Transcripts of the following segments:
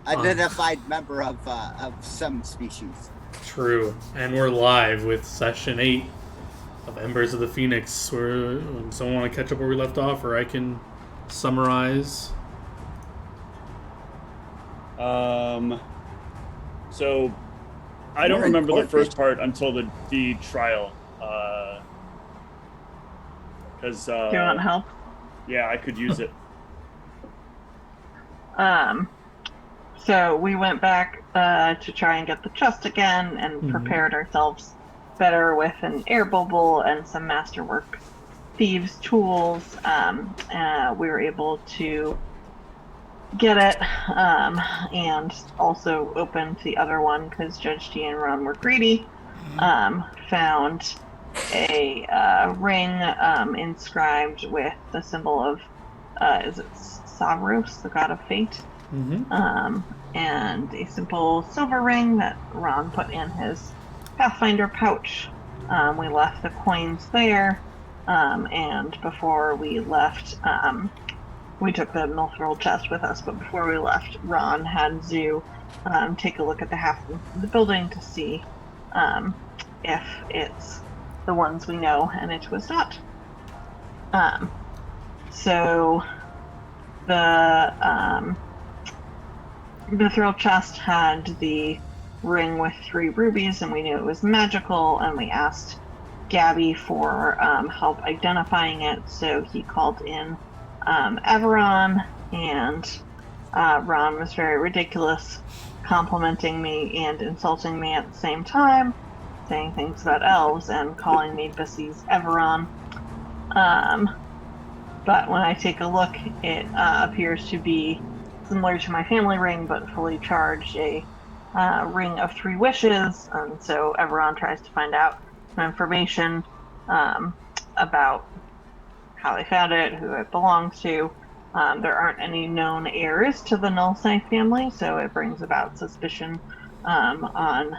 identified member of some species. True. And we're live with session 8 of Embers of the Phoenix. Someone want to catch up where we left off, or I can summarize? So I don't remember the first part until the trial. Because Do you want help? Yeah, I could use it. So we went back to try and get the chest again and prepared ourselves better with an air bubble and some masterwork thieves tools. We were able to get it and also opened the other one because Judge G and Ron were greedy. Found a ring inscribed with the symbol of is it Savros, the god of fate? And a simple silver ring that Ron put in his Pathfinder pouch. We left the coins there, and before we left, we took the Milthril chest with us, but before we left, Ron had Zoo take a look at the half of the building to see if it's the ones we know, and it was not. So the Mithril chest had the ring with 3 rubies, and we knew it was magical, and we asked Gabby for help identifying it, so he called in Everon, and Ron was very ridiculous, complimenting me and insulting me at the same time, saying things about elves and calling me Bissy's Everon. But when I take a look, it appears to be similar to my family ring, but fully charged, a ring of 3 wishes, and so Everon tries to find out some information about how they found it, who it belongs to. There aren't any known heirs to the Nullside family, so it brings about suspicion on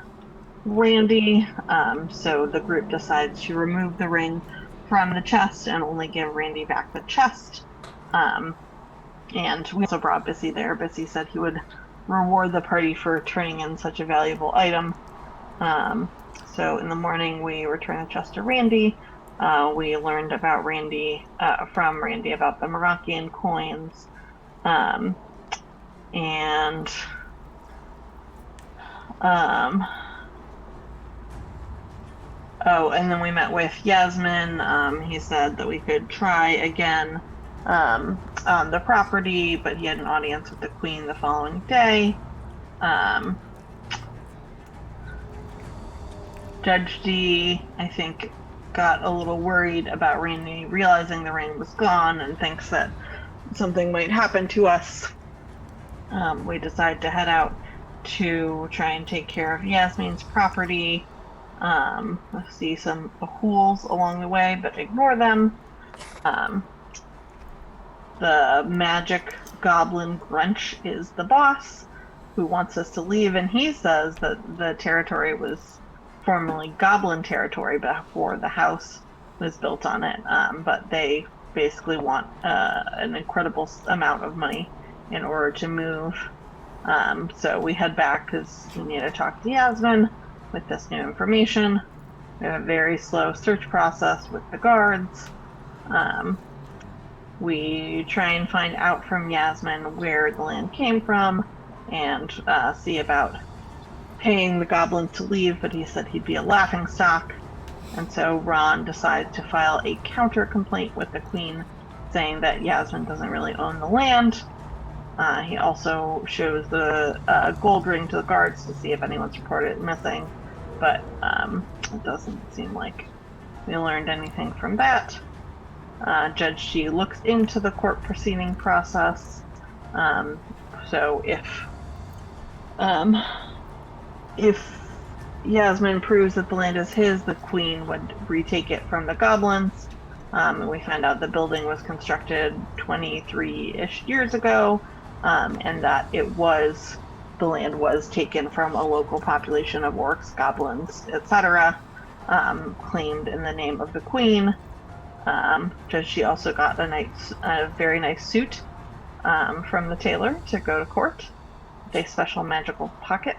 Randy. So the group decides to remove the ring from the chest and only give Randy back the chest. And we also brought Bissy there. Bissy said he would reward the party for turning in such a valuable item. So in the morning, we returned the chest to Randy. We learned about from Randy about the Moroccan coins. And then we met with Yasmin. He said that we could try again on the property, but he had an audience with the Queen the following day. Judge D, I think, got a little worried about Randy realizing the ring was gone and thinks that something might happen to us. We decided to head out to try and take care of Yasmin's property. See some hools along the way, but ignore them. The magic goblin Grunch is the boss who wants us to leave, and he says that the territory was formerly goblin territory before the house was built on it, but they basically want an incredible amount of money in order to move. So we head back because we need to talk to Yasmin with this new information. We have a very slow search process with the guards. We try and find out from Yasmin where the land came from and see about paying the goblin to leave, but he said he'd be a laughingstock. And so Ron decides to file a counter complaint with the Queen, saying that Yasmin doesn't really own the land. He also shows the gold ring to the guards to see if anyone's reported it missing, but it doesn't seem like we learned anything from that. Judge G looks into the court proceeding process. So if Yasmin proves that the land is his, the Queen would retake it from the goblins. And we find out the building was constructed 23-ish years ago, and that the land was taken from a local population of orcs, goblins, etc., claimed in the name of the Queen. She also got a very nice suit from the tailor to go to court. a special magical pocket.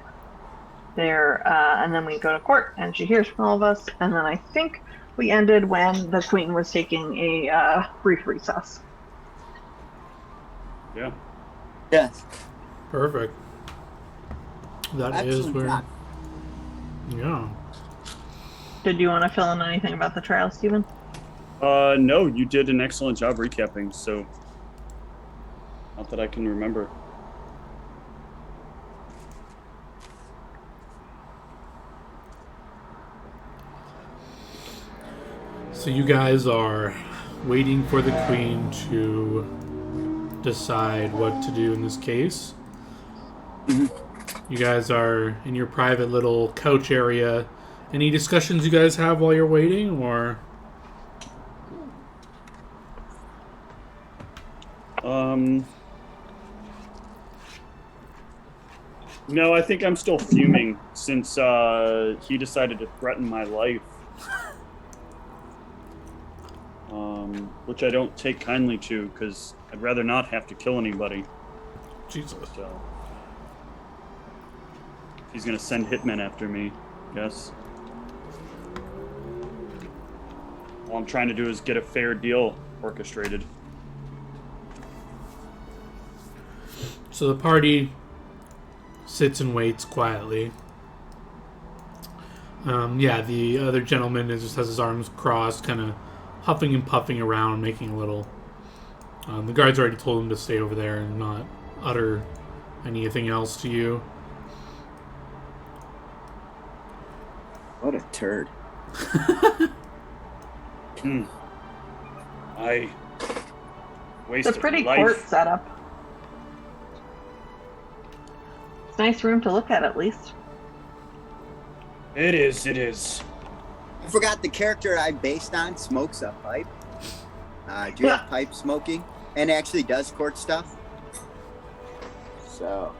There, and then we go to court, and she hears from all of us, and then I think we ended when the queen was taking a brief recess. Yeah. Yes. Perfect. That is Excellent where. job. Yeah. Did you want to fill in anything about the trial, Stephen? No, you did an excellent job recapping, so not that I can remember. So you guys are waiting for the queen to decide what to do in this case. You guys are in your private little couch area. Any discussions you guys have while you're waiting, or? No, I think I'm still fuming since he decided to threaten my life. Which I don't take kindly to, because I'd rather not have to kill anybody. Jesus. So, he's gonna send hitmen after me, I guess. All I'm trying to do is get a fair deal orchestrated. So the party sits and waits quietly. The other gentleman just has his arms crossed, kind of huffing and puffing around, making a little... the guards already told him to stay over there and not utter anything else to you. What a turd. I wasted It's a pretty life. court setup. It's a nice room to look at least. It is. I forgot the character I based on smokes a pipe. Do you have pipe smoking? And actually does court stuff. So.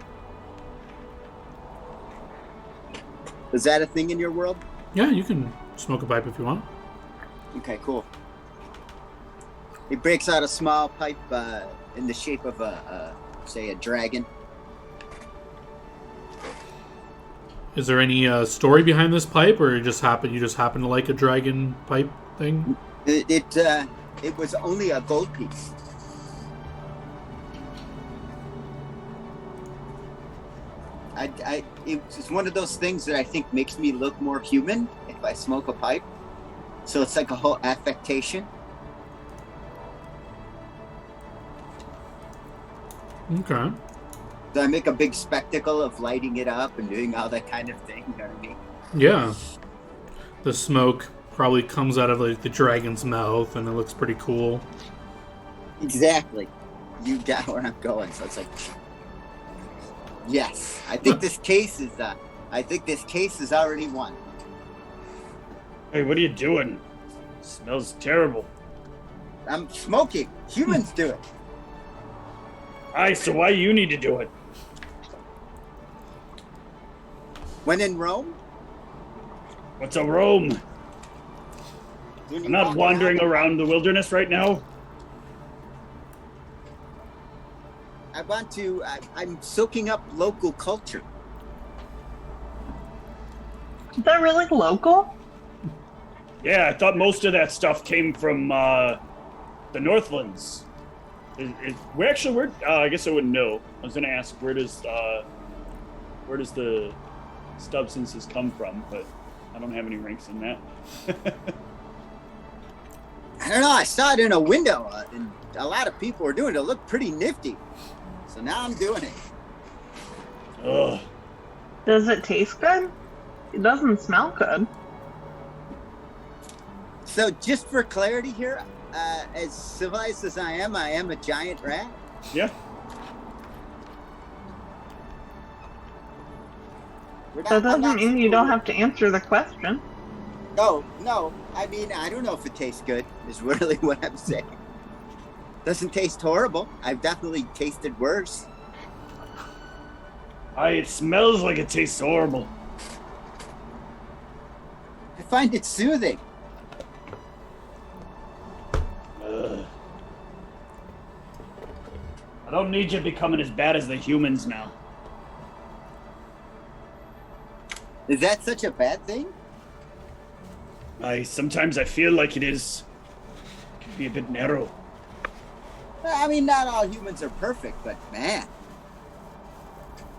Is that a thing in your world? Yeah, you can smoke a pipe if you want. Okay, cool. He breaks out a small pipe in the shape of say a dragon. Is there any story behind this pipe, or you just happen to like a dragon pipe thing? It was only a gold piece. It's one of those things that I think makes me look more human if I smoke a pipe. So it's like a whole affectation. Okay. So I make a big spectacle of lighting it up and doing all that kind of thing. You know what I mean? Yeah. The smoke probably comes out of like the dragon's mouth, and it looks pretty cool. Exactly. You got where I'm going. So it's like, yes, I think this case is already won. Hey, what are you doing? Smells terrible. I'm smoking. Humans do it. Alright, so why you need to do it? When in Rome, What's a Rome? when you I'm not walk wandering around the wilderness right now. I'm soaking up local culture. Is that really local? Yeah, I thought most of that stuff came from the Northlands. I guess I wouldn't know. I was gonna ask where does the substances come from, but I don't have any ranks in that. I don't know. I saw it in a window, and a lot of people were doing it. It looked pretty nifty. So now I'm doing it. Ugh. Does it taste good? It doesn't smell good. So just for clarity here, as civilized as I am a giant rat. Yeah. That doesn't mean you don't have to answer the question. No. I mean, I don't know if it tastes good, is really what I'm saying. Doesn't taste horrible. I've definitely tasted worse. It smells like it tastes horrible. I find it soothing. Ugh. I don't need you becoming as bad as the humans now. Is that such a bad thing? Sometimes I feel like it is. It can be a bit narrow. I mean, not all humans are perfect, but man.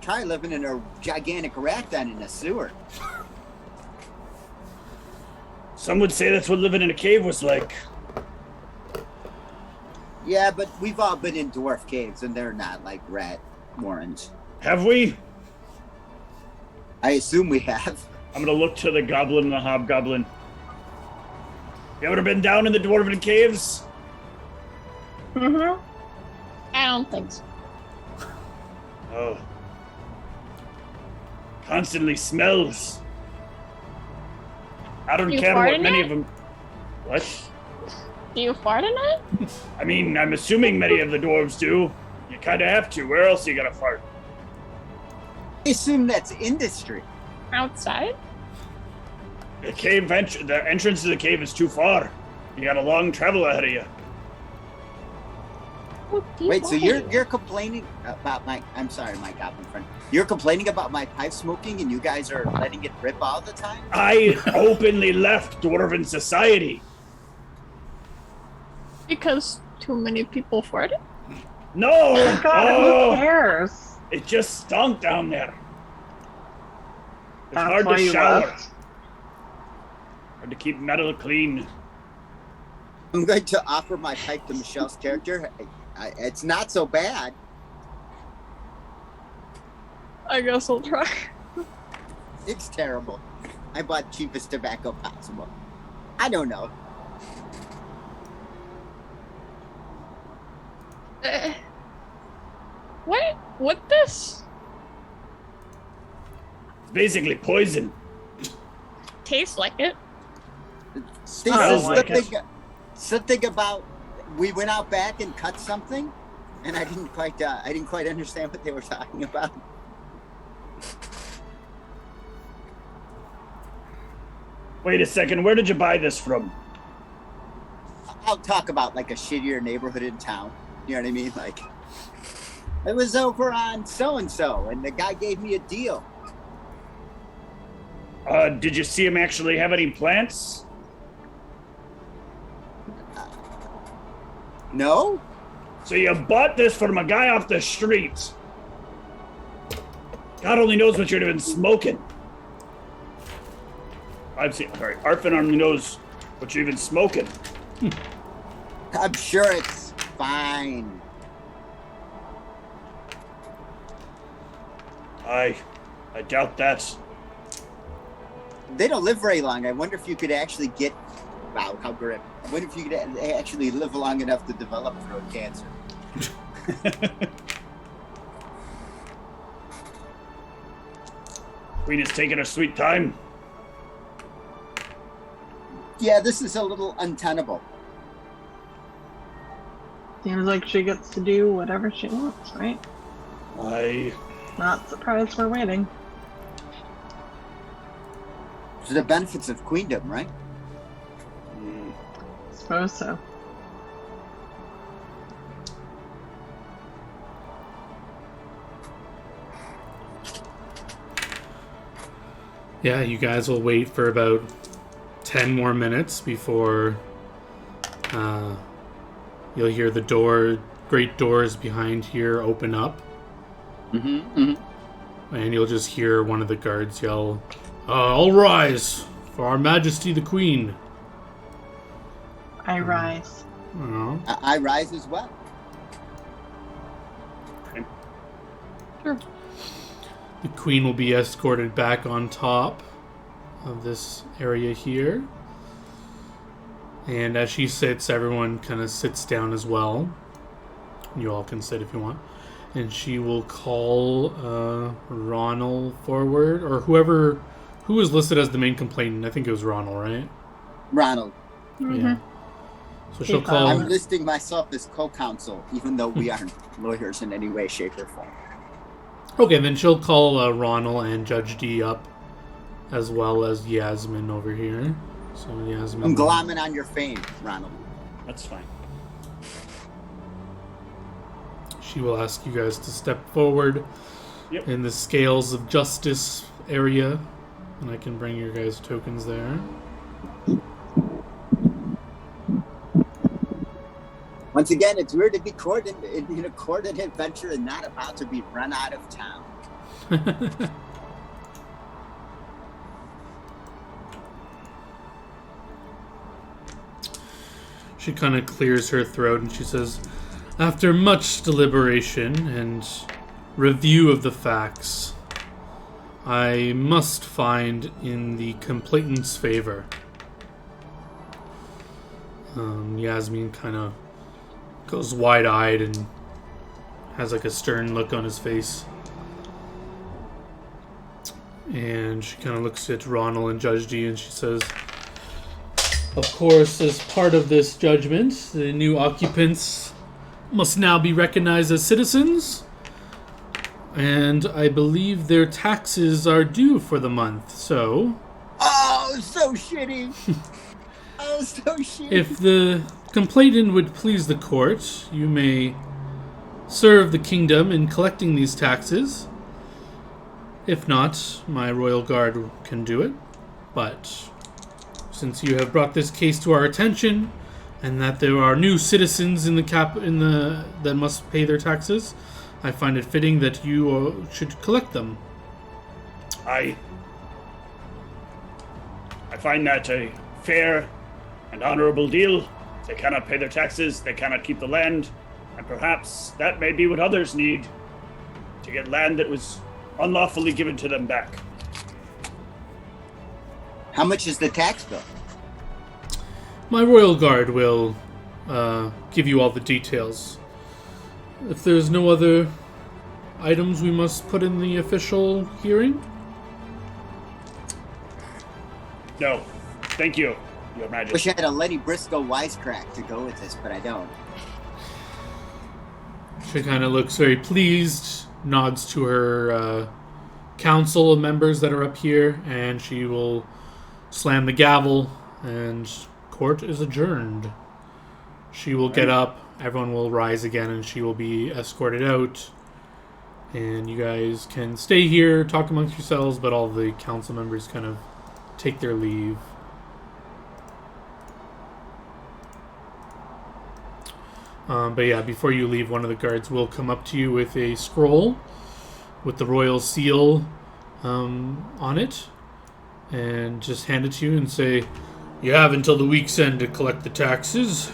Try living in a gigantic rat den in a sewer. Some would say that's what living in a cave was like. Yeah, but we've all been in dwarf caves, and they're not like rat warrens. Have we? I assume we have. I'm gonna look to the goblin and the hobgoblin. You ever been down in the dwarven caves? Mm-hmm. I don't think so. Oh. Constantly smells. I don't You care fart what in many it? of them. What? Do you fart in it? I mean, I'm assuming many of the dwarves do. You kind of have to. Where else are you gonna fart? I assume that's industry. Outside? The the entrance to the cave is too far. You got a long travel ahead of you. Wait, so you're complaining about my... I'm sorry, my goblin friend. You're complaining about my pipe smoking, and you guys are letting it rip all the time? I openly left dwarven society. Because too many people farted? No! Oh God, Oh! who cares? It just stunk down there. It's That's hard why to you shower. left? Hard to keep metal clean. I'm going to offer my pipe to Michelle's character. It's not so bad. I guess I'll try. It's terrible. I bought cheapest tobacco possible. I don't know. What this? It's basically poison. Tastes like it. Smells like something about we went out back and cut something, and I didn't quite understand what they were talking about. Wait a second, where did you buy this from? I'll talk about like a shittier neighborhood in town. You know what I mean? Like, it was over on so-and-so, and the guy gave me a deal. Did you see him actually have any plants? No? So you bought this from a guy off the street. God only knows what you're doing smoking. Sorry, Arfin only knows what you're even smoking. I'm sure it's fine. I doubt that. They don't live very long. I wonder if you could actually get... Wow, how grim. I wonder if you could actually live long enough to develop throat cancer. Queen is taking her sweet time. Yeah, this is a little untenable. Seems like she gets to do whatever she wants, right? Not surprised we're waiting. So the benefits of queendom, right? Suppose so. Yeah, you guys will wait for about 10 more minutes before you'll hear the great doors behind here open up. And you'll just hear one of the guards yell, "All rise for our Majesty the Queen." I rise. I rise as well. Sure. The Queen will be escorted back on top of this area here. And as she sits, everyone kind of sits down as well. You all can sit if you want. And she will call Ronald forward, or who was listed as the main complainant. I think it was Ronald, right? Ronald. Yeah. So she'll call... I'm listing myself as co-counsel, even though we aren't lawyers in any way, shape, or form. Okay, then she'll call Ronald and Judge D up, as well as Yasmin over here. So Yasmin... I'm glomming on your fame, Ronald. That's fine. She will ask you guys to step forward in the scales of justice area And I can bring your guys' tokens there. Once again, it's weird to be in a courted adventure and not about to be run out of town. She kind of clears her throat and she says, after much deliberation and review of the facts, I must find in the complainant's favor. Yasmin kind of goes wide-eyed and has like a stern look on his face. And she kind of looks at Ronald and Judge D and she says, of course, as part of this judgment, the new occupants must now be recognized as citizens. And I believe their taxes are due for the month, so... Oh, so shitty! Oh, so shitty! If the complainant would please the court, you may serve the kingdom in collecting these taxes. If not, my royal guard can do it. But since you have brought this case to our attention, and that there are new citizens in that must pay their taxes, I find it fitting that you should collect them. I find that a fair and honorable deal. They cannot pay their taxes, they cannot keep the land, and perhaps that may be what others need to get land that was unlawfully given to them back. How much is the tax bill? My royal guard will give you all the details. If there's no other items we must put in the official hearing? No, thank you, Your Majesty. Wish I had a Lenny Briscoe wisecrack to go with this, but I don't. She kind of looks very pleased, nods to her council of members that are up here, and she will slam the gavel, and court is adjourned. She will get up, everyone will rise again, and she will be escorted out. And you guys can stay here, talk amongst yourselves, but all the council members kind of take their leave. But yeah, before you leave, one of the guards will come up to you with a scroll with the royal seal on it, and just hand it to you and say, you have until the week's end to collect the taxes.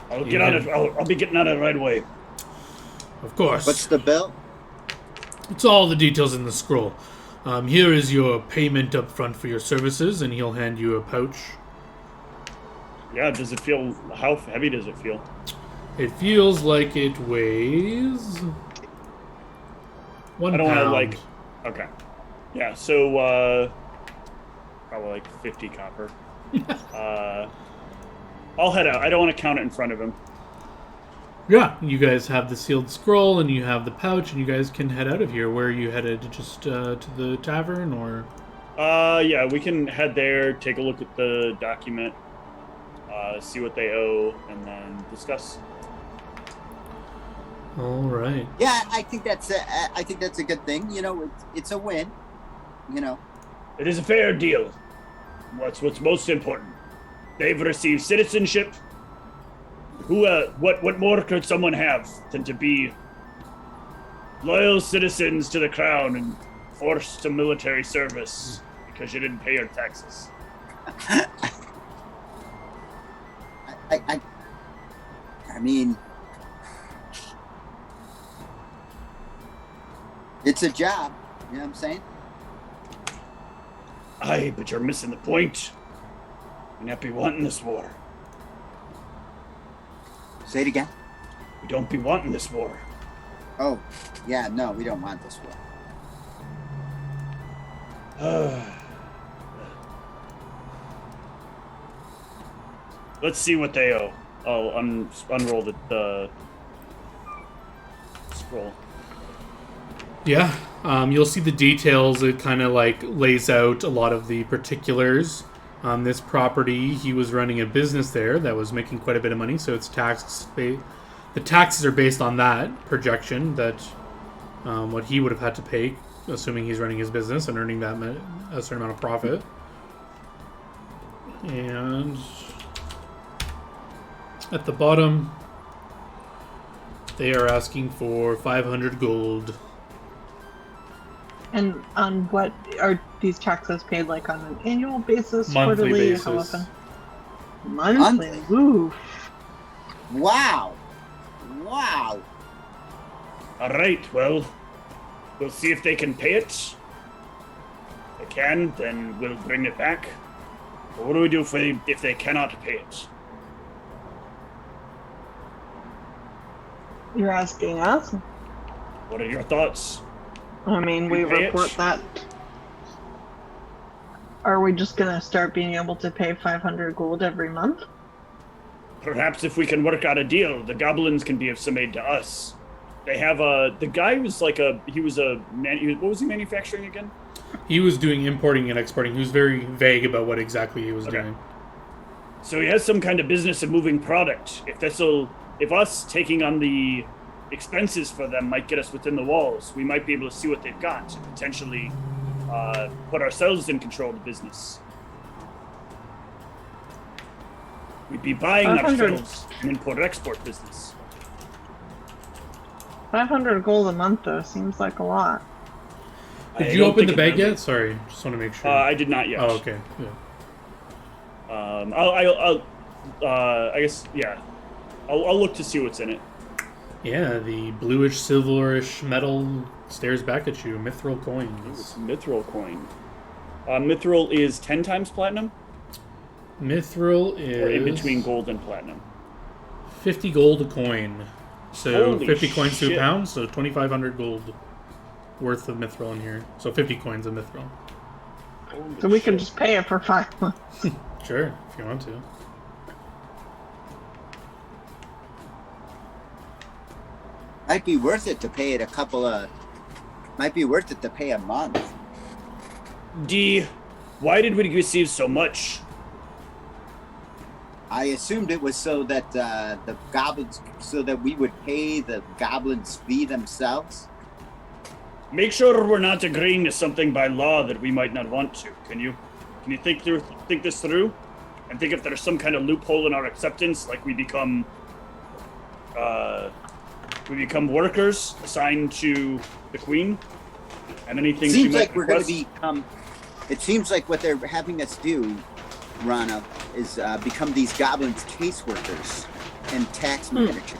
I'll get on it. I'll be getting on it right away. Of course. What's the bill? It's all the details in the scroll. Here is your payment up front for your services, and he'll hand you a pouch. Yeah, does it feel... How heavy does it feel? It feels like it weighs... 1 I don't pound. want to, Okay. Yeah, so, probably like 50 copper. I'll head out. I don't want to count it in front of him. Yeah, you guys have the sealed scroll, and you have the pouch, and you guys can head out of here. Where are you headed? Just to the tavern, or...? Yeah, we can head there, take a look at the document, see what they owe, and then discuss. All right. Yeah, I think that's a good thing. You know, it's a win. You know, It is a fair deal. What's most important? They've received citizenship. What more could someone have than to be loyal citizens to the crown and forced to military service because you didn't pay your taxes? I mean, it's a job. You know what I'm saying? Aye, but you're missing the point. We not be wanting this war. Say it again. We don't be wanting this war. Oh, yeah, no, we don't want this war. Let's see what they owe. I'll unroll the scroll. Yeah, you'll see the details. It kind of like lays out a lot of the particulars on this property. He was running a business there that was making quite a bit of money, so it's taxed. The taxes are based on that projection, that what he would have had to pay. assuming he's running his business and earning a certain amount of profit. And at the bottom, they are asking for 500 gold. And on what are these taxes paid, like on an annual basis, Monthly quarterly, basis. how often? Monthly. Ooh. Wow. Wow. All right, well, we'll see if they can pay it. If they can, then we'll bring it back. But what do we do if they cannot pay it? You're asking us? What are your thoughts? I mean, we pay it? report that. Are we just gonna start being able to pay 500 gold every month? Perhaps if we can work out a deal, the goblins can be of some aid to us. They have the guy was like what was he manufacturing again? He was doing importing and exporting. He was very vague about what exactly he was doing. So he has some kind of business of moving product. If us taking on the expenses for them might get us within the walls, we might be able to see what they've got and potentially put ourselves in control of the business. We'd be buying 500. ourselves an import-export business. 500 gold a month, though, seems like a lot. Did I you don't open the think bag it- yet? Sorry, just want to make sure. I did not yet. Oh, okay. Yeah. I guess, yeah. I'll look to see what's in it. Yeah, the bluish, silverish metal stares back at you. Mithril coins. Mithril coin. Mithril is 10 times platinum? Mithril is Or in between gold and platinum? 50 gold a coin. So Holy 50 coins to shit. a pound, so 2,500 gold worth of mithril in here. So 50 coins of mithril. So we can just pay it for 5 months. Sure, if you want to. Might be worth it to pay it might be worth it to pay a month. Why did we receive so much? I assumed it was so that the goblins, so that we would pay the goblins' fee themselves. Make sure we're not agreeing to something by law that we might not want to. Can you think this through, and think if there's some kind of loophole in our acceptance, like we become workers assigned to the queen, and anything she Seems might like we're going to request? become. It seems like what they're having us do, Rana, is become these goblins' caseworkers and tax managers.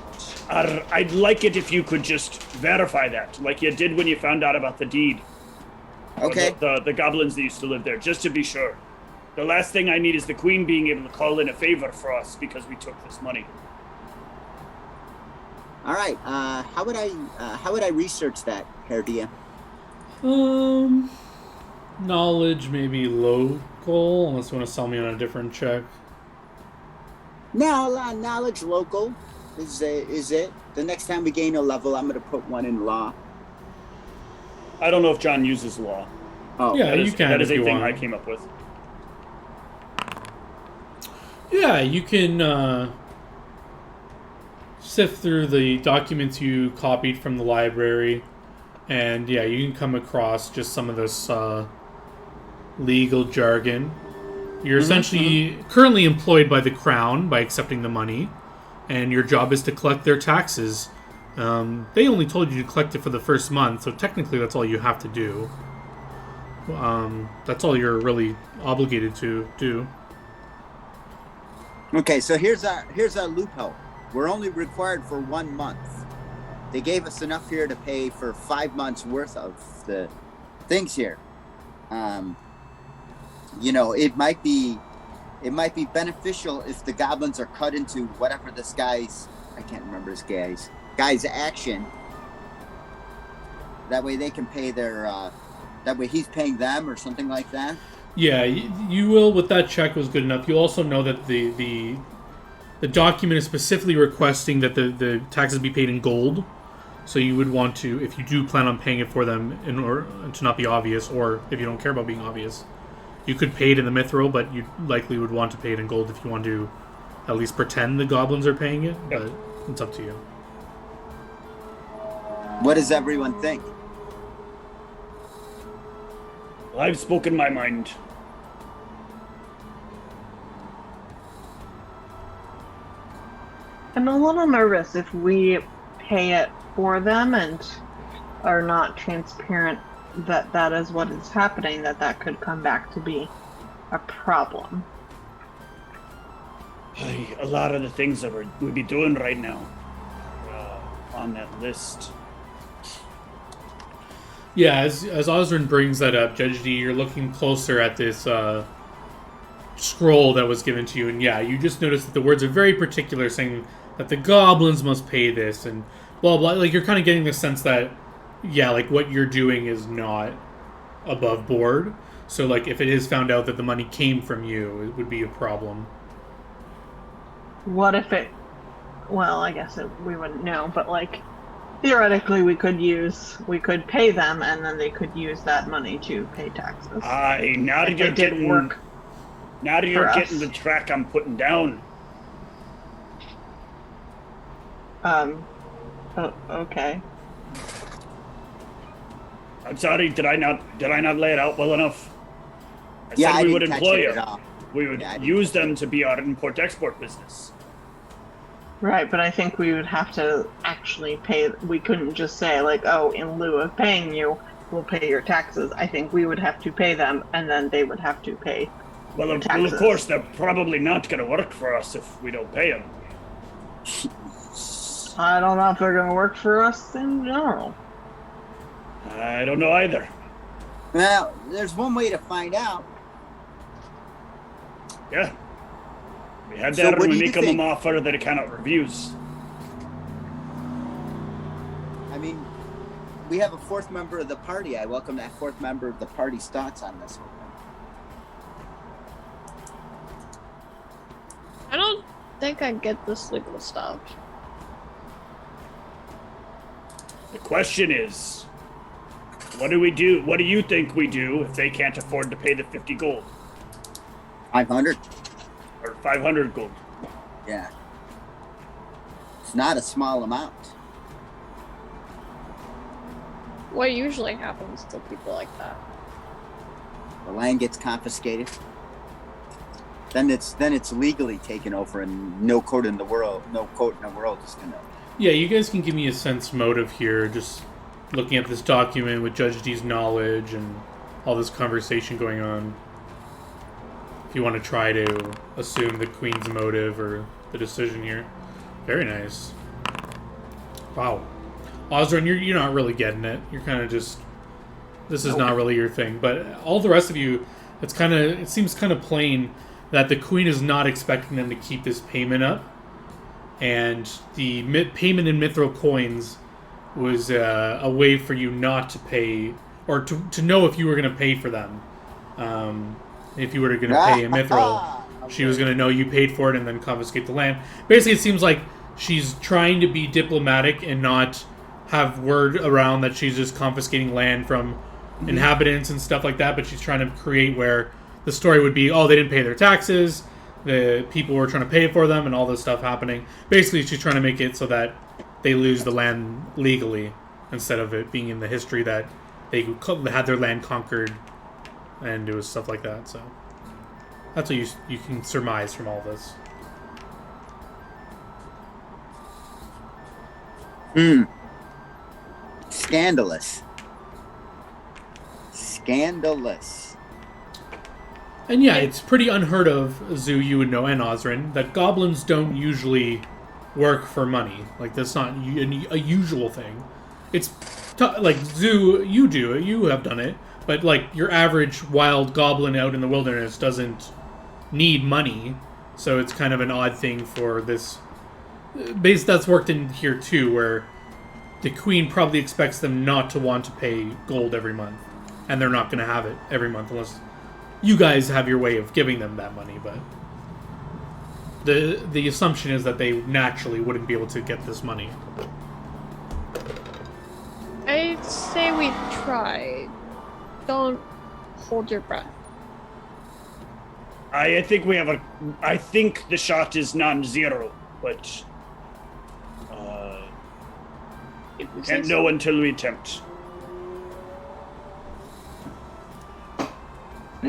I'd like it if you could just verify that, like you did when you found out about the deed. Or Okay. The goblins that used to live there, just to be sure. The last thing I need is the queen being able to call in a favor for us because we took this money. All right. How would I research that, Herdia? Knowledge maybe local, unless you want to sell me on a different check. Now, knowledge local is it. The next time we gain a level, I'm going to put one in law. I don't know if John uses law. Oh, Yeah, That you is, can that if is a you thing want. I came up with. Yeah, you can sift through the documents you copied from the library, and yeah, you can come across just some of this legal jargon. You're essentially currently employed by the crown by accepting the money, and your job is to collect their taxes. They only told you to collect it for the first month, so technically that's all you have to do. That's all you're really obligated to do. Okay, so here's our loophole. We're only required for 1 month. They gave us enough here to pay for 5 months worth of the things here. It might be beneficial if the goblins are cut into whatever this guy's, I can't remember his guy's action. That way they can pay their that way he's paying them or something like that. Yeah, you will. With that check was good enough. You also know that the document is specifically requesting that the taxes be paid in gold. So you would want to, if you do plan on paying it for them, in order to not be obvious, or if you don't care about being obvious, you could pay it in the mithril, but you likely would want to pay it in gold if you want to at least pretend the goblins are paying it. But it's up to you. What does everyone think? Well, I've spoken my mind. I'm a little nervous if we pay it for them and are not transparent that that is what is happening, that could come back to be a problem. A lot of the things that we'd be doing right now on that list. Yeah, as Osrin brings that up, Judge D, you're looking closer at this scroll that was given to you, and yeah, you just notice that the words are very particular, saying that the goblins must pay this, and blah blah. Like, you're kind of getting the sense that, yeah, like, what you're doing is not above board. So, like, if it is found out that the money came from you, it would be a problem. What if it... Well, I guess we wouldn't know, but, like, theoretically we could pay them, and then they could use that money to pay taxes. Now that you're getting work. Now that you're getting the track I'm putting down. Okay. I'm sorry, did I not lay it out well enough? I Yeah, said I we would didn't catch employ it you. at all. We would Yeah, use them to be our import-export business. Right, but I think we would have to actually pay. We couldn't just say, like, oh, in lieu of paying you, we'll pay your taxes. I think we would have to pay them, and then they would have to pay Well, of taxes. course, they're probably not going to work for us if we don't pay them. I don't know if they're going to work for us in general. I don't know either. Well, there's one way to find out. Yeah. We had So that what and do we you make them think? an offer that it cannot refuse. I mean, we have a fourth member of the party. I welcome that fourth member of the party's thoughts on this one. I don't think I get this legal stuff. The question is, what do we do? What do you think we do if they can't afford to pay the 50 gold 500? or 500 gold? Yeah. It's not a small amount. What usually happens to people like that? The land gets confiscated. Then it's legally taken over, and no court in the world is gonna. Yeah, you guys can give me a sense motive here, just looking at this document with Judge D's knowledge and all this conversation going on. If you want to try to assume the Queen's motive or the decision here. Very nice. Wow. Osrin, you're not really getting it. You're kind of just... This is not really your thing. But all the rest of you, it seems kind of plain that the Queen is not expecting them to keep this payment up. And the payment in mithril coins was a way for you not to pay, or to know if you were going to pay for them. If you were going to pay a mithril, she was going to know you paid for it and then confiscate the land. Basically, it seems like she's trying to be diplomatic and not have word around that she's just confiscating land from inhabitants and stuff like that, but she's trying to create where the story would be, oh, they didn't pay their taxes, the people were trying to pay for them, and all this stuff happening. Basically, she's trying to make it so that they lose the land legally, instead of it being in the history that they had their land conquered, and it was stuff like that. So that's what you can surmise from all this. Scandalous. Scandalous. And yeah, it's pretty unheard of, Zoo, you would know, and Osrin, that goblins don't usually work for money. Like, that's not a usual thing. It's, like, Zoo, you have done it, but, like, your average wild goblin out in the wilderness doesn't need money, so it's kind of an odd thing for this. That's worked in here, too, where the Queen probably expects them not to want to pay gold every month, and they're not going to have it every month unless you guys have your way of giving them that money, but the assumption is that they naturally wouldn't be able to get this money. I'd say we try. Don't hold your breath. I think the shot is non-zero, but If you say can't so. know until we attempt.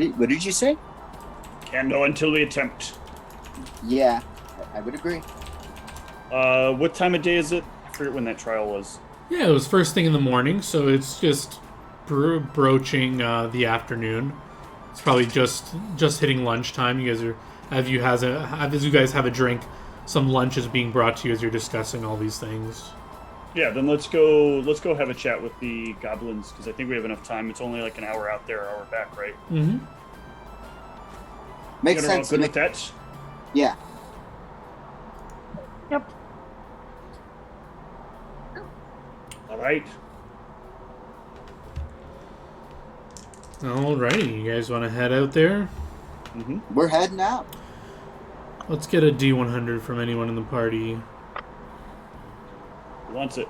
What did you say? Can't know until we attempt. Yeah, I would agree. What time of day is it? I forget when that trial was. Yeah, it was first thing in the morning, so it's just broaching the afternoon. It's probably just hitting lunchtime. You guys are as you guys have a drink, some lunch is being brought to you as you're discussing all these things. Yeah, then let's go have a chat with the goblins, because I think we have enough time. It's only like an hour out there, hour back, right? Mm-hmm. Makes You're all sense. good with that? Yeah. Yep. All right. Alrighty, you guys want to head out there? Mm-hmm. We're heading out. Let's get a D100 from anyone in the party. Who wants it?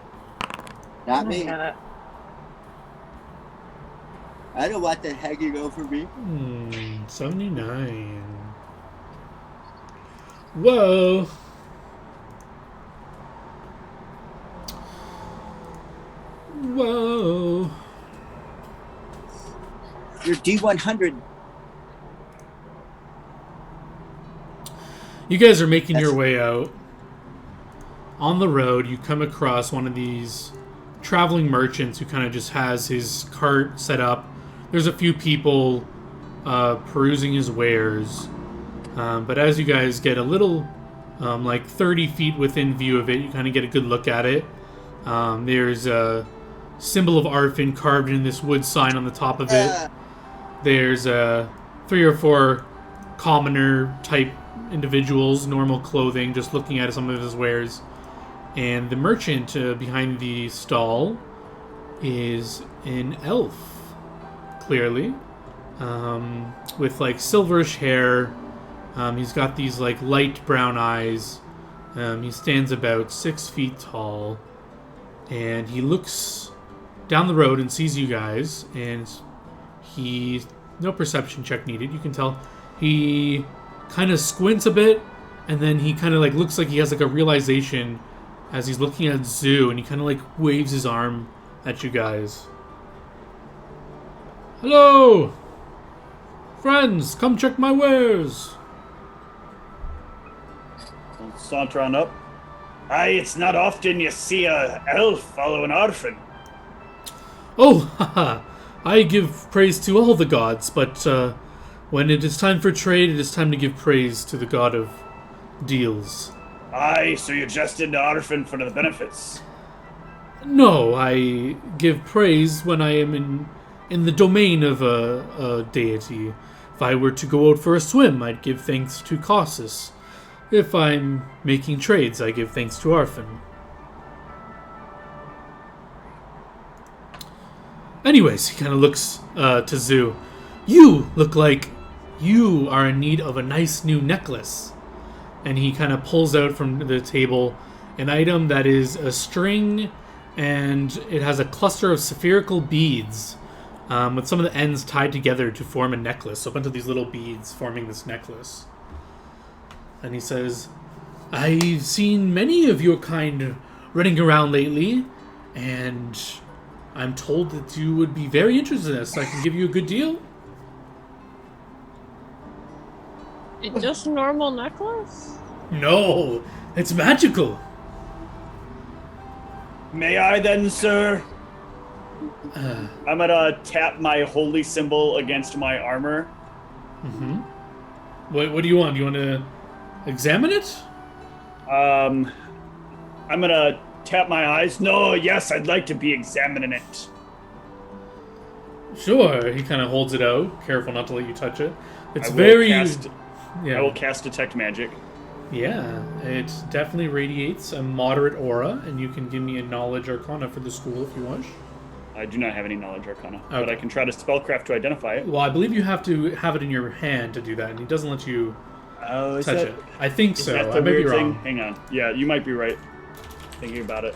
Not me. Get it. I know what the heck you go for me. 79. Whoa. Whoa. Your D100. You guys are making your way out. On the road, you come across one of these traveling merchants who kind of just has his cart set up. There's a few people perusing his wares. But as you guys get a little, like 30 feet within view of it, you kind of get a good look at it. There's a symbol of Arfin carved in this wood sign on the top of it. There's 3 or 4 commoner type individuals, normal clothing, just looking at some of his wares. And the merchant behind the stall is an elf, clearly, with like silverish hair. He's got these like light brown eyes. He stands about 6 feet tall, and he looks down the road and sees you guys, and no perception check needed. You can tell he kind of squints a bit, and then he kind of like looks like he has like a realization as he's looking at Zoo, and he kind of like waves his arm at you guys. Hello, friends, come check my wares. Let's saunter on up. Aye, it's not often you see a elf follow an orphan. Oh, haha. I give praise to all the gods, but when it is time for trade, it is time to give praise to the god of deals. Aye, so you're just into orphan for the benefits. No, I give praise when I am in the domain of a deity. If I were to go out for a swim, I'd give thanks to Causus. If I'm making trades, I give thanks to Arfin. Anyways, he kind of looks to Zoo. You look like you are in need of a nice new necklace. And he kind of pulls out from the table an item that is a string, and it has a cluster of spherical beads with some of the ends tied together to form a necklace. So a bunch of these little beads forming this necklace. And he says, I've seen many of your kind running around lately, and I'm told that you would be very interested in this. I can give you a good deal. It's just a normal necklace? No, it's magical. May I then, sir? I'm gonna tap my holy symbol against my armor. Mm-hmm. What do you want? Do you want to examine it? I'm gonna tap my eyes. No, yes, I'd like to be examining it. Sure. He kind of holds it out, careful not to let you touch it. It's I will very... cast- yeah. I will cast Detect Magic. Yeah, it definitely radiates a moderate aura, and you can give me a Knowledge Arcana for the school if you wish. I do not have any Knowledge Arcana, but Okay. I can try to spellcraft to identify it. Well, I believe you have to have it in your hand to do that, and he doesn't let you Oh, touch it. I think Is so. that I the may be weird thing? wrong. Hang on. Yeah, you might be right. Thinking about it.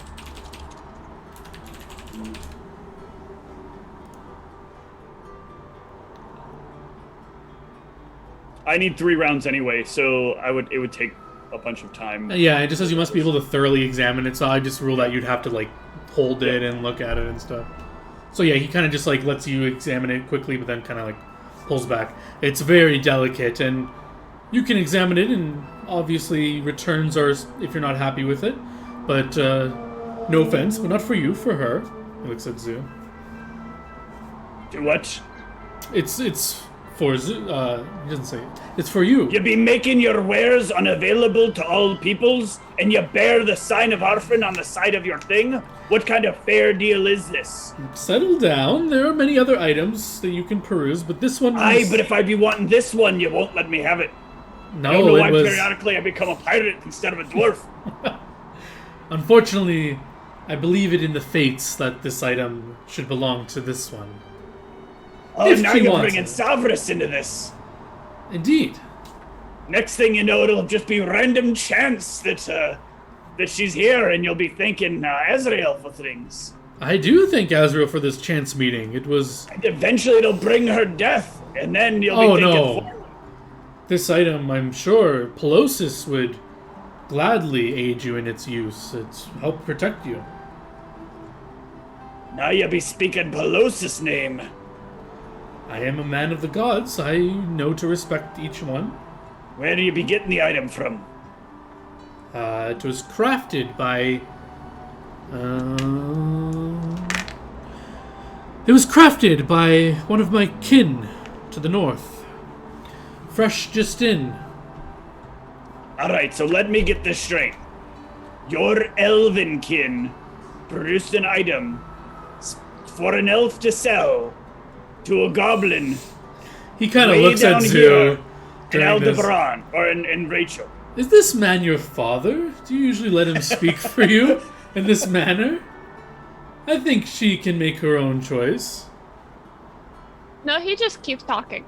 I need 3 rounds anyway, so it would take a bunch of time. Yeah, it just says you must be able to thoroughly examine it, so I just ruled that you'd have to, like, hold it and look at it and stuff. So yeah, he kind of just, like, lets you examine it quickly, but then kind of, like, pulls back. It's very delicate, and you can examine it, and obviously returns are if you're not happy with it. But no offense, but not for you, for her. He looks at Zoo. Do what? It's for Zoo. He doesn't say it. It's for you. You be making your wares unavailable to all peoples, and you bear the sign of Arfin on the side of your thing? What kind of fair deal is this? Settle down. There are many other items that you can peruse, but this one. Aye, but if I be wanting this one, you won't let me have it. No, I don't know it why was. periodically I become a pirate instead of a dwarf. Unfortunately, I believe it in the fates that this item should belong to this one. Oh, If now she you're wants bringing it. Savras into this. Indeed. Next thing you know, it'll just be random chance that she's here, and you'll be thanking Azrael for things. I do thank Azrael for this chance meeting. It was. And eventually it'll bring her death, and then you'll Oh be thinking... no. This item, I'm sure, Pelosis would gladly aid you in its use. It's help protect you. Now you be speaking Pelosis' name. I am a man of the gods. I know to respect each one. Where do you be getting the item from? It was crafted by. It was crafted by one of my kin to the north. Fresh just in. Alright, so let me get this straight. Your elven kin produced an item for an elf to sell to a goblin He kind of way looks down at here Zoo in during this. Aldebaran, or in Rachel. Is this man your father? Do you usually let him speak for you in this manner? I think she can make her own choice. No, he just keeps talking.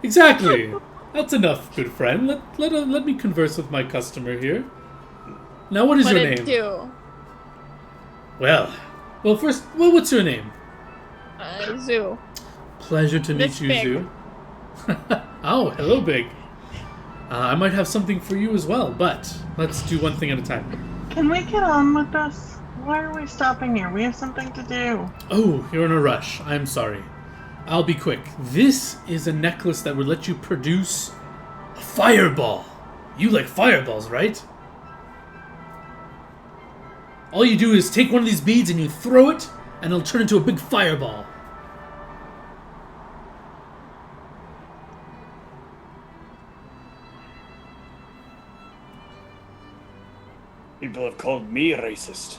Exactly. That's enough, good friend. Let me converse with my customer here. Now, what is What your it name? do? Well, first, what's your name? Zoo. Pleasure to meet This you, big. Zoo. Oh, hello, Big. I might have something for you as well, but let's do one thing at a time. Can we get on with this? Why are we stopping here? We have something to do. Oh, you're in a rush. I'm sorry. I'll be quick. This is a necklace that would let you produce a fireball. You like fireballs, right? All you do is take one of these beads and you throw it, and it'll turn into a big fireball. People have called me racist.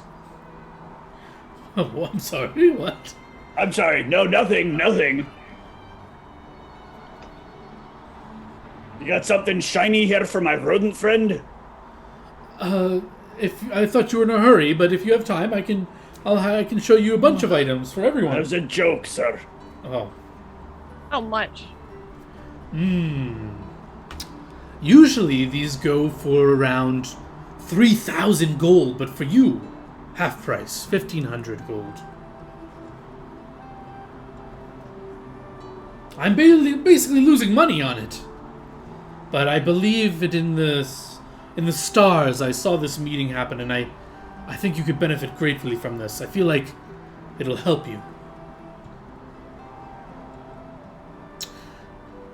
Oh, I'm sorry, what? I'm sorry, no, nothing. You got something shiny here for my rodent friend? If I thought you were in a hurry, but if you have time, I can show you a bunch of items for That everyone. was a joke, sir. Oh. How much? Usually these go for around 3,000 gold, but for you, half price, 1,500 gold. I'm basically losing money on it. But I believe it in the stars. I saw this meeting happen, and I think you could benefit greatly from this. I feel like it'll help you.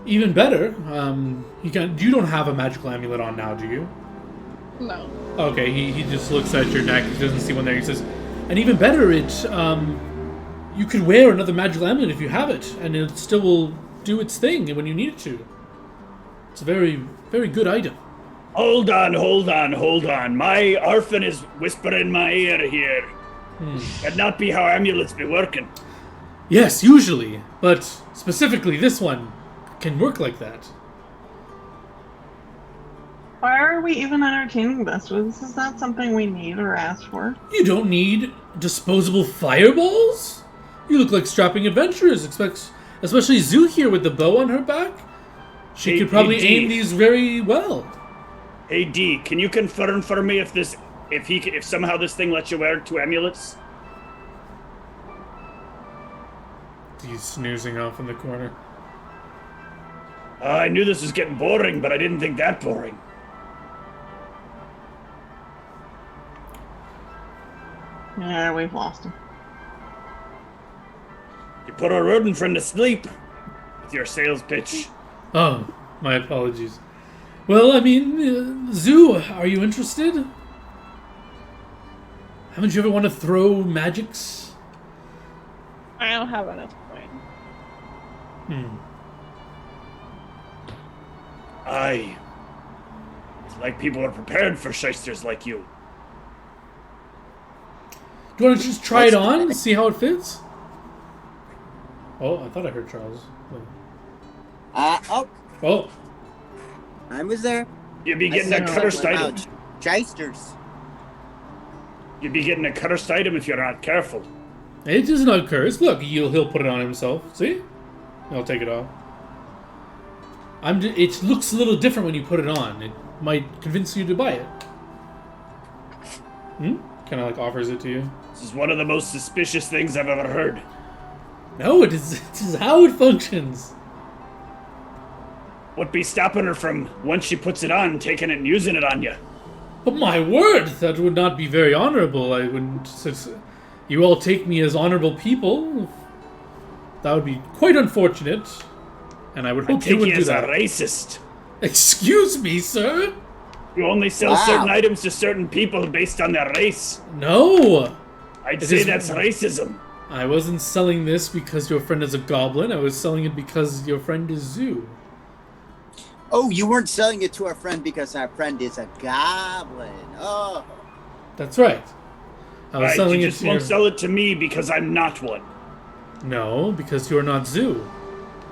Even better, you don't have a magical amulet on now, do you? No. Okay, he just looks at your neck. He doesn't see one there. He says, and even better, you could wear another magical amulet if you have it, and it still will do its thing when you need it to. It's a very, very good item. Hold on. My Arfin is whispering in my ear here. That'd not be how amulets be working. Yes, usually, but specifically this one can work like that. Why are we even entertaining this? This is not something we need or ask for. You don't need disposable fireballs? You look like strapping adventurers, especially Zoo here with the bow on her back. She could probably aim these very well. Hey D, can you confirm for me if somehow this thing lets you wear 2 amulets? He's snoozing off in the corner. I knew this was getting boring, but I didn't think that boring. Yeah, we've lost him. You put our rodent friend to sleep. with your sales pitch. Oh, my apologies. Well, I mean, Zoo, are you interested? Haven't you ever want to throw magics? I don't have enough coin. Aye. It's like people are prepared for shysters like you. Do you want to just try it on and see how it fits? Oh, I thought I heard Charles. Oh. I was there. You'd be I getting a said cursed something item. about Shysters. You'd be getting a cursed item if you're not careful. It is not cursed. Look, he'll put it on himself. See? I'll take it off. It looks a little different when you put it on. It might convince you to buy it. Kind of like offers it to you. This is one of the most suspicious things I've ever heard. No, it is how it functions. What be stopping her from, once she puts it on, taking it and using it on you? But my word, that would not be very honorable. I wouldn't. You all take me as honorable people. That would be quite unfortunate. And I would hope you wouldn't do that. I take you as a racist. Excuse me, sir? You only sell certain items to certain people based on their race. No! I'd say that's racism. I wasn't selling this because your friend is a goblin. I was selling it because your friend is Zoo. Oh, you weren't selling it to our friend because our friend is a goblin. Oh. That's right. I was Right, selling you it just to won't your... sell it to me because I'm not one. No, because you're not Zoo.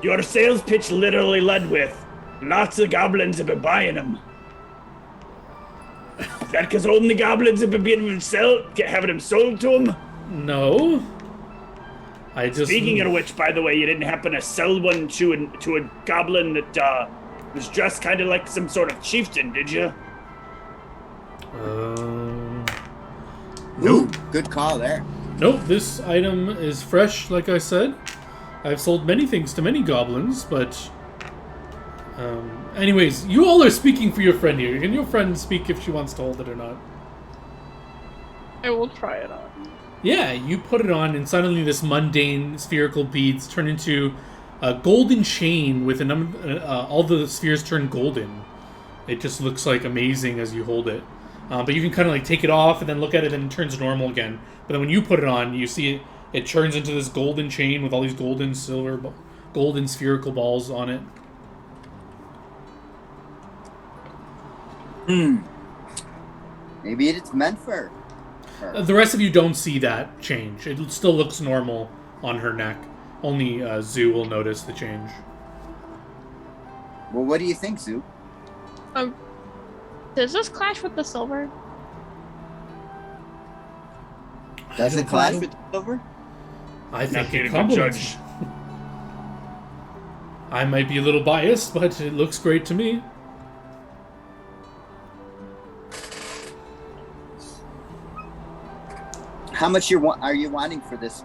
Your sales pitch literally led with, lots of goblins have been buying them. Is that because only goblins have been having them sold to them? No. I just... Speaking of which, by the way, you didn't happen to sell one to a goblin that was dressed kind of like some sort of chieftain, did you? Ooh, good call there. Nope, this item is fresh, like I said. I've sold many things to many goblins, but... anyways, you all are speaking for your friend here. Can your friend speak if she wants to hold it or not? I will try it on. Yeah, you put it on, and suddenly this mundane spherical beads turn into a golden chain with a number. All the spheres turn golden. It just looks like amazing as you hold it. But you can kind of like take it off and then look at it, and it turns normal again. But then when you put it on, you see it turns into this golden chain with all these golden golden spherical balls on it. Maybe it's meant for her. The rest of you don't see that change. It still looks normal on her neck. Only Zoo will notice the change. Well, what do you think, Zoo? Does this clash with the silver? Does it clash with the silver? I think Not being it a good complements. judge. I might be a little biased, but it looks great to me. How much are you wanting for this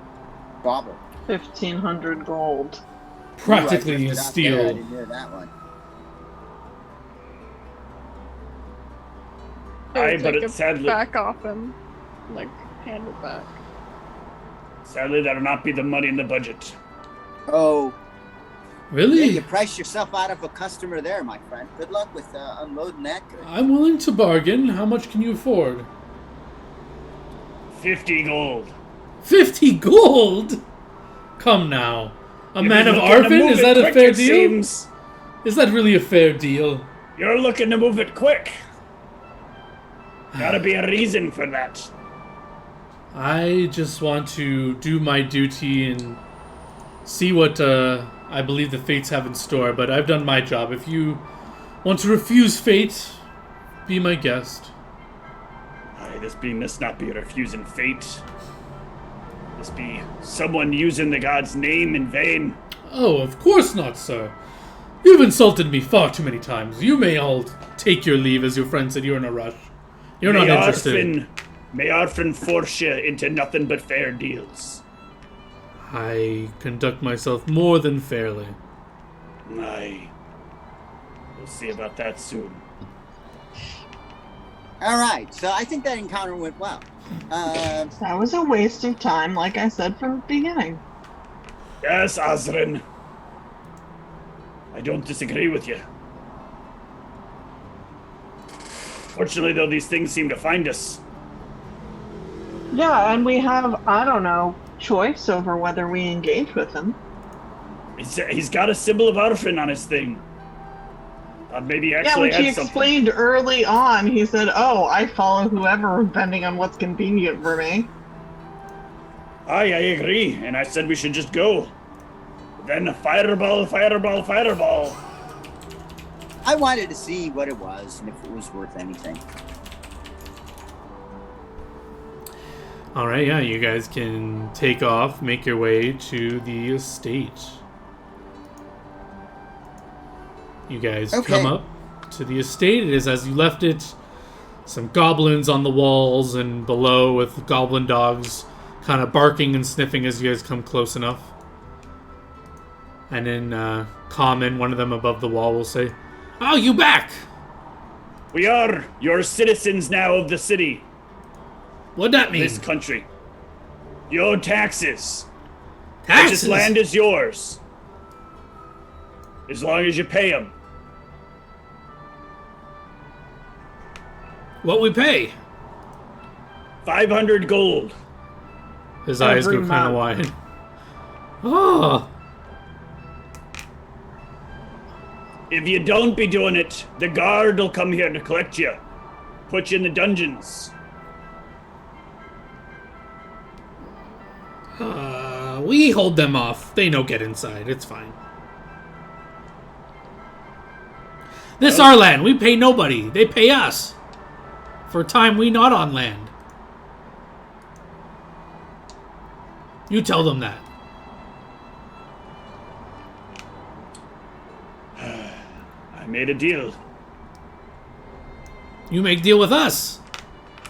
bauble? 1,500 gold. Practically Ooh, I a just got there. I steal. didn't hear that one. Aye, but Take it's it sadly, back off him. Like, hand it back. sadly that'll not be the money in the budget. Oh, Really? yeah, you priced yourself out of a customer there, my friend. Good luck with unloading that good. I'm willing to bargain. How much can you afford? 50 gold. 50 gold? Come now. A You're man of looking to Arvin? move Is it that a quick, fair it deal? seems. Is that really a fair deal? You're looking to move it quick. Gotta be a reason for that. I just want to do my duty and see what I believe the fates have in store, but I've done my job. If you want to refuse fate, be my guest. Aye, this must not be refusing fate. This be someone using the god's name in vain. Oh, of course not, sir. You've insulted me far too many times. You may all take your leave, as your friend said. You're in a rush. You're not interested. May Arfin force you into nothing but fair deals. I conduct myself more than fairly. Aye. We'll see about that soon. All right, so I think that encounter went well. That was a waste of time, like I said from the beginning. Yes, Azrin. I don't disagree with you. Fortunately, though, these things seem to find us. Yeah, and we have, I don't know, choice over whether we engage with him. He's got a symbol of Arfin on his thing. Thought maybe he Yeah, actually which he had something. explained early on. He said, "Oh, I follow whoever, depending on what's convenient for me." I agree, and I said we should just go. Then fireball. I wanted to see what it was and if it was worth anything. All right, yeah, you guys can take off, make your way to the estate. You guys come up to the estate. It is as you left it. Some goblins on the walls and below with goblin dogs kind of barking and sniffing as you guys come close enough. And in common, one of them above the wall will say, "Oh, you back! We are your citizens now of the city. What'd that mean?" This country. Your taxes. Taxes? This land is yours. As long as you pay them. What we pay? 500 gold. His eyes Every go kind of month. wide. Oh, If you don't be doing it, the guard will come here to collect you. Put you in the dungeons. we hold them off. They no get inside. It's fine. This our land. We pay nobody. They pay us. For time we not on land. You tell them that. I made a deal. You make deal with us.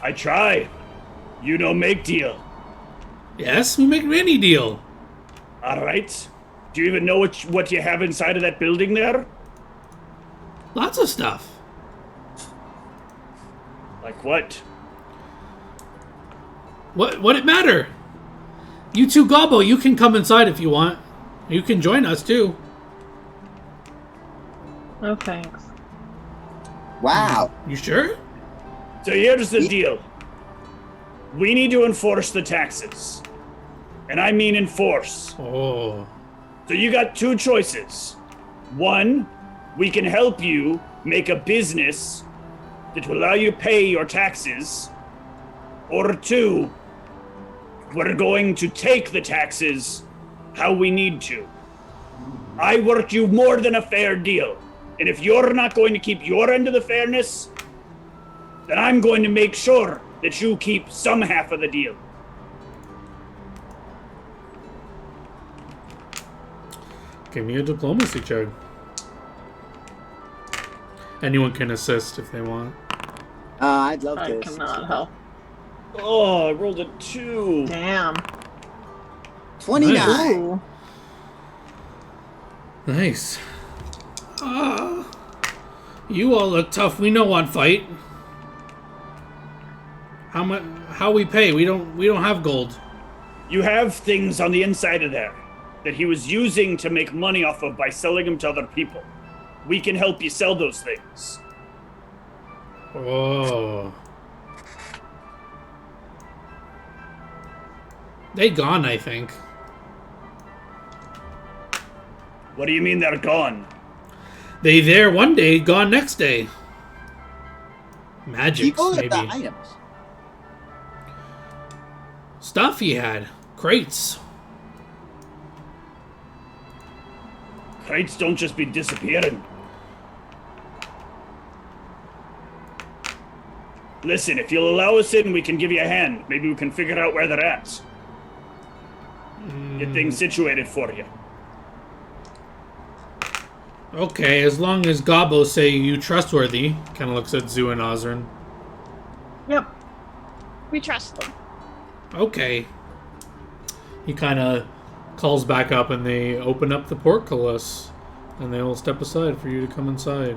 I try. You don't make deal. Yes, we make any deal. All right. Do you even know what you have inside of that building there? Lots of stuff. Like what? What it matter? You two gobbo, you can come inside if you want. You can join us too. No thanks. Wow. You sure? So here's the deal. We need to enforce the taxes. And I mean enforce. Oh. So you got two choices. One, we can help you make a business that will allow you to pay your taxes. Or two, we're going to take the taxes how we need to. I work you more than a fair deal. And if you're not going to keep your end of the fairness, then I'm going to make sure that you keep some half of the deal. Give me a diplomacy check. Anyone can assist if they want. I'd love I to. cannot help. Oh, I rolled a 2. Damn. 29. Ooh. Nice. You all look tough. We know one fight. How much? How we pay? We don't have gold. You have things on the inside of there that he was using to make money off of by selling them to other people. We can help you sell those things. Oh. They gone, I think. What do you mean they're gone? They there one day, gone next day. Magic, People or maybe. the items? Stuff he had. Crates. Crates don't just be disappearing. Listen, if you'll allow us in, we can give you a hand. Maybe we can figure out where they're at. Get things situated for you. Okay, as long as Gobbo say you trustworthy. Kind of looks at Zoo and Ozrin. Yep. We trust them. Okay. He kind of calls back up and they open up the portcullis. And they will step aside for you to come inside.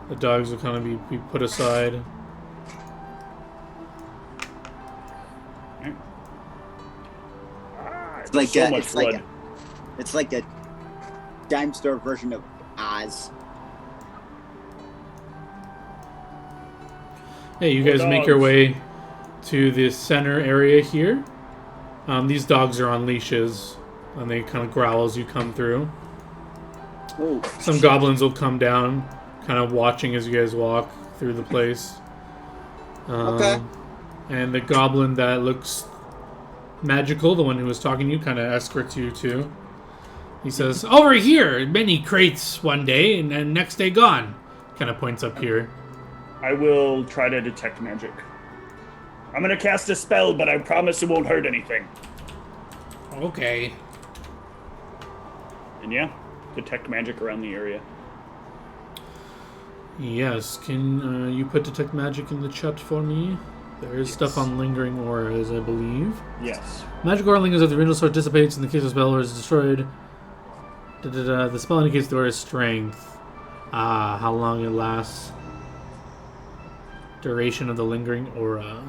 The dogs will kind of be put aside. It's like So a, much it's like blood. it's like a dime store version of Oz. Hey, you guys make your way to the center area here. These dogs are on leashes, and they kind of growl as you come through. Oh, Some goblins will come down, kind of watching as you guys walk through the place. Okay. And the goblin that looks magical, the one who was talking to you, kind of escorts you too. He says, "Over here, many crates one day, and then next day gone." Kind of points up here. I will try to detect magic. I'm gonna cast a spell, but I promise it won't hurt anything. Okay. And yeah, detect magic around the area. Yes, can you put detect magic in the chat for me? There is stuff on lingering auras, I believe. Yes. Magic aura lingers if the original sword dissipates in the case of spell or is destroyed. The spell indicates the aura's strength. How long it lasts. Duration of the lingering aura.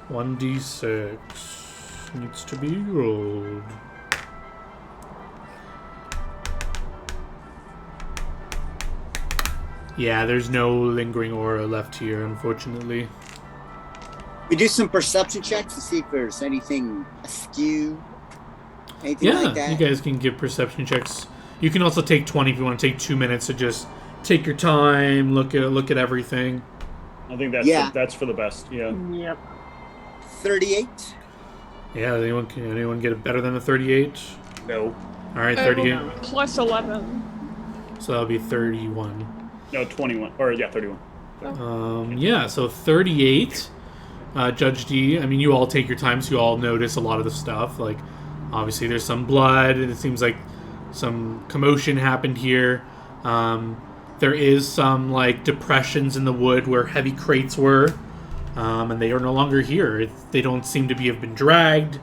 1d6 needs to be rolled. Yeah, there's no lingering aura left here, unfortunately. We do some perception checks to see if there's anything askew, anything like that. You guys can give perception checks. You can also take 20 if you want to take 2 minutes to just take your time, look at everything. I think that's for the best. Yeah. Yep. 38. Yeah, can anyone get it better than a 38? No. All right, 38. Plus 11. So that'll be 31. No, 21. Or yeah, 31. Yeah, so 38. Judge D. I mean, you all take your time, so you all notice a lot of the stuff. Like, obviously, there's some blood, and it seems like some commotion happened here. There is some like depressions in the wood where heavy crates were, and they are no longer here. They don't seem to have been dragged.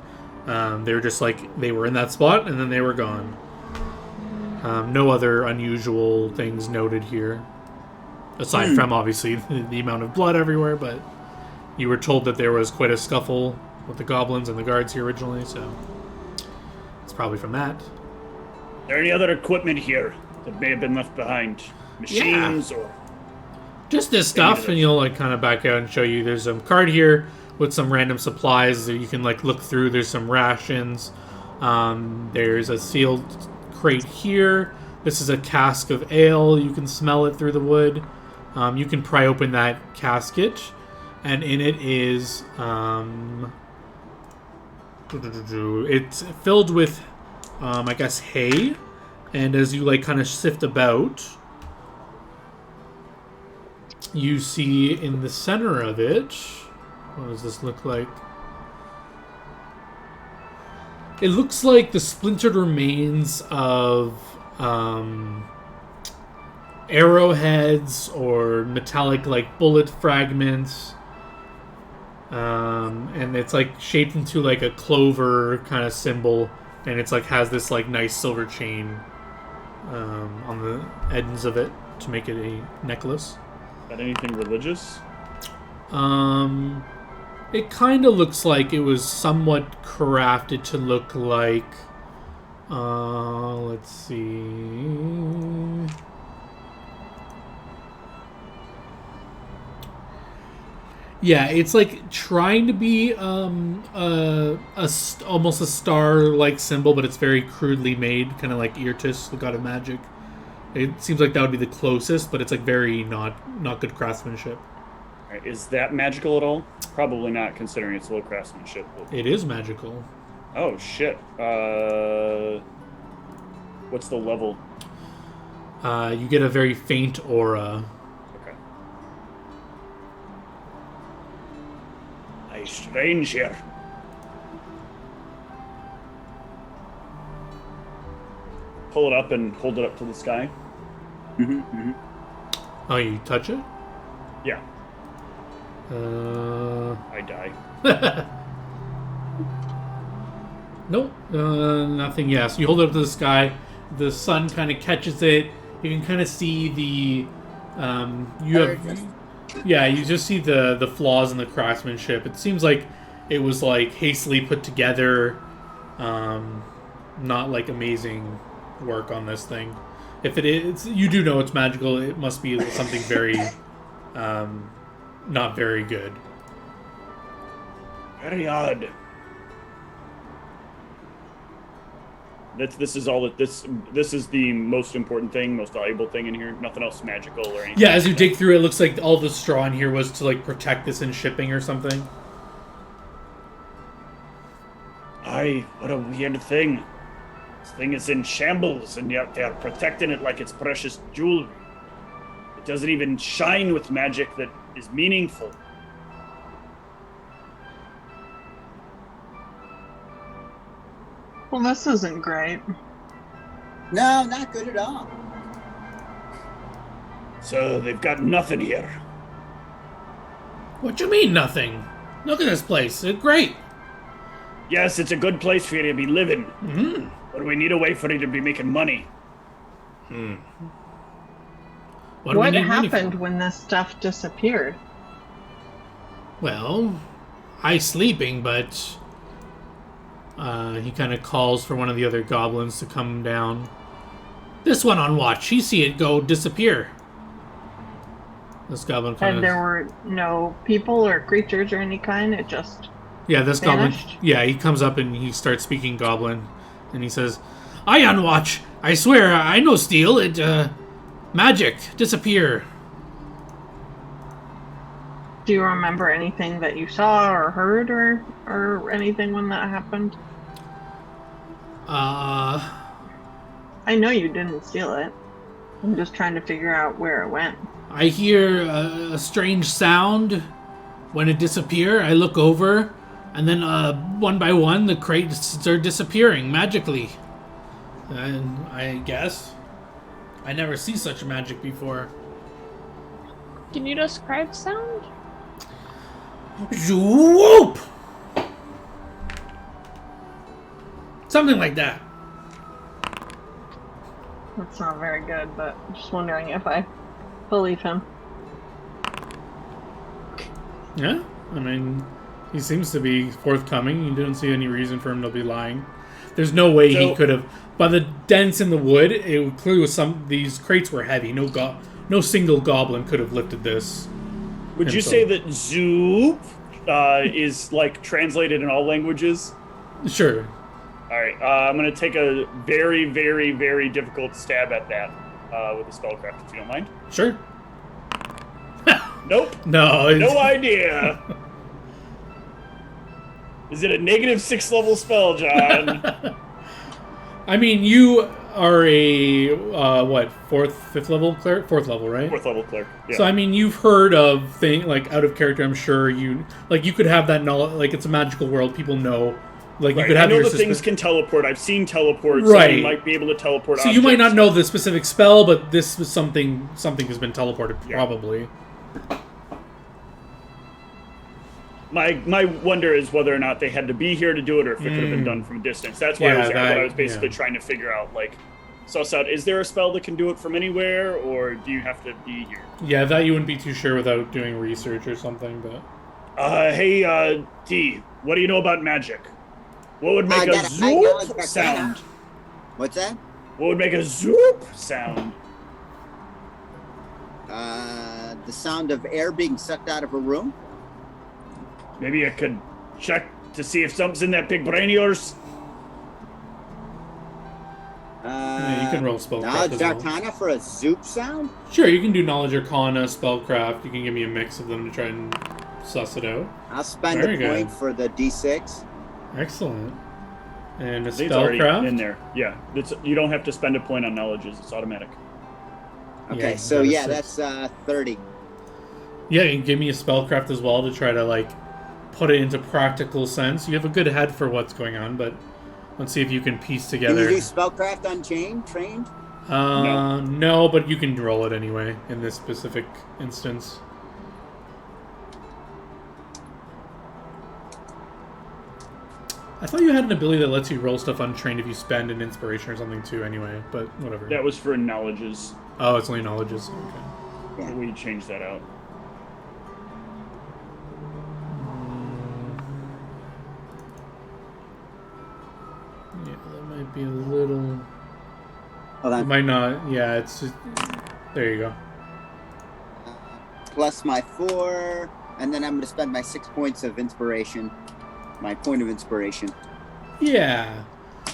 They were just like they were in that spot, and then they were gone. No other unusual things noted here, aside from obviously the amount of blood everywhere. But you were told that there was quite a scuffle with the goblins and the guards here originally, so it's probably from that. Is there any other equipment here that may have been left behind? Machines or just this stuff, and you'll like kind of back out and show you. There's some card here with some random supplies that you can like look through. There's some rations. There's a sealed crate here. This is a cask of ale. You can smell it through the wood. You can pry open that casket, and in it is it's filled with I guess hay. And as you like kind of sift about, you see in the center of it, what does this look like? It looks like the splintered remains of arrowheads or metallic like bullet fragments. And it's like shaped into like a clover kind of symbol, and it's like has this like nice silver chain on the ends of it to make it a necklace. Got anything religious? It kind of looks like it was somewhat crafted to look like let's see. Yeah, it's like trying to be almost a star-like symbol, but it's very crudely made, kind of like Irtis, the god of magic. It seems like that would be the closest, but it's like very not good craftsmanship. Right, is that magical at all? Probably not, considering it's low craftsmanship. It is magical. Oh shit. What's the level? You get a very faint aura. Okay. Strange here. Pull it up and hold it up to the sky. Oh, you touch it? Yeah. I die. Nope, nothing. Yeah, so you hold it up to the sky. The sun kind of catches it. You can kind of see the. You just see the flaws in the craftsmanship. It seems like it was like hastily put together, not like amazing work on this thing. If it is, you do know it's magical. It must be something very, not very good. Very odd. This is all that this is the most important thing, most valuable thing in here. Nothing else magical or anything. Yeah, as you dig through, it looks like all the straw in here was to like protect this in shipping or something. What a weird thing. This thing is in shambles, and yet they're protecting it like it's precious jewelry. It doesn't even shine with magic that is meaningful. Well, this isn't great. No, not good at all. So they've got nothing here. What you mean nothing? Look at this place. It's great. Yes, it's a good place for you to be living. Mm-hmm. But we need a way for you to be making money. What happened when this stuff disappeared? Well, I sleeping, but he kind of calls for one of the other goblins to come down. This one on watch. He see it go disappear. This goblin kind And there were no people or creatures or any kind. It just this vanished? goblin. Yeah, he comes up and he starts speaking goblin, and he says, "I on watch. I swear, I no steal it. Magic disappear." Do you remember anything that you saw or heard or anything when that happened? I know you didn't steal it. I'm just trying to figure out where it went. I hear a strange sound when it disappear. I look over, and then one by one the crates are disappearing magically. And I guess I never see such magic before. Can you describe sound? Whoop! Something like that. That's not very good, but I'm just wondering if I believe him. Yeah, I mean, he seems to be forthcoming. You didn't see any reason for him to be lying. There's no way he could have. By the dents in the wood, it clearly was these crates were heavy. No single goblin could have lifted this. Would you say that zoop is like translated in all languages? Sure. All right, I'm gonna take a very, very, very difficult stab at that with a spellcraft, if you don't mind. Sure. Nope. No. No idea. Is it a -6 level spell, John? I mean, you are a fifth level cleric? Fourth level, right? 4th level cleric. Yeah. So I mean, you've heard of things like out of character. I'm sure you could have that knowledge. Like it's a magical world. People know. Like you could have. I know that things can teleport. I've seen teleport. Right. So you might be able to teleport. So you might not know the specific spell, but this was something. Something has been teleported, probably. My wonder is whether or not they had to be here to do it, or if it could have been done from a distance. That's why I was basically trying to figure out, like, suss out, is there a spell that can do it from anywhere, or do you have to be here? Yeah, that you wouldn't be too sure without doing research or something, but... Hey, D, what do you know about magic? What would make a zoop sound? What's that? What would make a zoop sound? The sound of air being sucked out of a room. Maybe I could check to see if something's in that big brain of yours. Yeah, you can roll spellcraft Knowledge as well. Arcana for a zoop sound? Sure, you can do Knowledge Arcana, Spellcraft. You can give me a mix of them to try and suss it out. I'll spend a point for the D6. Excellent. And a It's already Spellcraft? in there. Yeah, you don't have to spend a point on knowledges. It's automatic. Okay, Yeah, so you got a that's 30. Yeah, you can give me a Spellcraft as well to try to, like, put it into practical sense. You have a good head for what's going on, but let's see if you can piece together. Can you do Spellcraft Unchained, trained? No, but you can roll it anyway in this specific instance. I thought you had an ability that lets you roll stuff untrained if you spend an inspiration or something too anyway, but whatever. That was for knowledges. Oh, it's only knowledges. Okay. Yeah. We changed that out. Yeah, that might be a little... Hold It on. might not. Yeah, it's just, there you go. Plus my 4, and then I'm going to spend my 6 points of inspiration. My point of inspiration. Yeah,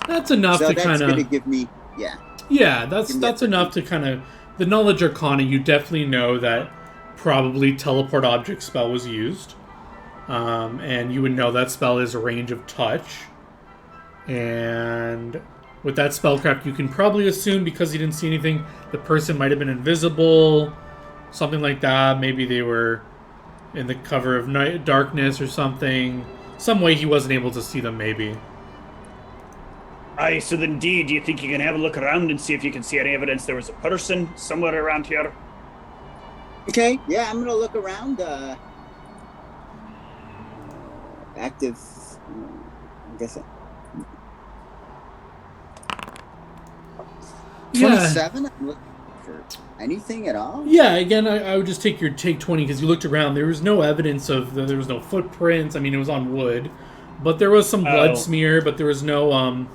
that's enough So to that's kind going to of. give me, yeah. Yeah, that's Give me a enough to kind of the knowledge arcana. You definitely know that probably teleport object spell was used, and you would know that spell is a range of touch. And with that spellcraft, you can probably assume because you didn't see anything, the person might have been invisible, something like that. Maybe they were in the cover of night darkness or something. Some way he wasn't able to see them. Maybe. Aye, so then, D, do you think you can have a look around and see if you can see any evidence there was a person somewhere around here? Okay, yeah, I'm going to look around. Active, I guess. 27? I'm looking for anything at all? Yeah, again, I would just take 20 because you looked around. There was no evidence of there was no footprints. I mean, it was on wood, but there was some blood smear, but there was no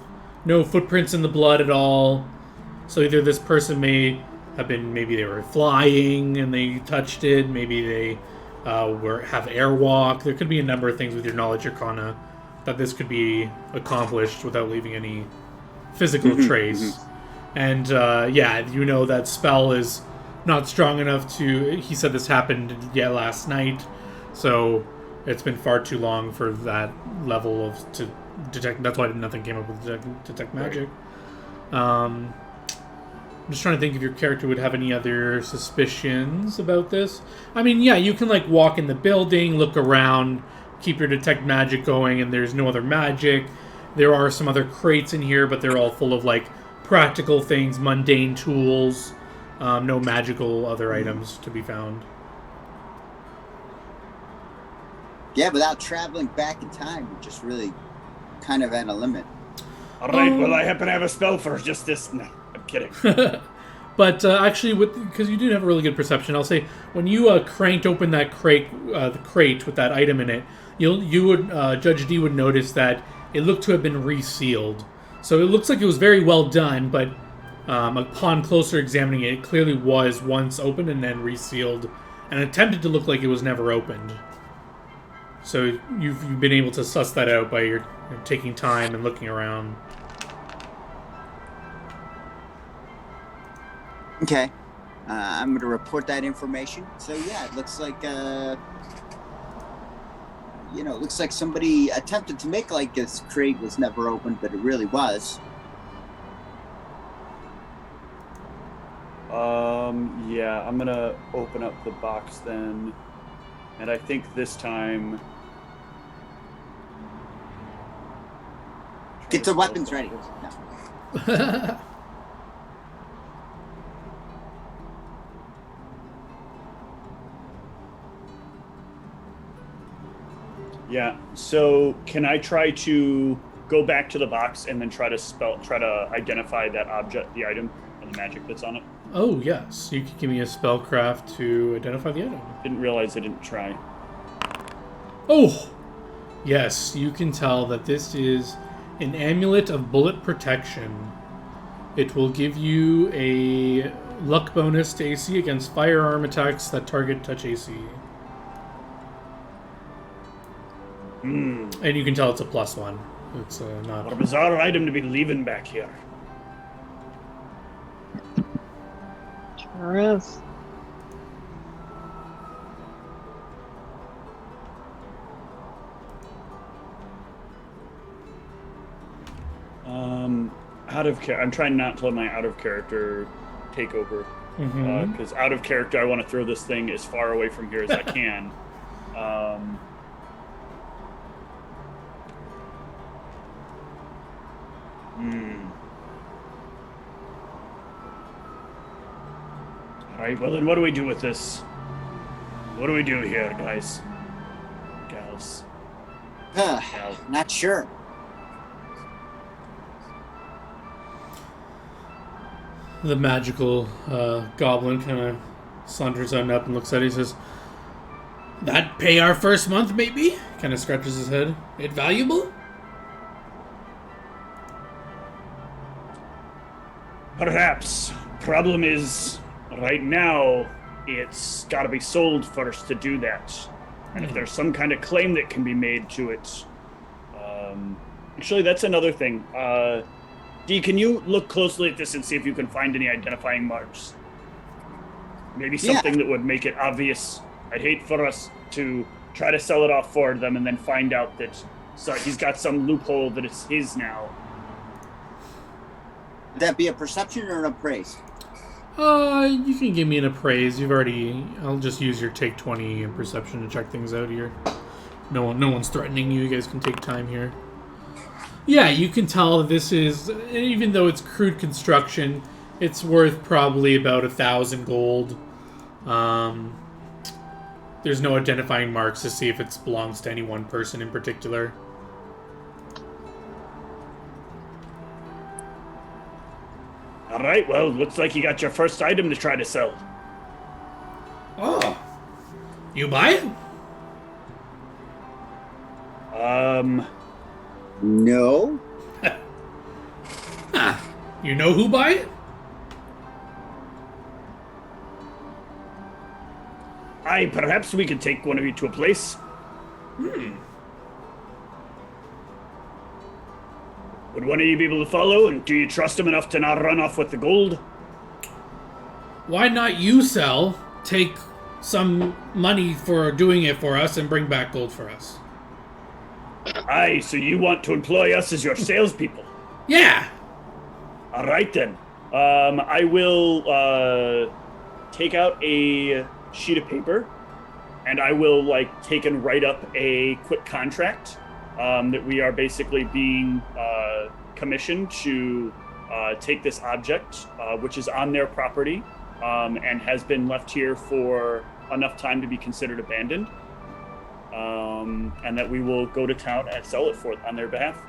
footprints in the blood at all. So either this person may have been, maybe they were flying and they touched it. Maybe they have airwalk. There could be a number of things with your knowledge arcana that this could be accomplished without leaving any physical trace. And yeah, you know that spell is not strong enough to. He said this happened last night, so it's been far too long for that level of to detect. That's why nothing came up with detect magic. I'm just trying to think if your character would have any other suspicions about this. I mean, yeah, you can like walk in the building, look around, keep your detect magic going, and there's no other magic. There are some other crates in here, but they're all full of like practical things, mundane tools, no magical other items to be found. Yeah, without traveling back in time, we're just really kind of at a limit. All right, well, I happen to have a spell for just this. No, I'm kidding. But actually, because you did have a really good perception, I'll say when you cranked open that crate, the crate with that item in it, you would Judge D would notice that it looked to have been resealed. So it looks like it was very well done, but upon closer examining it, it clearly was once opened and then resealed, and attempted to look like it was never opened. So you've been able to suss that out by your taking time and looking around. Okay. I'm going to report that information. So yeah, it looks like it looks like somebody attempted to make like this crate was never opened, but it really was. Yeah, I'm gonna open up the box then, and I think this time. Get the weapons ready. No. Yeah. So can I try to go back to the box and then try to identify that object, the item, and the magic that's on it? Oh yes, you could give me a spellcraft to identify the item. Didn't realize I didn't try. Oh, yes, you can tell that this is an amulet of bullet protection. It will give you a luck bonus to AC against firearm attacks that target touch AC. And you can tell it's a +1. It's not. What a bizarre item to be leaving back here. Sure is. I'm trying not to let my out of character take over. Because out of character, I want to throw this thing as far away from here as I can. Alright, well then what do we do with this? What do we do here, guys? Gals. Not sure. The magical goblin kind of saunters on up and looks at it. He says, "That pay our first month, maybe?" Kind of scratches his head. "It valuable?" Perhaps. Problem is, right now, it's got to be sold first to do that. And if there's some kind of claim that can be made to it... actually, that's another thing. Dee, can you look closely at this and see if you can find any identifying marks? Maybe something that would make it obvious. I'd hate for us to try to sell it off for them and then find out that he's got some loophole that it's his now. Would that be a perception or an appraise? You can give me an appraise. I'll just use your take 20 and perception to check things out here. No one's threatening you. You guys can take time here. Yeah, you can tell this is, even though it's crude construction, it's worth probably about 1,000 gold. There's no identifying marks to see if it belongs to any one person in particular. All right, well, looks like you got your first item to try to sell. Oh. You buy it? No. You know who buy it? Perhaps we could take one of you to a place. Would one of you be able to follow, and do you trust him enough to not run off with the gold? Why not you sell, take some money for doing it for us, and bring back gold for us? Aye, so you want to employ us as your salespeople? Yeah! All right, then. I will take out a sheet of paper, and I will, take and write up a quick contract that we are basically being commissioned to take this object, which is on their property, and has been left here for enough time to be considered abandoned, and that we will go to town and sell it on their behalf.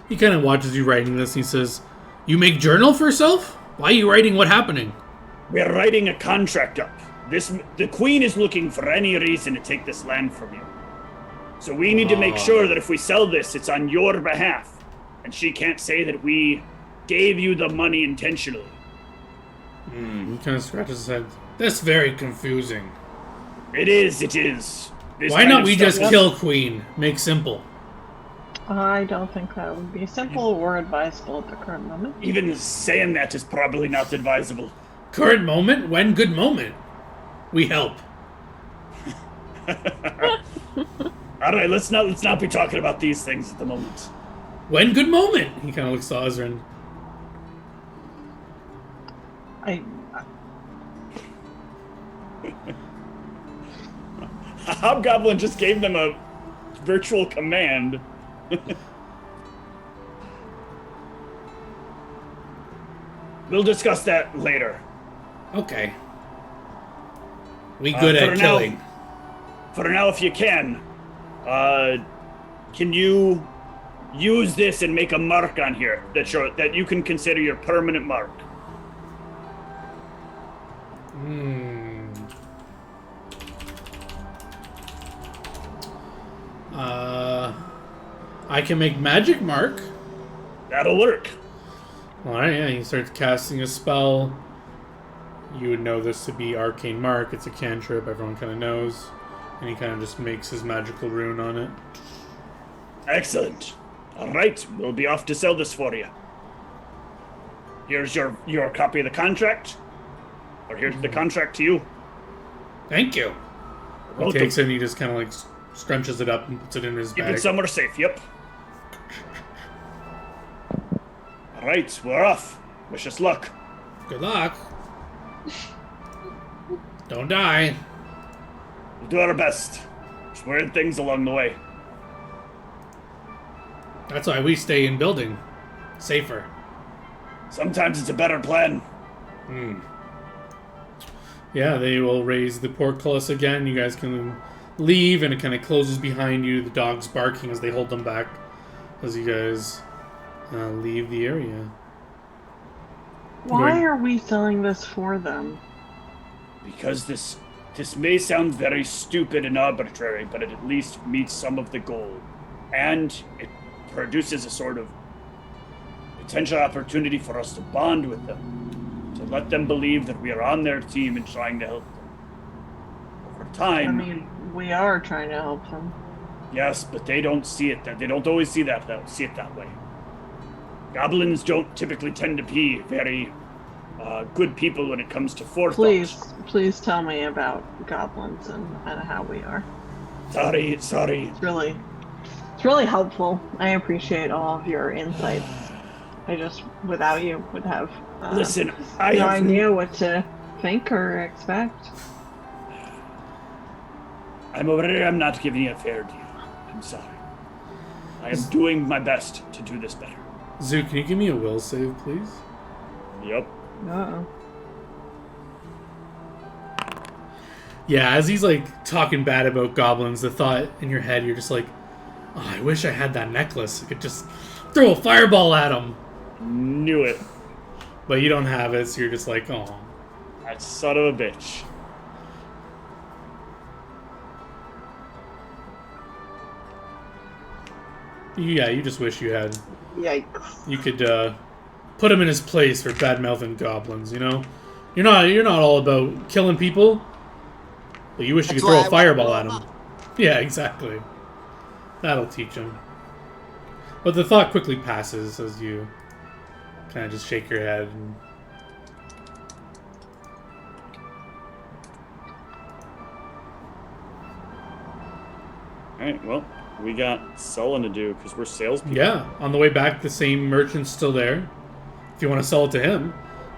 He kind of watches you writing this, and he says, "You make journal for yourself? Why are you writing what happening?" We're writing a contract up. The Queen is looking for any reason to take this land from you. So we need to make sure that if we sell this, it's on your behalf. And she can't say that we gave you the money intentionally. He kind of scratches his head. That's very confusing. It is. This Why not we just kill Queen? Make simple. I don't think that would be simple or advisable at the current moment. Even saying that is probably not advisable. Current moment? When good moment? We help. All right, let's not be talking about these things at the moment. When good moment? He kind of looks to Ozrin. Hobgoblin just gave them a virtual command. We'll discuss that later. Okay. We good at killing. For now, if you can you use this and make a mark on here that you can consider your permanent mark? I can make magic mark. That'll work. Alright, yeah, he starts casting a spell. You would know this to be Arcane Mark. It's a cantrip, everyone kind of knows. And he kind of just makes his magical rune on it. Excellent. Alright, we'll be off to sell this for you. Here's your copy of the contract. Or here's the contract to you. Thank you. He takes it and he just kind of like scrunches it up and puts it in his bag. Keep it somewhere safe, yep. Alright, we're off. Wish us luck. Good luck. Don't die. We'll do our best. Just weird things along the way. That's why we stay in building. Safer. Sometimes it's a better plan. Yeah, they will raise the portcullis again. You guys can leave, and it kind of closes behind you. The dogs barking as they hold them back as you guys leave the area. Why are we selling this for them? Because this may sound very stupid and arbitrary, but it at least meets some of the goal. And it produces a sort of... potential opportunity for us to bond with them, to let them believe that we are on their team and trying to help them. Over time, I mean, we are trying to help them. yes, but they don't see it that they don't always see it that way. Goblins don't typically tend to be very good people when it comes to forethought. Please tell me about goblins and how we are. Sorry. It's really helpful. I appreciate all of your insights. I just, without you, would have Listen, no idea what to think or expect. I'm aware I'm not giving you a fair deal. I'm sorry. I am doing my best to do this better. Zoo, can you give me a will save, please? Yep. Uh-oh. Yeah, as he's like talking bad about goblins, the thought in your head, you're just like, oh, I wish I had that necklace. I could just throw a fireball at him. Knew it. But you don't have it, so you're just like, oh. That son of a bitch. Yeah, you just wish you had. Yikes. You could put him in his place for bad-mouthing goblins, you know? You're not all about killing people, but you wish you could throw a fireball at him. Yeah, exactly. That'll teach him. But the thought quickly passes as you kind of just shake your head. And... Alright, well, we got selling to do because we're salespeople. Yeah, on the way back, the same merchant's still there. If you want to sell it to him.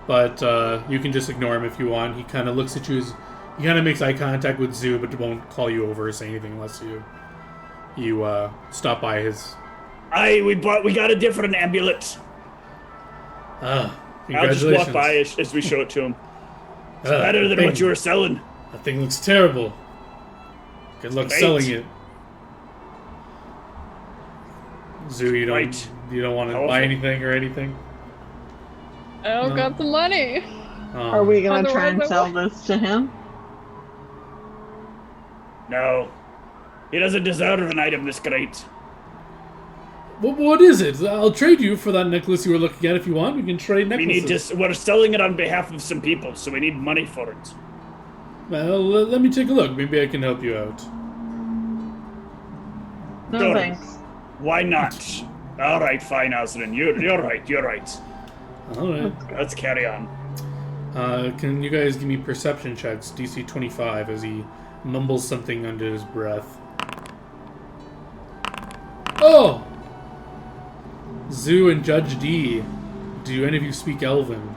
But you can just ignore him if you want. He kind of looks at you as... He kind of makes eye contact with Zoo, but won't call you over or say anything unless you stop by his... We got a different amulet. I'll just Congratulations. walk by as we show it to him. It's better than what you were selling. That thing looks terrible. Good luck selling it. Zoo, you don't want to buy anything or anything? I don't got the money. Are we going to try and Otherwise, sell this to him? No. He doesn't deserve an item this great. What is it? I'll trade you for that necklace you were looking at if you want. We can trade necklaces. We're selling it on behalf of some people, so we need money for it. Well, let me take a look. Maybe I can help you out. No, Good. thanks. Why not? All right, fine, Aslan. You're right. All right. Let's carry on. Can you guys give me perception checks? DC 25 as he mumbles something under his breath. Oh! Zoo and Judge D. Do any of you speak Elven?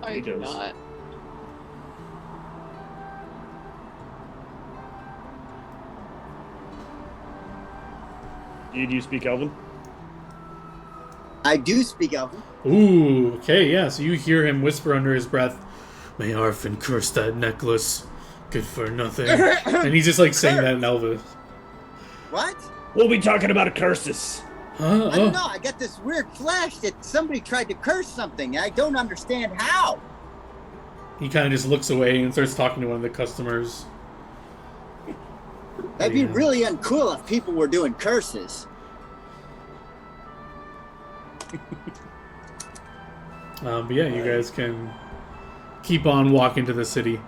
I do does. not. Do you speak Elven? I do speak Elven. Ooh, okay, yeah, so you hear him whisper under his breath, "May Arfin curse that necklace. Good for nothing." And he's just like saying that in Elvish. What? We'll be talking about curses. Huh? I don't know. I got this weird flash that somebody tried to curse something. I don't understand how. He kind of just looks away and starts talking to one of the customers. That'd be really uncool if people were doing curses. But yeah, you guys can keep on walking to the city.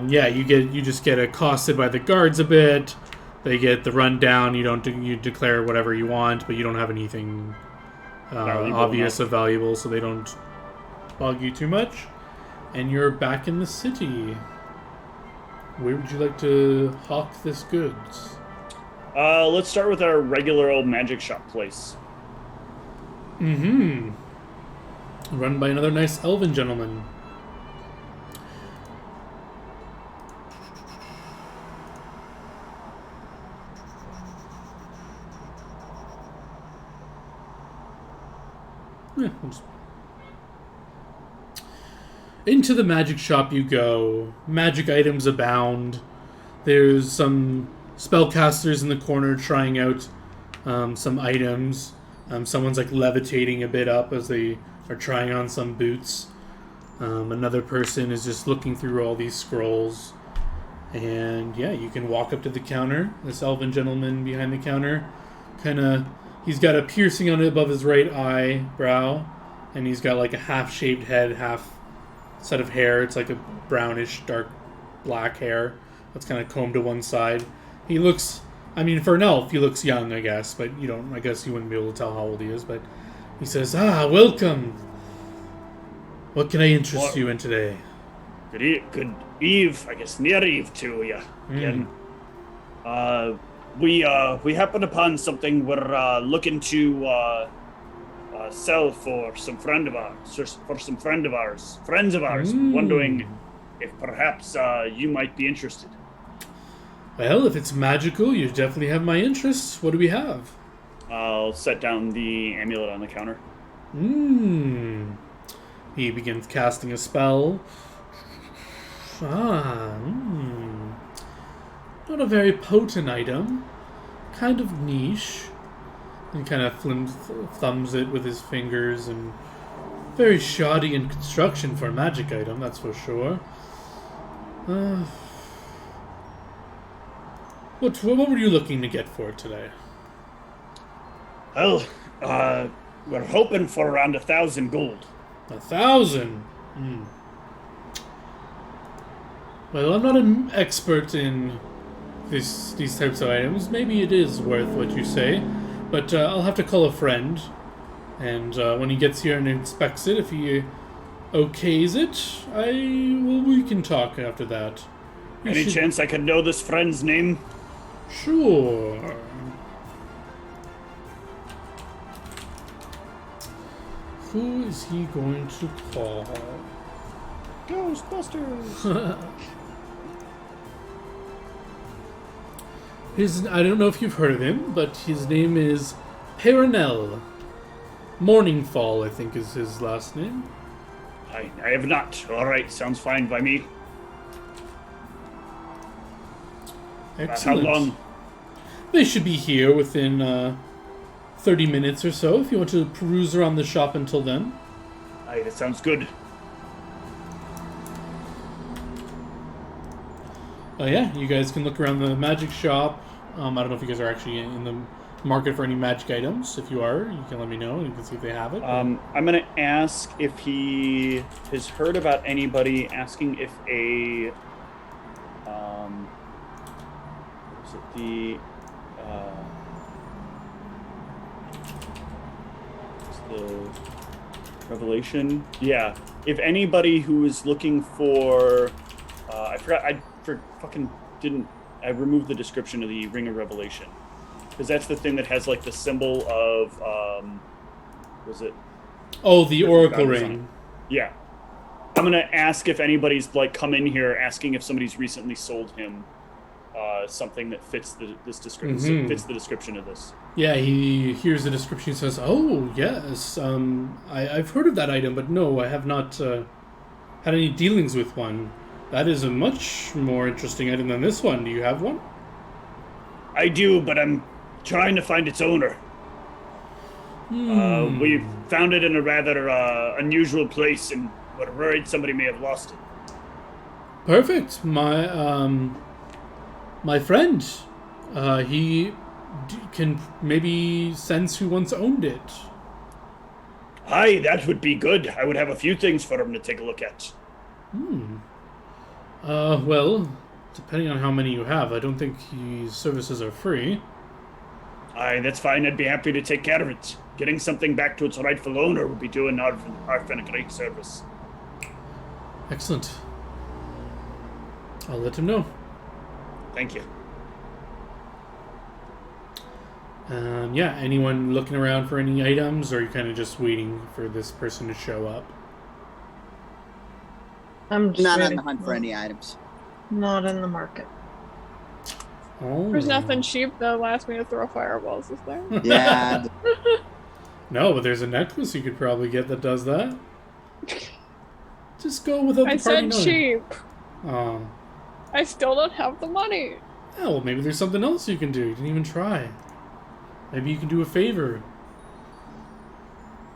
Yeah, you just get accosted by the guards a bit. They get the rundown. You declare whatever you want, but you don't have anything obvious or valuable, so they don't bug you too much. And you're back in the city. Where would you like to hawk this goods? Let's start with our regular old magic shop place. Mm-hmm. Run by another nice elven gentleman. Yeah, into the magic shop you go. Magic items abound. There's some spellcasters in the corner trying out some items. Someone's like levitating a bit up as they are trying on some boots. Another person is just looking through all these scrolls. And yeah, you can walk up to the counter. This elven gentleman behind the counter, he's got a piercing on it above his right eyebrow, and he's got like a half-shaved head, half set of hair. It's like a brownish, dark black hair that's kind of combed to one side. He looks, I mean, for an elf, he looks young, I guess, but I guess you wouldn't be able to tell how old he is, but he says, welcome. What can I interest you in today? Good eve, I guess near eve to you again. We happened upon something we're looking to sell for some friends of ours. Wondering if perhaps you might be interested. Well, if it's magical, you definitely have my interest. What do we have? I'll set down the amulet on the counter. He begins casting a spell. Not a very potent item. Kind of niche. He kind of thumbs it with his fingers, and very shoddy in construction for a magic item, that's for sure. What were you looking to get for it today? Well, we're hoping for around 1,000 gold. 1,000? Well, I'm not an expert in these types of items. Maybe it is worth what you say, but I'll have to call a friend, and when he gets here and inspects it, if he okays it, we can talk after that. Any chance I could know this friend's name? Sure. Who is he going to call? Ghostbusters! I don't know if you've heard of him, but his name is Perenelle. Morningfall, I think, is his last name. I have not. Alright, sounds fine by me. Excellent. How long? They should be here within 30 minutes or so, if you want to peruse around the shop until then. Aye, that sounds good. Yeah, you guys can look around the magic shop. I don't know if you guys are actually in the market for any magic items. If you are, you can let me know and you can see if they have it. I'm going to ask if he has heard about anybody asking if a... is it the... the Revelation? Yeah. If anybody who is looking for... I forgot... I removed the description of the Ring of Revelation. Because that's the thing that has, like, the symbol of... was it... Oh, the Oracle Ring. Yeah. I'm going to ask if anybody's, like, come in here asking if somebody's recently sold him something that fits this description, fits the description of this. Yeah, he hears the description and says, "Oh, yes, I've heard of that item, but no, I have not had any dealings with one. That is a much more interesting item than this one. Do you have one?" I do, but I'm trying to find its owner. We found it in a rather unusual place, and we're worried somebody may have lost it. Perfect. My friend, he can maybe sense who once owned it. Aye, that would be good. I would have a few things for him to take a look at. Well, depending on how many you have, I don't think his services are free. Aye, that's fine. I'd be happy to take care of it. Getting something back to its rightful owner would be doing Arfin a great service. Excellent. I'll let him know. Thank you. Yeah, anyone looking around for any items, or are you kind of just waiting for this person to show up? I'm just Not on waiting. the hunt for any items. Not in the market. Oh. There's nothing cheap that'll ask me to throw fireballs, is there? Yeah. No, but there's a necklace you could probably get that does that. Just go without the I party said knowing. cheap. Oh. I still don't have the money. Yeah, well, maybe there's something else you can do. You didn't even try. Maybe you can do a favor.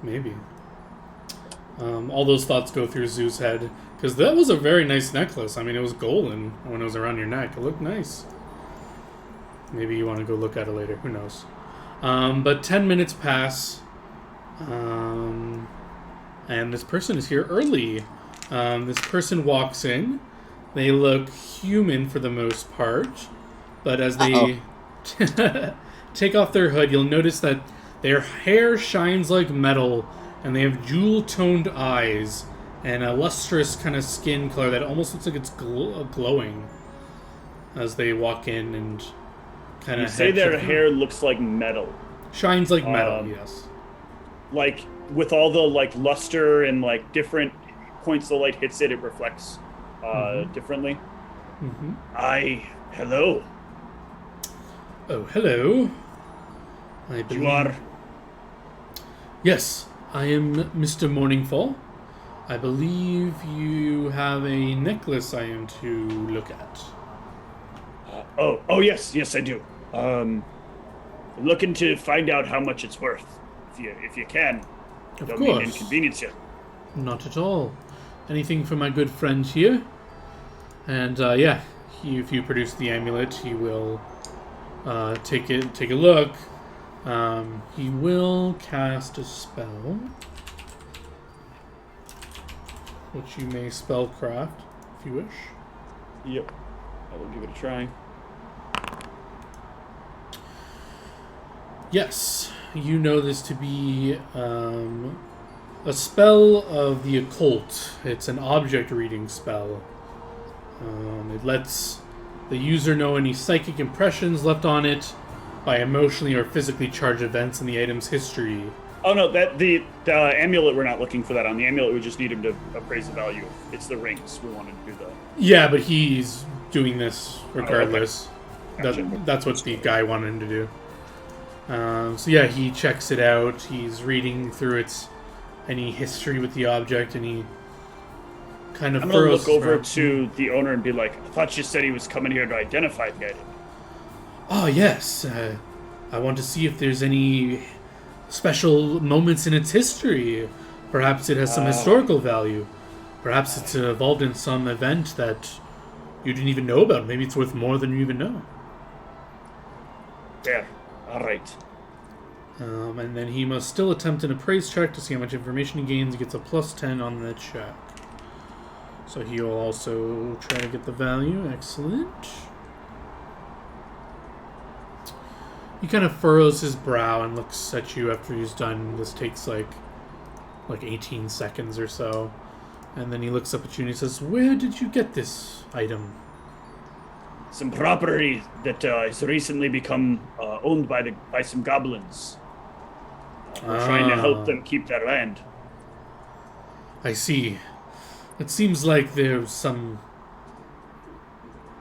Maybe. All those thoughts go through Zoo's head, because that was a very nice necklace. I mean, it was golden when it was around your neck. It looked nice. Maybe you want to go look at it later. Who knows? But 10 minutes pass, and this person is here early. This person walks in. They look human for the most part, but as they take off their hood, you'll notice that their hair shines like metal, and they have jewel-toned eyes and a lustrous kind of skin color that almost looks like it's glowing as they walk in and kind of... You say their hair looks like metal. Shines like metal, yes. Like, with all the, like, luster and, like, different points the light hits it, it reflects differently. Hello. Oh, hello. I believe... You are... Yes, I am Mr. Morningfall. I believe you have a necklace I am to look at. Oh, yes, I do. Looking to find out how much it's worth, if you can. Of Don't course. mean to inconvenience you. Not at all. Anything for my good friend here. And if you produce the amulet, he will take a look. He will cast a spell, which you may spellcraft if you wish. Yep, I will give it a try. Yes, you know this to be a spell of the occult. It's an object reading spell. It lets the user know any psychic impressions left on it by emotionally or physically charged events in the item's history. Oh no, the amulet, we're not looking for that on the amulet. We just need him to appraise the value. It's the rings we wanted to do though. Yeah, but he's doing this regardless. Oh, okay. Gotcha. That's what the guy wanted him to do. He checks it out. He's reading through any history with the object, and he kind of I'm gonna furrows look over around. to the owner and be like, I thought you said he was coming here to identify the item. Oh, yes. I want to see if there's any special moments in its history. Perhaps it has some historical value. Perhaps it's involved in some event that you didn't even know about. Maybe it's worth more than you even know. There. All right. And then he must still attempt an appraise check to see how much information he gains. He gets a +10 on the check. So he will also try to get the value. Excellent. He kind of furrows his brow and looks at you after he's done. This takes like 18 seconds or so. And then he looks up at you and he says, "Where did you get this item?" Some property that has recently become owned by some goblins. We're trying to help them keep their land. I see. It seems like there's some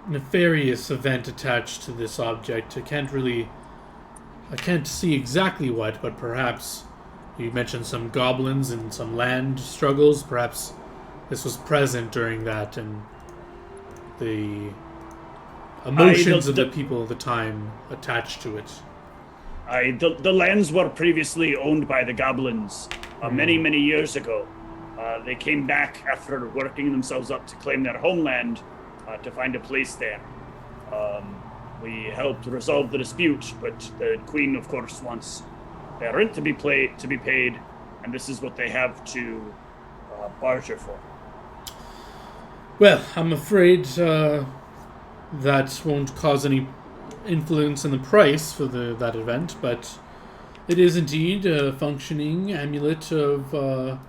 nefarious event attached to this object. I can't see exactly what, but perhaps you mentioned some goblins and some land struggles. Perhaps this was present during that, and the emotions of the people at the time attached to it. The lands were previously owned by the goblins many, many years ago. They came back after working themselves up to claim their homeland to find a place there. We helped resolve the dispute, but the queen, of course, wants their rent to be paid, and this is what they have to barter for. Well, I'm afraid that won't cause any influence in the price for that event, but it is indeed a functioning amulet of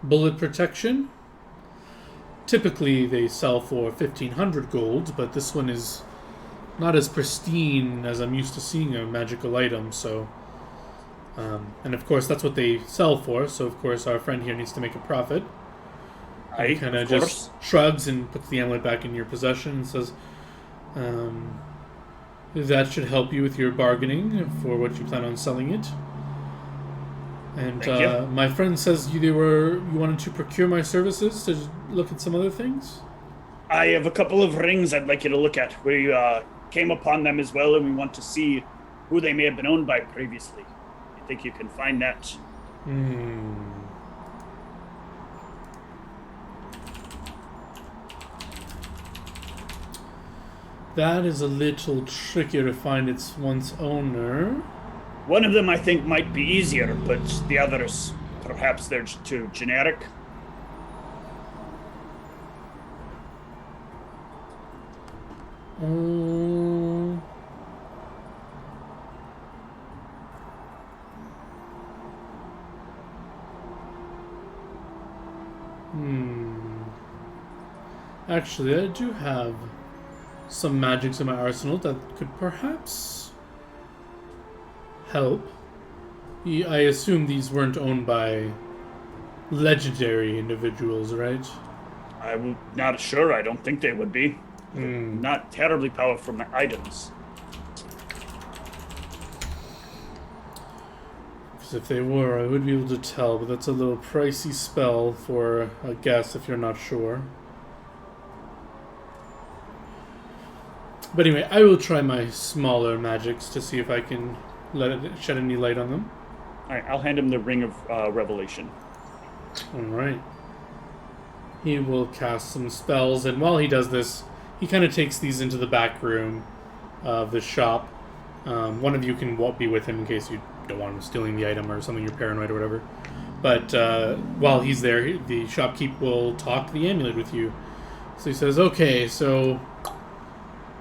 bullet protection. Typically, they sell for 1,500 gold, but this one is not as pristine as I'm used to seeing a magical item, so... and of course, that's what they sell for, so of course our friend here needs to make a profit. He kind of just shrugs and puts the amulet back in your possession and says, that should help you with your bargaining for what you plan on selling it. And my friend says you wanted to procure my services to look at some other things? I have a couple of rings I'd like you to look at. We came upon them as well, and we want to see who they may have been owned by previously. You think you can find that? That is a little trickier to find its once owner. One of them I think might be easier, but the others, perhaps they're too generic. Actually, I do have some magics in my arsenal that could perhaps help. I assume these weren't owned by legendary individuals, right? I'm not sure. I don't think they would be. Not terribly powerful items. Because if they were, I would be able to tell, but that's a little pricey spell for a guess if you're not sure. But anyway, I will try my smaller magics to see if I can let it shed any light on them. Alright, I'll hand him the Ring of Revelation. Alright. He will cast some spells, and while he does this, he kind of takes these into the back room of the shop. One of you can be with him in case you don't want him stealing the item or something, you're paranoid or whatever. But while he's there, the shopkeep will talk the amulet with you. So he says, okay, so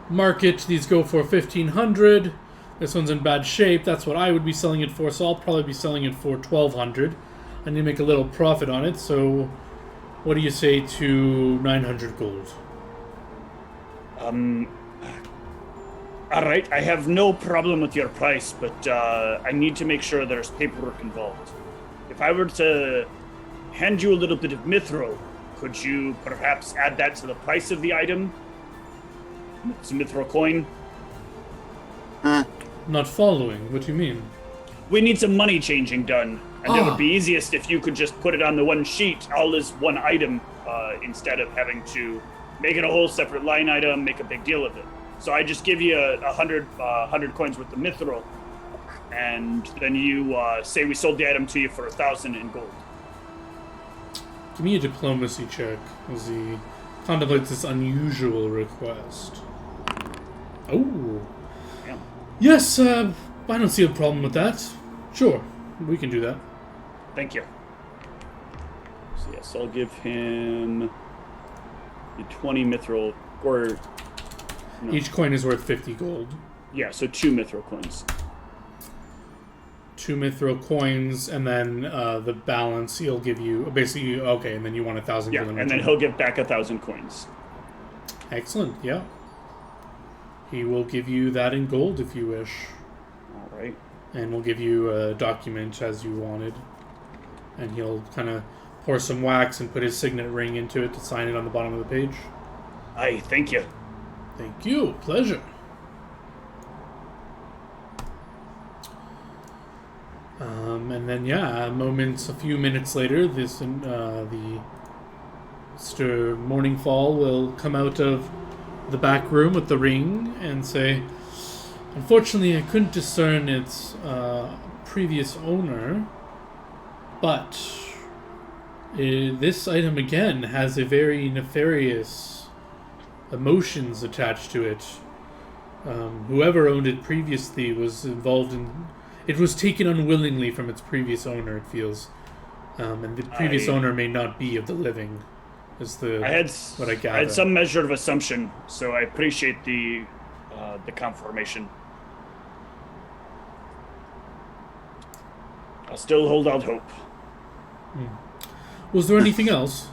market, these go for 1,500. This one's in bad shape. That's what I would be selling it for, so I'll probably be selling it for 1,200. I need to make a little profit on it, so what do you say to 900 gold? Alright, I have no problem with your price, but I need to make sure there's paperwork involved. If I were to hand you a little bit of mithril, could you perhaps add that to the price of the item? It's a mithril coin. Not following. What do you mean? We need some money changing done, and it would be easiest if you could just put it on the one sheet, all as one item, instead of having to make it a whole separate line item, make a big deal of it. So I just give you 100 coins worth of mithril, and then you say we sold the item to you for 1,000 in gold. Give me a diplomacy check as he contemplates this unusual request. Oh. Yeah. Yes, I don't see a problem with that. Sure, we can do that. Thank you. So yes, I'll give him the 20 mithril, or... No. Each coin is worth 50 gold. Yeah, so 2 mithril coins. 2 mithril coins, and then the balance he'll give you, basically, okay, and then you want 1,000 Yeah, for the and then he'll give back 1,000 coins. Excellent, yeah. He will give you that in gold if you wish. All right. And we'll give you a document as you wanted. And he'll kind of pour some wax and put his signet ring into it to sign it on the bottom of the page. Aye, thank you. Thank you. Pleasure. And then, yeah, a few minutes later, the Mr. Morningfall will come out of the back room with the ring and say, unfortunately, I couldn't discern its previous owner, but this item, again, has a very nefarious emotions attached to it. Whoever owned it previously was involved in... It was taken unwillingly from its previous owner, it feels. And the previous owner may not be of the living, is what I gather. I had some measure of assumption, so I appreciate the confirmation. I'll still hold out hope. Was there anything else?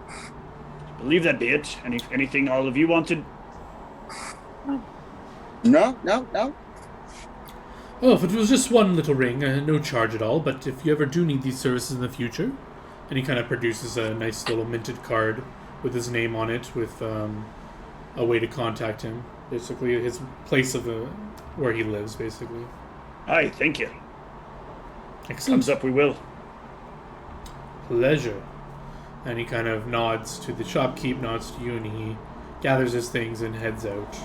I believe that'd be it. Anything all of you wanted? No. Oh, if it was just one little ring, no charge at all, but if you ever do need these services in the future, and he kind of produces a nice little minted card with his name on it, with a way to contact him, basically his place of where he lives, basically. Aye, thank you. Excellent. Thumbs up, we will. Pleasure. And he kind of nods to the shopkeep, nods to you, and he gathers his things and heads out.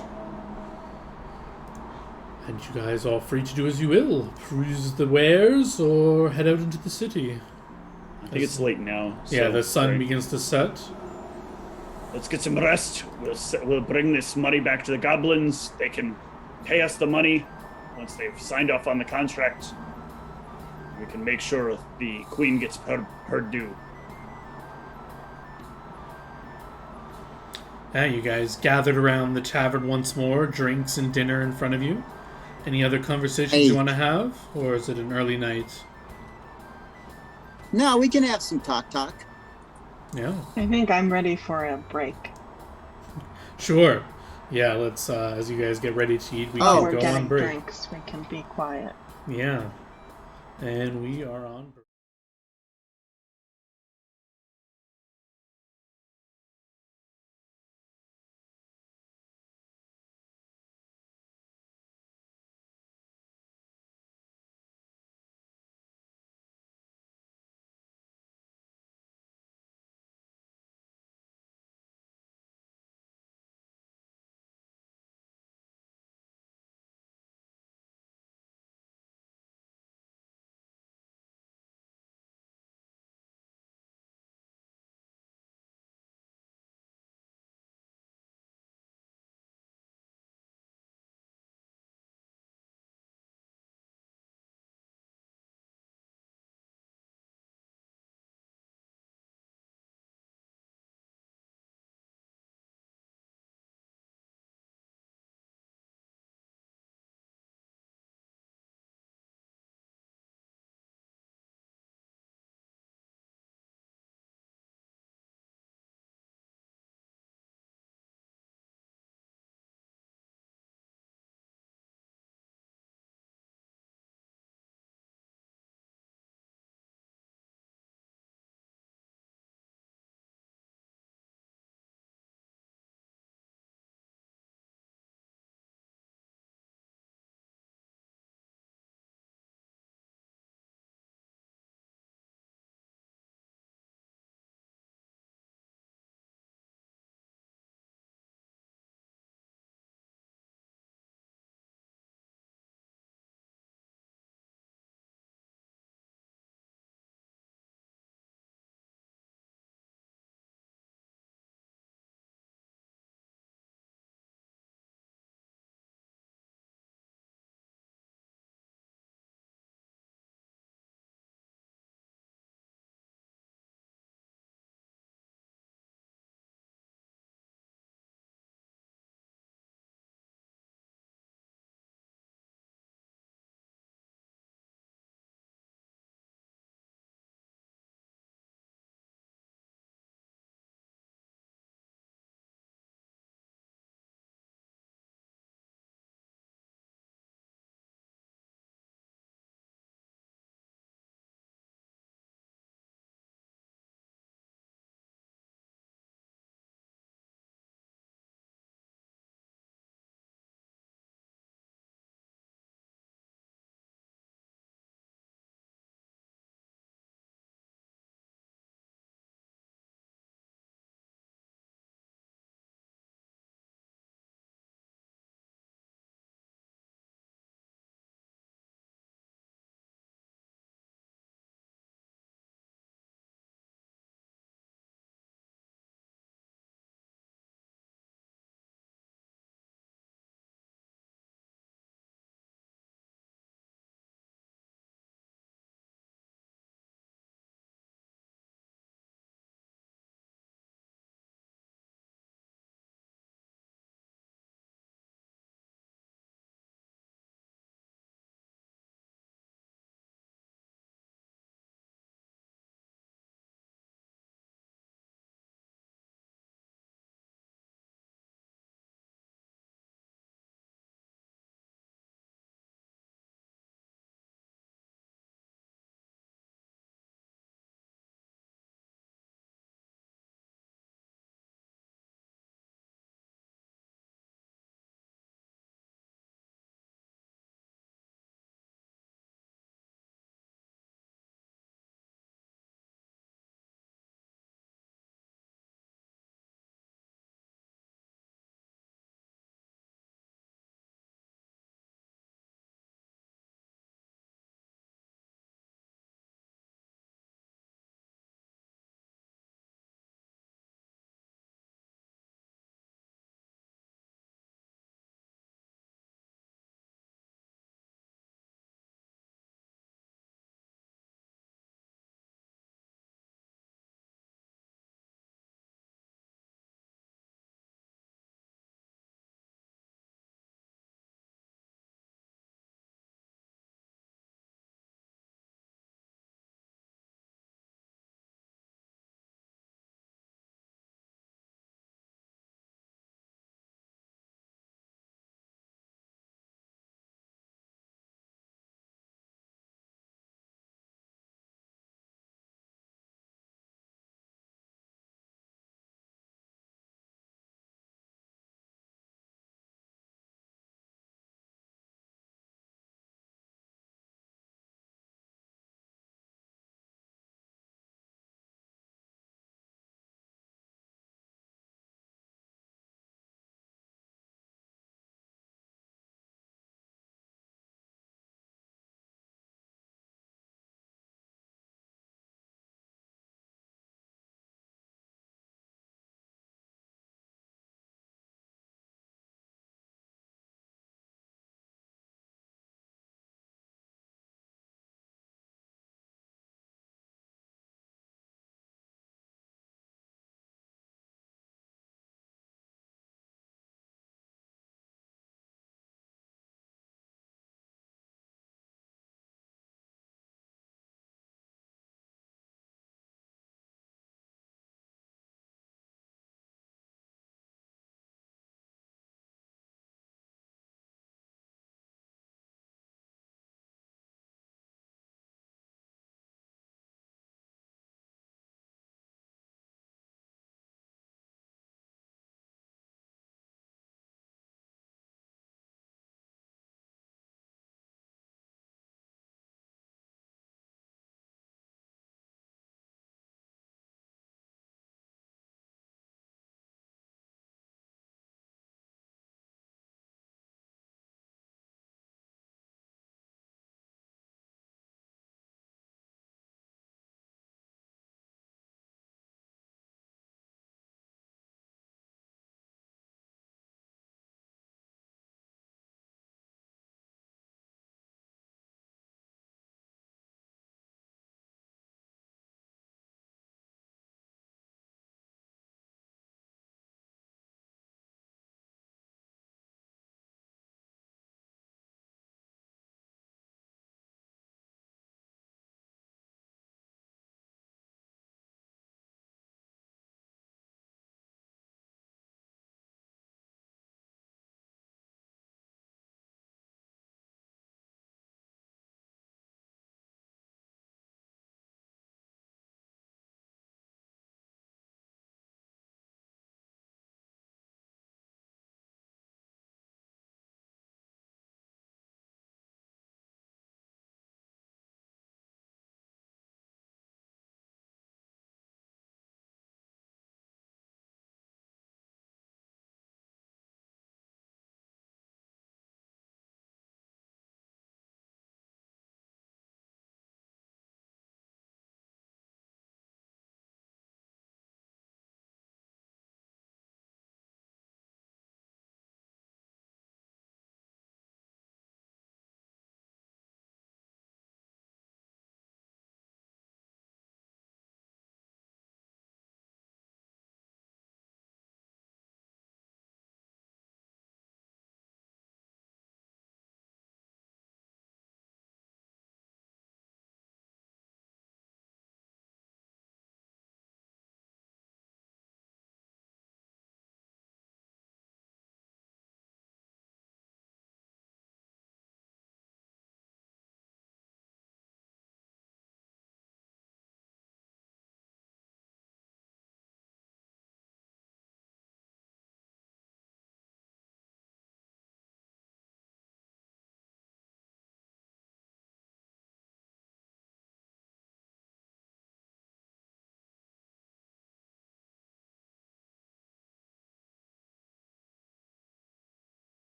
And you guys are free to do as you will. Peruse the wares or head out into the city. I think it's late now. Yeah, the sun begins to set. let's get some rest. We'll bring this money back to the goblins. They can pay us the money once they've signed off on the contract. We can make sure the queen gets her due. Yeah, you guys gathered around the tavern once more, drinks and dinner in front of you. Any other conversations you want to have, or is it an early night? No, we can have some talk. Yeah. I think I'm ready for a break. Sure. Yeah, let's, as you guys get ready to eat, we While can we're go getting on break. drinks, we can be quiet. Yeah. And we are on break.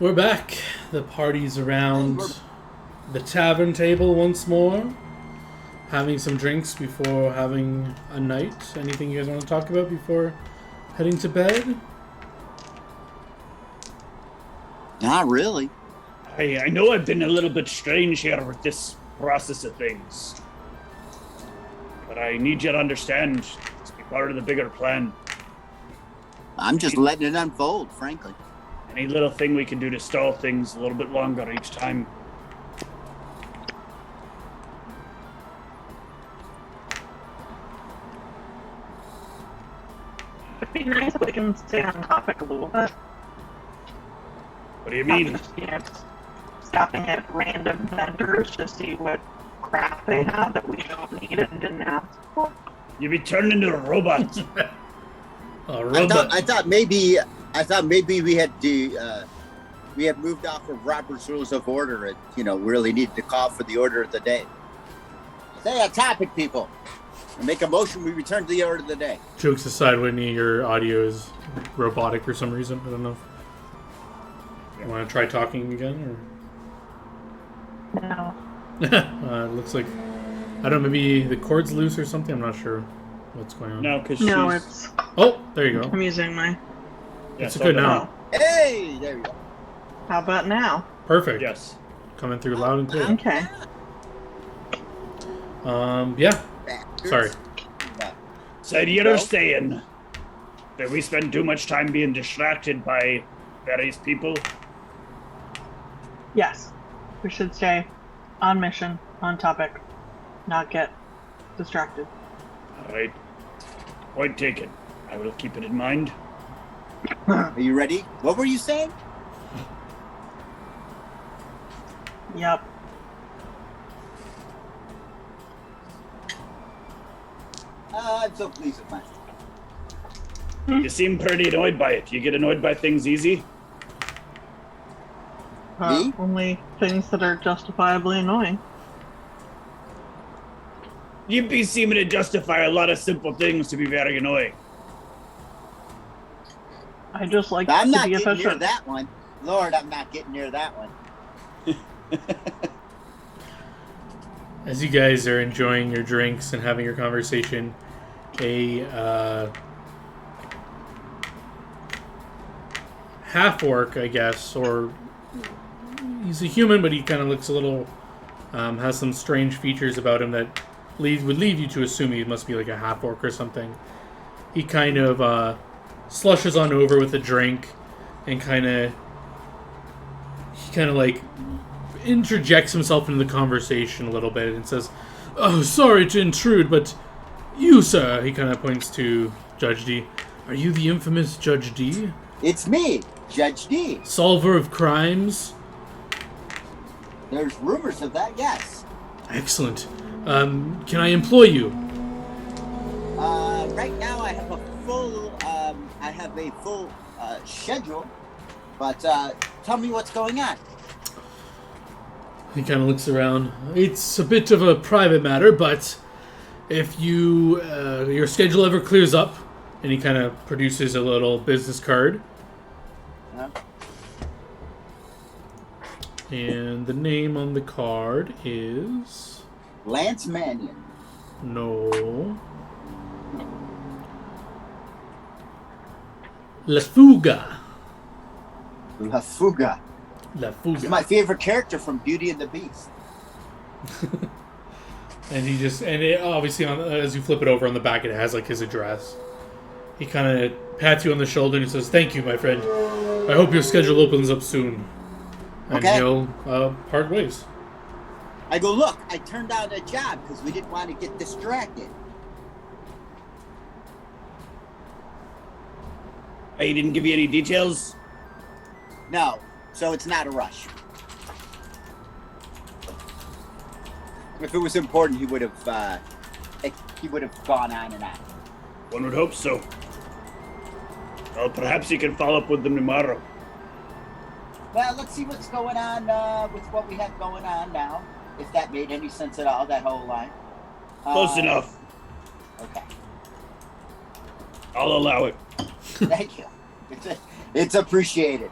We're back. The party's around the tavern table once more. Having some drinks before having a night. Anything you guys want to talk about before heading to bed? Not really. I know I've been a little bit strange here with this process of things. But I need you to understand, it's be part of the bigger plan. I'm just letting it unfold, frankly. Any little thing we can do to stall things a little bit longer each time. It'd be nice if we can stay on topic a little bit. What do you mean? Stopping at random vendors to see what crap they have that we don't need and didn't ask for. You'd be turned into a robot. A robot. I thought maybe we had moved off of Robert's Rules of Order and really needed to call for the order of the day. Stay on topic, people. And make a motion, we return to the order of the day. Jokes aside, Whitney, your audio is robotic for some reason. I don't know. You want to try talking again, or? No. It looks like I don't know. Maybe the cord's loose or something. I'm not sure what's going on. No, because No, she's... it's. Oh, there you go. I'm using my. It's so good that- now. Hey, there we go. How about now? Perfect. Yes. Coming through loud and clear. Okay. Yeah. Bastards. Sorry. So you're saying that we spend too much time being distracted by various people? Yes. We should stay on mission, on topic, not get distracted. Alright. Point taken. I will keep it in mind. Are you ready? What were you saying? Yep. I'm so pleased with myself. You seem pretty annoyed by it. You get annoyed by things easy? Me? Only things that are justifiably annoying. You'd be seeming to justify a lot of simple things to be very annoying. I just like I'm to not be getting near efficient. that one. Lord, I'm not getting near that one. As you guys are enjoying your drinks and having your conversation, a half-orc, I guess, or he's a human, but he kind of looks a little, has some strange features about him that would lead you to assume he must be like a half-orc or something. He kind of slushes on over with a drink and kind of like interjects himself into the conversation a little bit and says, "Oh, sorry to intrude, but you, sir," he kind of points to Judge D. "Are you the infamous Judge D? It's me, Judge D. Solver of crimes?" There's rumors of that, yes. Excellent. Can I employ you? Right now I have a full schedule, but tell me what's going on. He kind of looks around. It's a bit of a private matter, but if your schedule ever clears up, and he kind of produces a little business card. And the name on the card is... Lance Mannion. No. La Fuga. La Fuga. La He's Fuga. my favorite character from Beauty and the Beast. And obviously, as you flip it over on the back, it has like his address. He kind of pats you on the shoulder and he says, "Thank you, my friend. I hope your schedule opens up soon." And Okay. he'll part ways. I go, look, I turned down a job because we didn't want to get distracted. He didn't give you any details? No, so it's not a rush. If it was important, he would have gone on and on. One would hope so. Well, perhaps you can follow up with them tomorrow. Well, let's see what's going on with what we have going on now. If that made any sense at all, that whole line. Close enough. Okay. I'll allow it. Thank you. It's appreciated.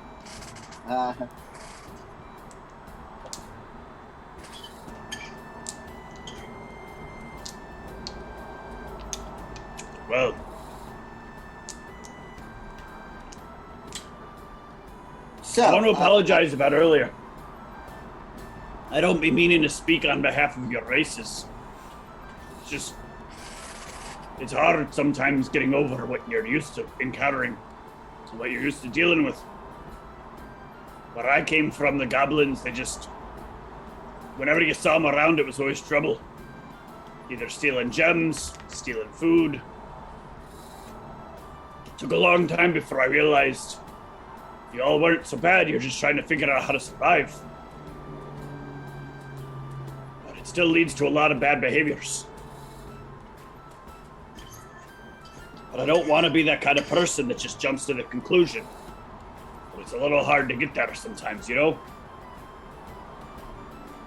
Well, So, I want to apologize about earlier. I don't be meaning to speak on behalf of your races. It's just, it's hard sometimes getting over what you're used to encountering, and what you're used to dealing with. Where I came from, the goblins, they just, whenever you saw them around, it was always trouble. Either stealing gems, stealing food. It took a long time before I realized you all weren't so bad, you're just trying to figure out how to survive. But it still leads to a lot of bad behaviors. But I don't want to be that kind of person that just jumps to the conclusion. But it's a little hard to get there sometimes, you know?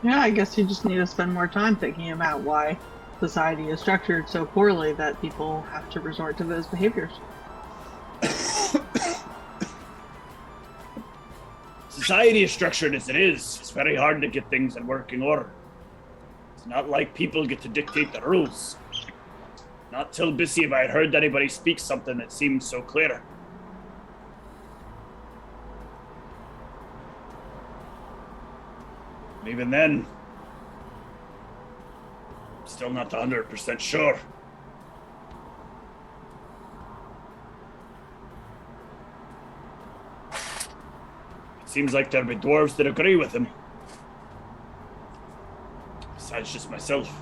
Yeah, I guess you just need to spend more time thinking about why society is structured so poorly that people have to resort to those behaviors. Society is structured as it is. It's very hard to get things in working order. It's not like people get to dictate the rules. Not till Bissy have I heard anybody speak something that seems so clear. And even then, I'm still not 100% sure. It seems like there'll be dwarves that agree with him. Besides just myself.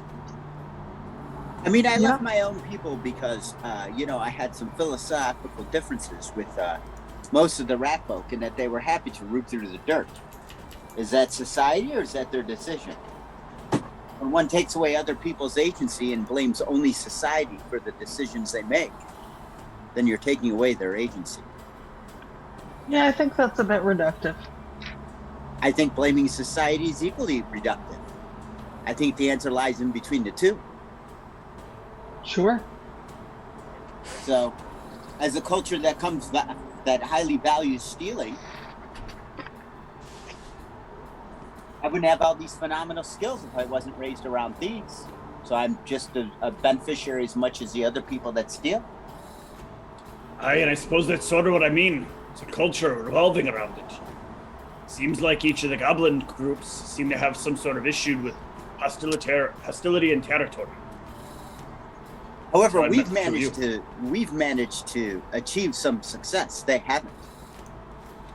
I mean, I left my own people because, I had some philosophical differences with most of the rat folk, and that they were happy to root through the dirt. Is that society, or is that their decision? When one takes away other people's agency and blames only society for the decisions they make, then you're taking away their agency. Yeah, I think that's a bit reductive. I think blaming society is equally reductive. I think the answer lies in between the two. Sure. So, as a culture that that highly values stealing, I wouldn't have all these phenomenal skills if I wasn't raised around thieves. So I'm just a beneficiary as much as the other people that steal. Aye, and I suppose that's sort of what I mean. It's a culture revolving around it. Seems like each of the goblin groups seem to have some sort of issue with hostility and territory. However, So we've managed to achieve some success. They haven't.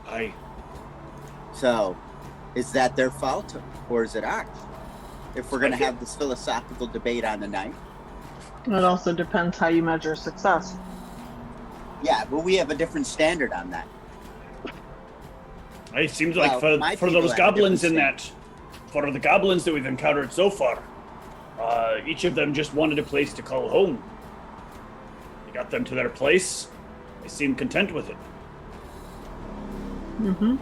Aye. So, is that their fault, or is it ours? If we're going to have this philosophical debate on the night. It also depends how you measure success. Yeah, but we have a different standard on that. It seems like my for people those have a goblins different in that, for the goblins that we've encountered so far, each of them just wanted a place to call home. You got them to their place. They seem content with it. Mm-hmm.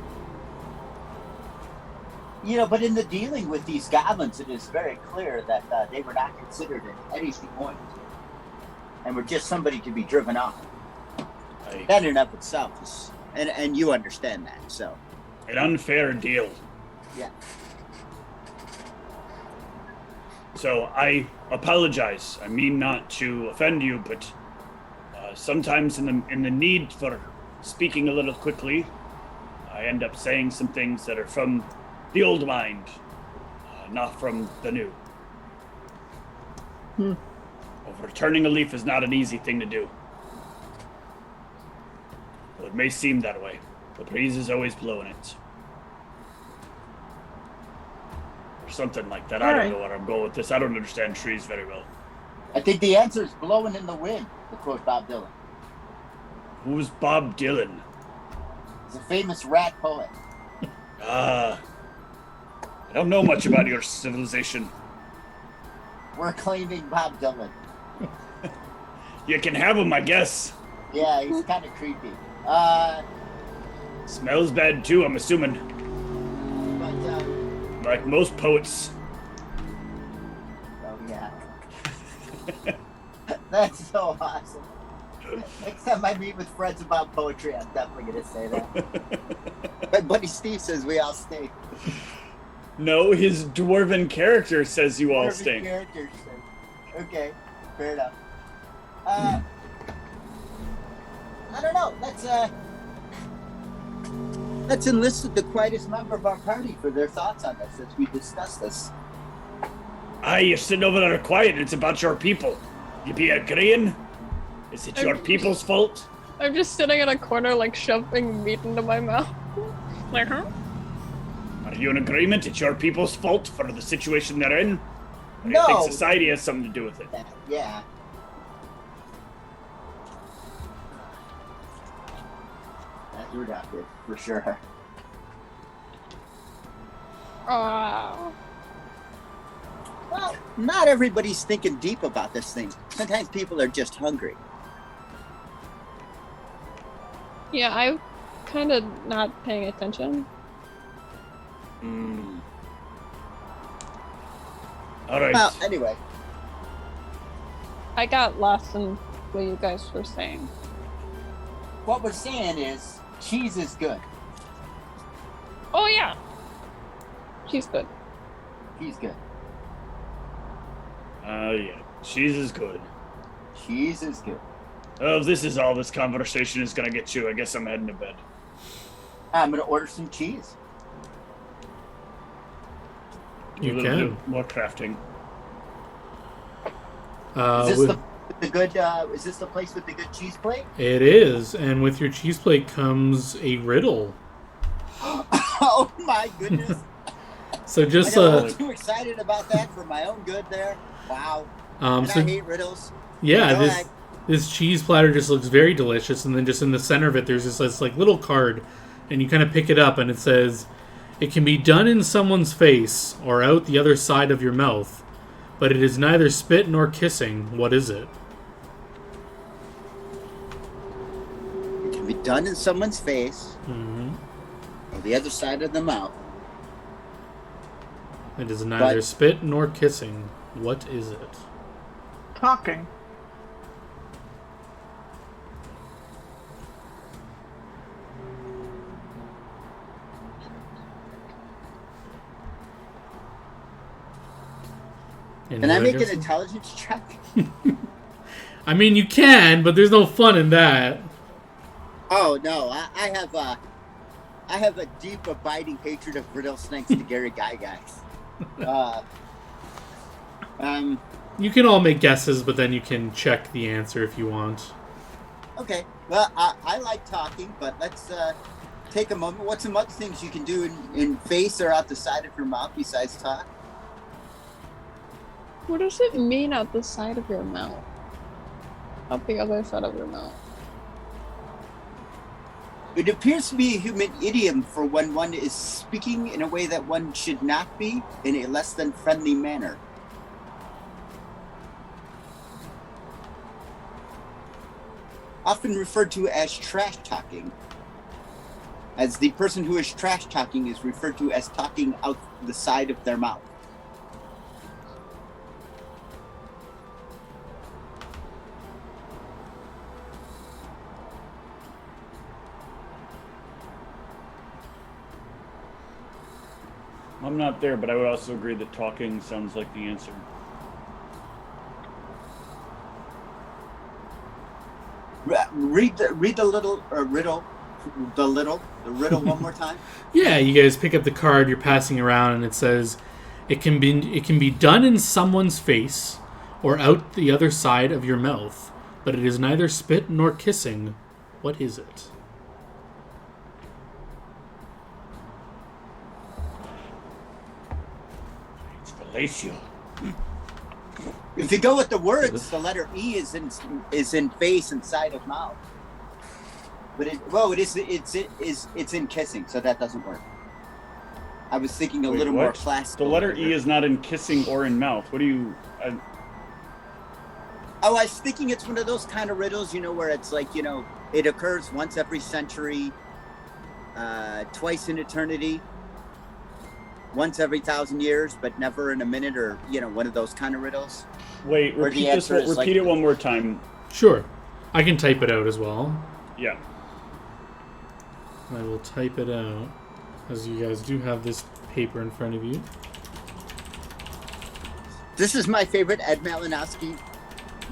But in the dealing with these goblins, it is very clear that they were not considered at any point, and were just somebody to be driven off. Aye. That in and of itself is, and you understand that, so. An unfair deal. Yeah. So I apologize. I mean not to offend you, but sometimes in the need for speaking a little quickly, I end up saying some things that are from the old mind, not from the new. Overturning a leaf is not an easy thing to do. Well, it may seem that way. The breeze is always blowing it. Or something like that. I don't know where I'm going with this. I don't understand trees very well. I think the answer is blowing in the wind, to quote Bob Dylan. Who's Bob Dylan? He's a famous rat poet. I don't know much about your civilization. We're claiming Bob Dylan. You can have him, I guess. Yeah, he's kind of creepy. Smells bad too, I'm assuming. But, Like most poets. oh yeah. That's so awesome. Next time I meet with friends about poetry, I'm definitely going to say that. My buddy Steve says we all stink. No, his dwarven character says you all stink. Character says. Okay, fair enough. I don't know. Let's enlist the quietest member of our party for their thoughts on this as we discuss this. Aye, you're sitting over there quiet. It's about your people. You be agreeing? Is it your people's fault? I'm just sitting in a corner, like, shoving meat into my mouth. Like, huh? Are you in agreement? It's your people's fault for the situation they're in? Or do you No. think society has something to do with it? Yeah. That's redacted, for sure. Oh. Well, not everybody's thinking deep about this thing. Sometimes people are just hungry. Yeah, I'm kind of not paying attention. All right. Well, anyway. I got lost in what you guys were saying. What we're saying is, cheese is good. Oh, yeah. She's good. Cheese good. Yeah. Cheese is good. Cheese is good. Oh, if this is all this conversation is gonna get you, I guess I'm heading to bed. I'm gonna order some cheese. You A little can. bit more crafting. Is With- this the good? Is this the place with the good cheese plate? It is, and with your cheese plate comes a riddle. Oh my goodness! So I just got a little too excited about that for my own good there. Wow. And so I hate riddles. yeah, Go this ahead. this cheese platter just looks very delicious, and then just in the center of it, there's this like little card, and you kind of pick it up, and it says, "It can be done in someone's face or out the other side of your mouth, but it is neither spit nor kissing. What is it?" It can be done in someone's face Mm-hmm. or the other side of the mouth. It is neither spit nor kissing. What is it? Talking. Can I make an guesses? intelligence check? I mean, you can, but there's no fun in that. Oh no, I have a deep, abiding hatred of riddles thanks to Gary Gygax. You can all make guesses, but then you can check the answer if you want. Okay. Well, I like talking, but let's take a moment. What's some other things you can do in face or out the side of your mouth besides talk? What does it mean out the side of your mouth? Out the other side of your mouth. It appears to be a human idiom for when one is speaking in a way that one should not be, in a less than friendly manner. Often referred to as trash talking. As the person who is trash talking is referred to as talking out the side of their mouth. I'm not there, but I would also agree that talking sounds like the answer. Read the riddle one more time. Yeah, you guys pick up the card you're passing around, and it says, it can be done in someone's face or out the other side of your mouth, but it is neither spit nor kissing. What is it?" It's fellatio. If you go with the words, the letter E is in face and side of mouth. But it's in kissing, so that doesn't work. I was thinking a Wait, little what? more classical. The letter E is not in kissing or in mouth. What do you... Oh, I was thinking it's one of those kind of riddles, where it's like, it occurs once every century, twice in eternity, once every 1,000 years, but never in a minute, or one of those kind of riddles. Wait, Where the repeat this. answer is Repeat like- it one more time. Sure. I can type it out as well. Yeah. I will type it out, as you guys do have this paper in front of you. This is my favorite Ed Malinowski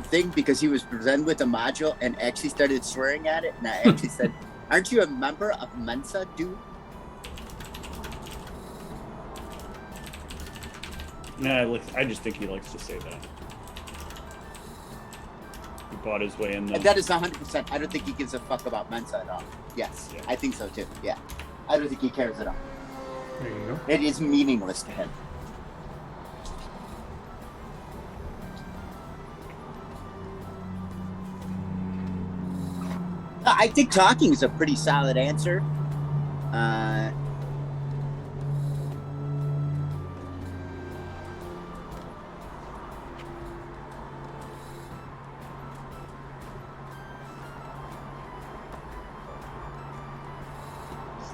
thing because he was presented with a module and actually started swearing at it. And I actually said, "Aren't you a member of Mensa, dude?" Nah, I just think he likes to say that. He bought his way in. And that is 100%. I don't think he gives a fuck about Mensa at all. Yes, Yeah. I think so too. Yeah, I don't think he cares at all. There you go. It is meaningless to him. I think talking is a pretty solid answer.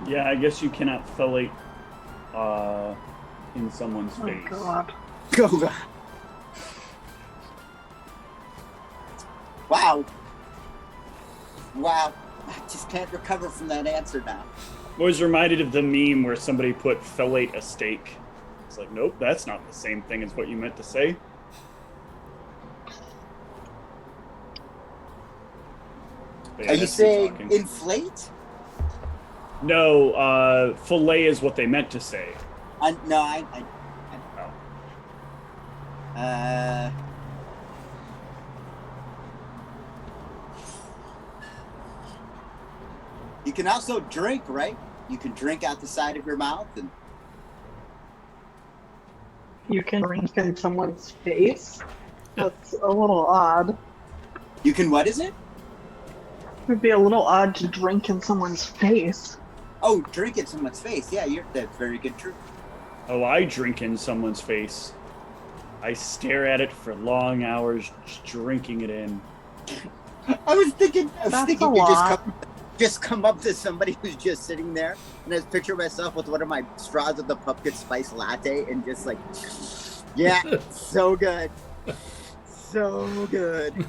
Yeah, I guess you cannot fillet in someone's Oh face. god. Go. Wow. Wow. I just can't recover from that answer now. I was reminded of the meme where somebody put fillet a steak. It's like, nope, that's not the same thing as what you meant to say. But yeah, Are you that's me saying talking. inflate? No, fillet is what they meant to say. No, I Oh. You can also drink, right? You can drink out the side of your mouth, and You can drink in someone's face? That's a little odd. you can. What is it? It would be a little odd to drink in someone's face. Oh, drink in someone's face. Yeah, that's very good. True. Oh, I drink in someone's face. I stare at it for long hours, just drinking it in. I was thinking That's a to lot. just come up to somebody who's just sitting there, and I just picture myself with one of my straws of the pumpkin spice latte, and just like, yeah, so good, so good.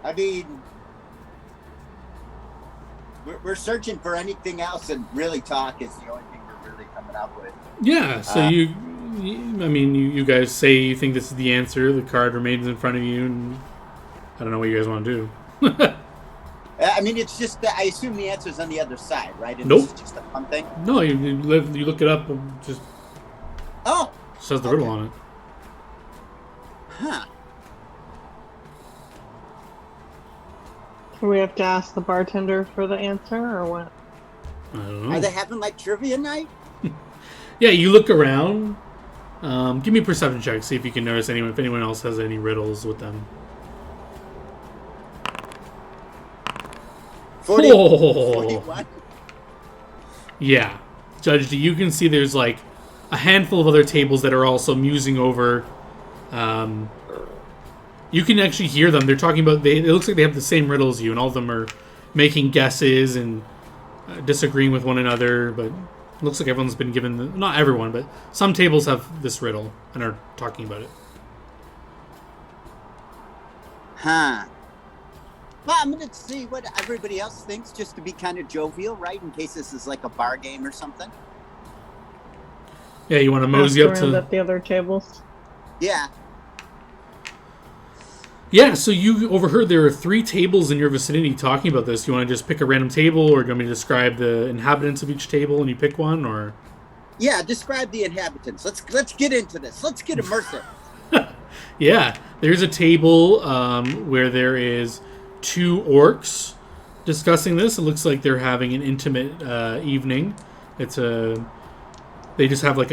I mean, we're searching for anything else, and really talk is the only thing we're really coming up with. Yeah, so you guys say you think this is the answer. The card remains in front of you, and I don't know what you guys want to do. I mean, it's just that I assume the answer's on the other side, right? And Nope. This is just a fun thing. No, you look it up, and just Oh, says the riddle on it. huh. Do we have to ask the bartender for the answer, or what? I don't know. Are they having like trivia night? Yeah, you look around. Give me a perception check. See if you can notice if anyone else has any riddles with them. 41. Yeah, Judge, you can see there's like a handful of other tables that are also musing over. You can actually hear them. They're talking about. It looks like they have the same riddle as you, and all of them are making guesses and disagreeing with one another. But it looks like everyone's been given. Not everyone, but some tables have this riddle and are talking about it. Huh. Well, I'm going to see what everybody else thinks just to be kind of jovial, right? In case this is like a bar game or something. Yeah, you want to mosey up Around to. at the other tables. Yeah. Yeah, so you overheard there are 3 tables in your vicinity talking about this. You want to just pick a random table, or do you want me to describe the inhabitants of each table and you pick one, or? Yeah, describe the inhabitants. Let's get into this. Let's get immersive. Yeah, there's a table where there is 2 orcs discussing this. It looks like they're having an intimate evening. They just have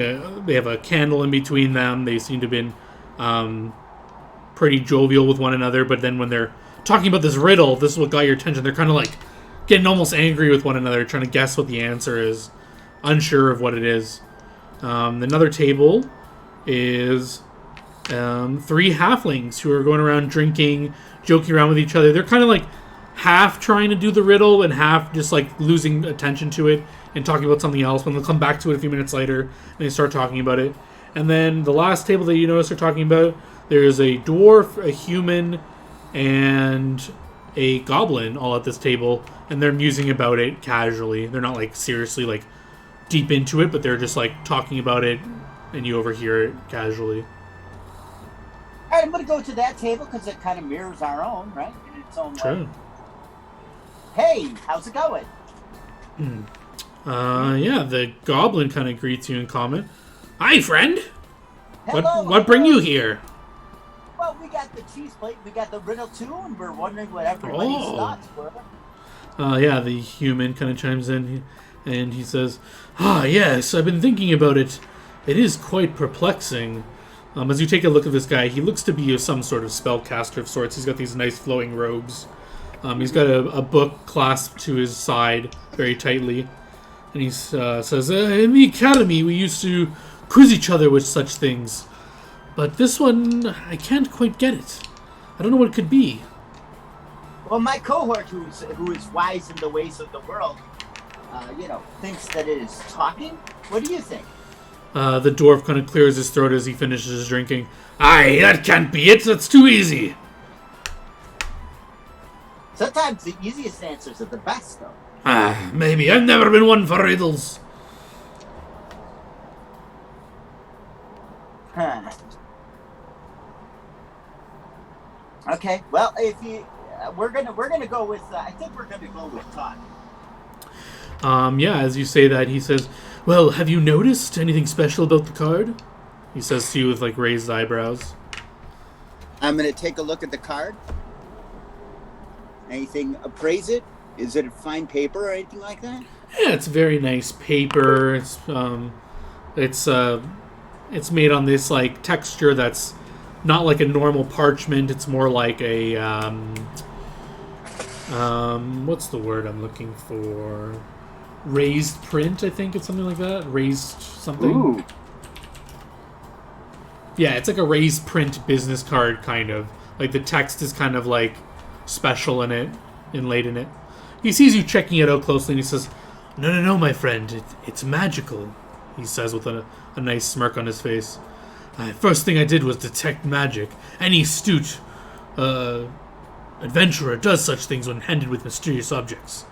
they have a candle in between them. They seem to have been pretty jovial with one another, but then when they're talking about this riddle, this is what got your attention. They're kind of like getting almost angry with one another, trying to guess what the answer is, unsure of what it is. Another table is 3 halflings who are going around drinking, joking around with each other. They're kind of like half trying to do the riddle and half just like losing attention to it and talking about something else. When they'll come back to it a few minutes later and they start talking about it. And then the last table that you notice they're talking about, there's a dwarf, a human, and a goblin all at this table, and they're musing about it casually. They're not like seriously like deep into it, but they're just like talking about it, and you overhear it casually. All right, I'm going to go to that table because it kind of mirrors our own, right? In its own way. True. Hey, how's it going? Yeah, the goblin kind of greets you in common. Hi, friend. Hello, What bring you here? Well, we got the cheese plate, we got the riddle too, and we're wondering what everybody's thoughts were. Yeah, the human kind of chimes in, and he says, yes, I've been thinking about it. It is quite perplexing. As you take a look at this guy, he looks to be some sort of spellcaster of sorts. He's got these nice flowing robes. He's got a book clasped to his side very tightly. And he says, in the academy, we used to quiz each other with such things. But this one, I can't quite get it. I don't know what it could be. Well, my cohort, who is wise in the ways of the world, thinks that it is talking. What do you think? The dwarf kind of clears his throat as he finishes his drinking. Aye, that can't be it. That's too easy. Sometimes the easiest answers are the best, though. Maybe. I've never been one for riddles. Huh. Okay. Well, if you, we're gonna go with. I think we're gonna go with Todd. Yeah. As you say that, he says, "Well, have you noticed anything special about the card?" He says to you with like raised eyebrows. I'm gonna take a look at the card. Anything appraise it? Is it a fine paper or anything like that? Yeah, it's very nice paper. It's made on this like texture that's not like a normal parchment. It's more like a what's the word I'm looking for? Raised print, I think it's something like that. Raised something. Ooh. Yeah, it's like a raised print business card kind of. Like the text is kind of like special in it, inlaid in it. He sees you checking it out closely and he says, No, my friend. It's magical, he says with a nice smirk on his face. First thing I did was detect magic. Any astute adventurer does such things when handed with mysterious objects.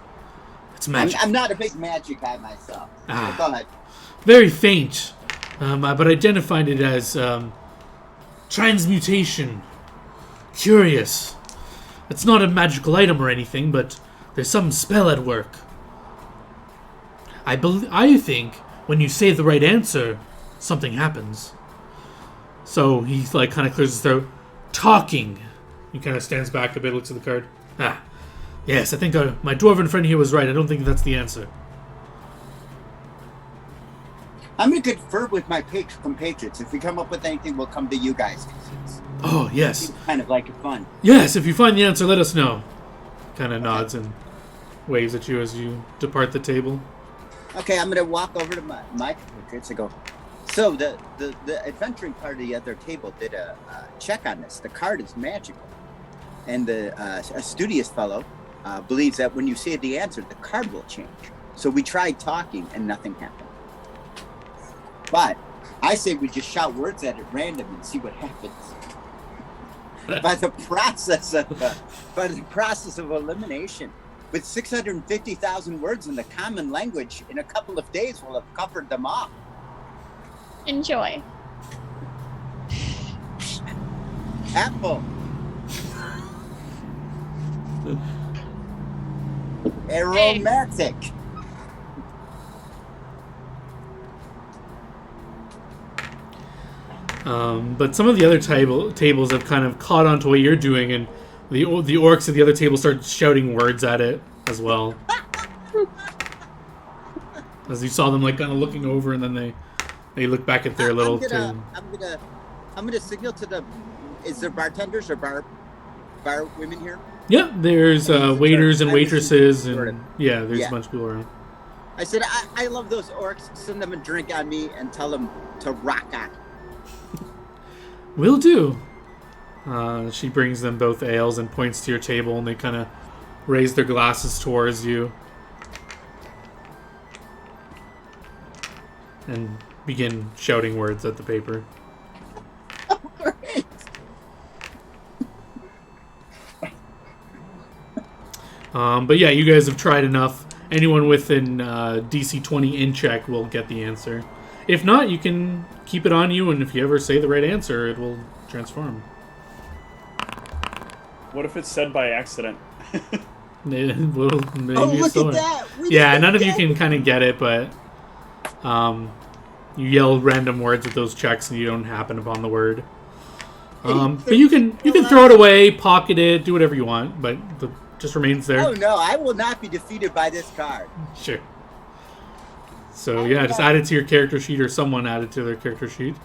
It's magic. I'm not a big magic guy myself. Go ahead. Very faint, but identified it as transmutation. Curious. It's not a magical item or anything, but there's some spell at work. I think when you say the right answer, something happens. So he like kind of clears his throat. Talking. He kind of stands back a bit, looks at the card. Yes, I think my dwarven friend here was right. I don't think that's the answer. I'm going to confer with my compatriots. If we come up with anything, we'll come to you guys. Oh, yes. It's kind of like fun. Yes, if you find the answer, let us know. Kind of nods and waves at you as you depart the table. Okay, I'm going to walk over to my compatriots and go, so the adventuring part of the other table did a check on this. The card is magical. And a studious fellow believes that when you say the answer, the card will change. So we tried talking and nothing happened. But I say we just shout words at it random and see what happens. By the process of elimination, with 650,000 words in the common language, in a couple of days we'll have covered them all. Enjoy. Apple. Aromatic. But some of the other tables have kind of caught on to what you're doing, and the orcs at the other table start shouting words at it as well. As you saw them like kind of looking over, and then they look back at their little table. I'm gonna signal to the. Is there bartenders or bar women here? Yeah, there's waiters and waitresses, and yeah, there's a bunch of people around. I said, I love those orcs. Send them a drink on me and tell them to rock on. Will do. She brings them both ales and points to your table, and they kind of raise their glasses towards you and begin shouting words at the paper. Oh, great. But yeah, you guys have tried enough, anyone within DC 20 in check will get the answer. If not, you can keep it on you, and if you ever say the right answer, it will transform. What if it's said by accident? Maybe Oh, look at that! Yeah, none of you can kind of get it, but you yell random words with those checks, and you don't happen upon the word. But you can throw it away, pocket it, do whatever you want, but it just remains there. Oh no, I will not be defeated by this card. Sure. So yeah, just add it to your character sheet, or someone add it to their character sheet.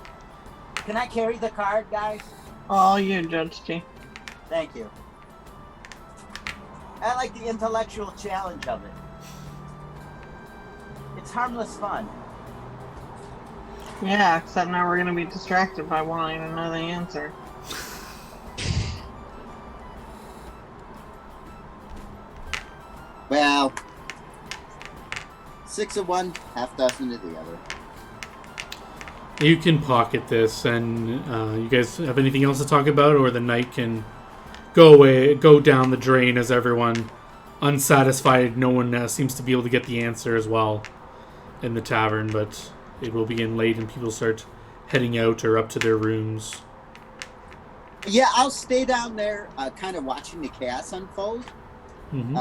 Can I carry the card, guys? All you, Judge G. Thank you. I like the intellectual challenge of it. It's harmless fun. Yeah, except now we're gonna be distracted by wanting to know the answer. Well, 6 of one, half dozen of the other. You can pocket this, and you guys have anything else to talk about, or the night can go down the drain as everyone unsatisfied. No one seems to be able to get the answer as well in the tavern, but it will begin late and people start heading out or up to their rooms. Yeah, I'll stay down there, kind of watching the chaos unfold. Mm-hmm.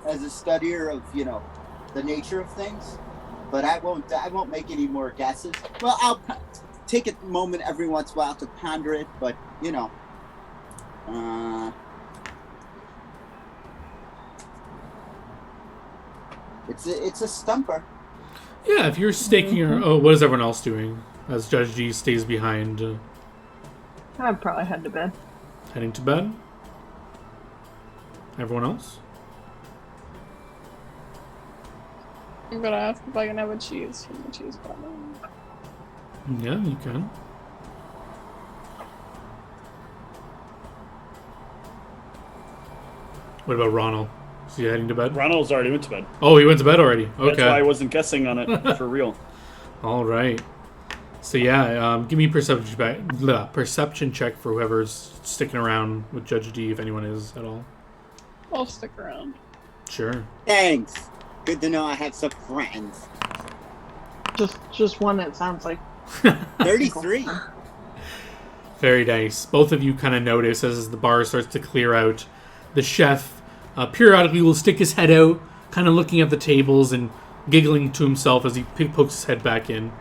As a studier of, the nature of things. But I won't make any more guesses. Well, I'll take a moment every once in a while to ponder it, but it's a stumper. Yeah, if you're staking your... Oh, what is everyone else doing? As Judge G stays behind. I'd probably head to bed. Heading to bed? Everyone else? I'm gonna ask if I can have a cheese from the cheese platter. Yeah, you can. What about Ronald? Is he heading to bed? Ronald's already went to bed. Oh, he went to bed already. Okay. That's why I wasn't guessing on it for real. All right. So yeah, give me a perception check for whoever's sticking around with Judge D, if anyone is at all. I'll stick around. Sure. Thanks. Good to know I have some friends. Just one that sounds like 33. Very nice. Both of you kind of notice as the bar starts to clear out. The chef periodically will stick his head out, kind of looking at the tables and giggling to himself as he pokes his head back in.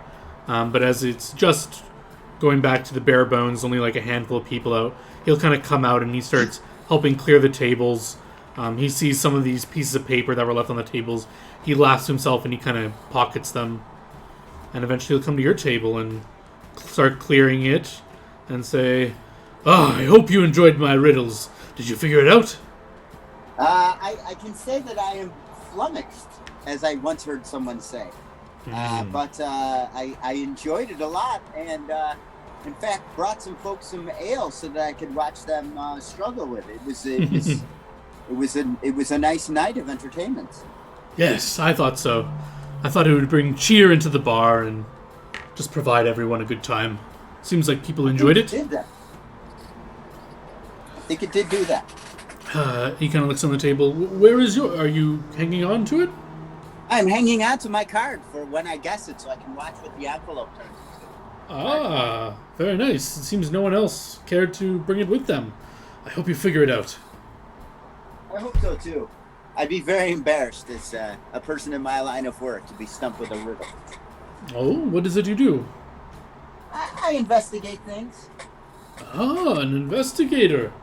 But as it's just going back to the bare bones, only like a handful of people out, he'll kind of come out and he starts helping clear the tables. He sees some of these pieces of paper that were left on the tables. He laughs to himself and he kind of pockets them. And eventually he'll come to your table and start clearing it and say, "Oh, I hope you enjoyed my riddles. Did you figure it out?" I can say that I am flummoxed, as I once heard someone say. But I enjoyed it a lot, and in fact brought some folks some ale so that I could watch them struggle with it. It was a nice night of entertainment. Yes, I thought so. I thought it would bring cheer into the bar and just provide everyone a good time. Seems like people enjoyed it. Did that. I think it did do that. He kind of looks on the table. Where is your... Are you hanging on to it? I'm hanging on to my card for when I guess it so I can watch what the envelope turns into. Ah, very nice. It seems no one else cared to bring it with them. I hope you figure it out. I hope so, too. I'd be very embarrassed as a person in my line of work to be stumped with a riddle. Oh, what is it you do? I investigate things. Ah, an investigator.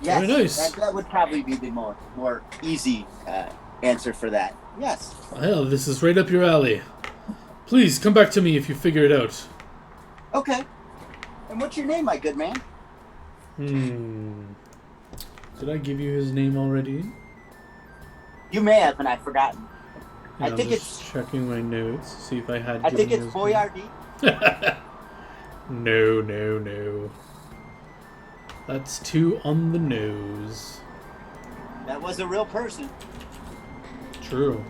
Yes, Very nice. that would probably be the more easy answer for that. Yes. Well, this is right up your alley. Please, come back to me if you figure it out. Okay. And what's your name, my good man? Did I give you his name already? You may have, and I've forgotten. Yeah, I think I'm just it's... checking my notes, see if I had I think given it's his name. Boyardee. No. That's too on the nose. That was a real person. True.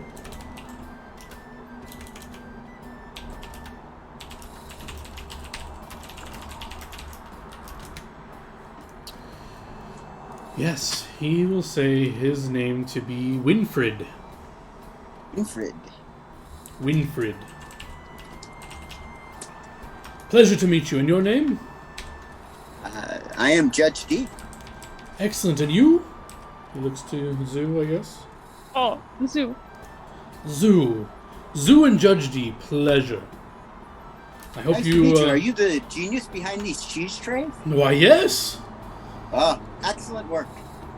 Yes, he will say his name to be Winfred. Winfred. Winfred. Pleasure to meet you. And your name? I am Judge D. Excellent. And you? He looks to Zoo, I guess. Oh, Zoo. Zoo. Zoo and Judge D. Pleasure. I hope Nice you. to meet you. Are you the genius behind these cheese trays? Why, yes. Oh, excellent work.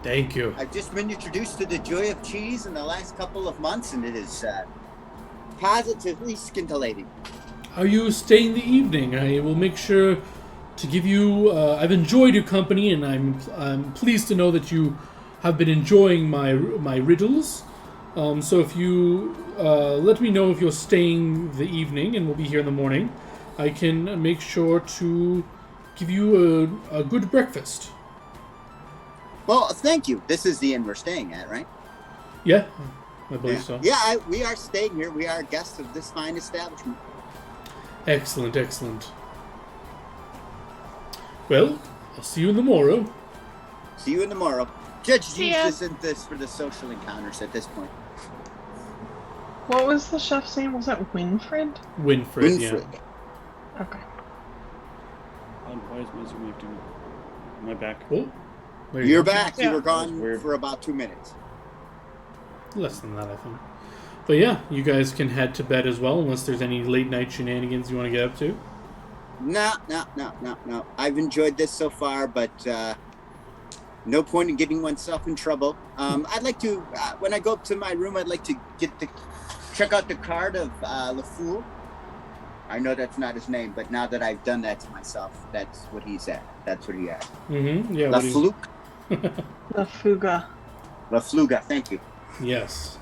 Thank you. I've just been introduced to the joy of cheese in the last couple of months, and it is positively scintillating. Are you staying the evening? I will make sure to give you. I've enjoyed your company, and I'm pleased to know that you have been enjoying my riddles. So if you let me know if you're staying the evening, and we'll be here in the morning, I can make sure to give you a good breakfast. Well, thank you. This is the inn we're staying at, right? Yeah, I believe so. Yeah, we are staying here. We are guests of this fine establishment. Excellent, excellent. Well, I'll see you in the morrow. See you in the morrow. Judge See G's ya. isn't this for the social encounters at this point. What was the chef's name? Was that Winfred? Winfred, yeah. Winfred. Okay. Why is my Zoom acting? Am I back? Oh, there you You're go. back. Yeah. You were That was gone weird. for about 2 minutes. Less than that, I think. But yeah, you guys can head to bed as well, unless there's any late night shenanigans you want to get up to. No. I've enjoyed this so far, but no point in getting oneself in trouble. I'd like to, when I go up to my room, I'd like to check out the card of LeFou. I know that's not his name, but now that I've done that to myself, that's what he's at. That's what he at. Mm-hmm. Yeah. La what do you- Fluke? The Fuga. La Fluga, thank you. Yes.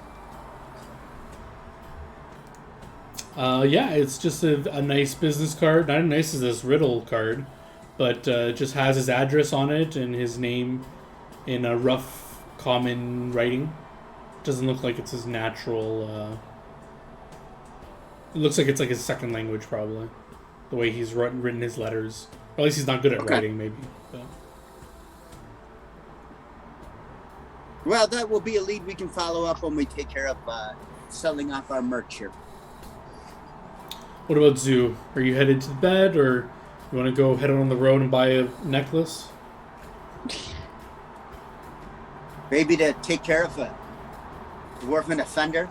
Yeah, it's just a nice business card. Not as nice as this riddle card, but it just has his address on it and his name in a rough, common writing. Doesn't look like it's his natural. It looks like it's like his second language, probably. The way he's written his letters. Or at least he's not good at Okay. writing, maybe. But. Well, that will be a lead we can follow up when we take care of selling off our merch here. What about Zoo? Are you headed to bed, or you want to go head out on the road and buy a necklace? Maybe to take care of a dwarven offender.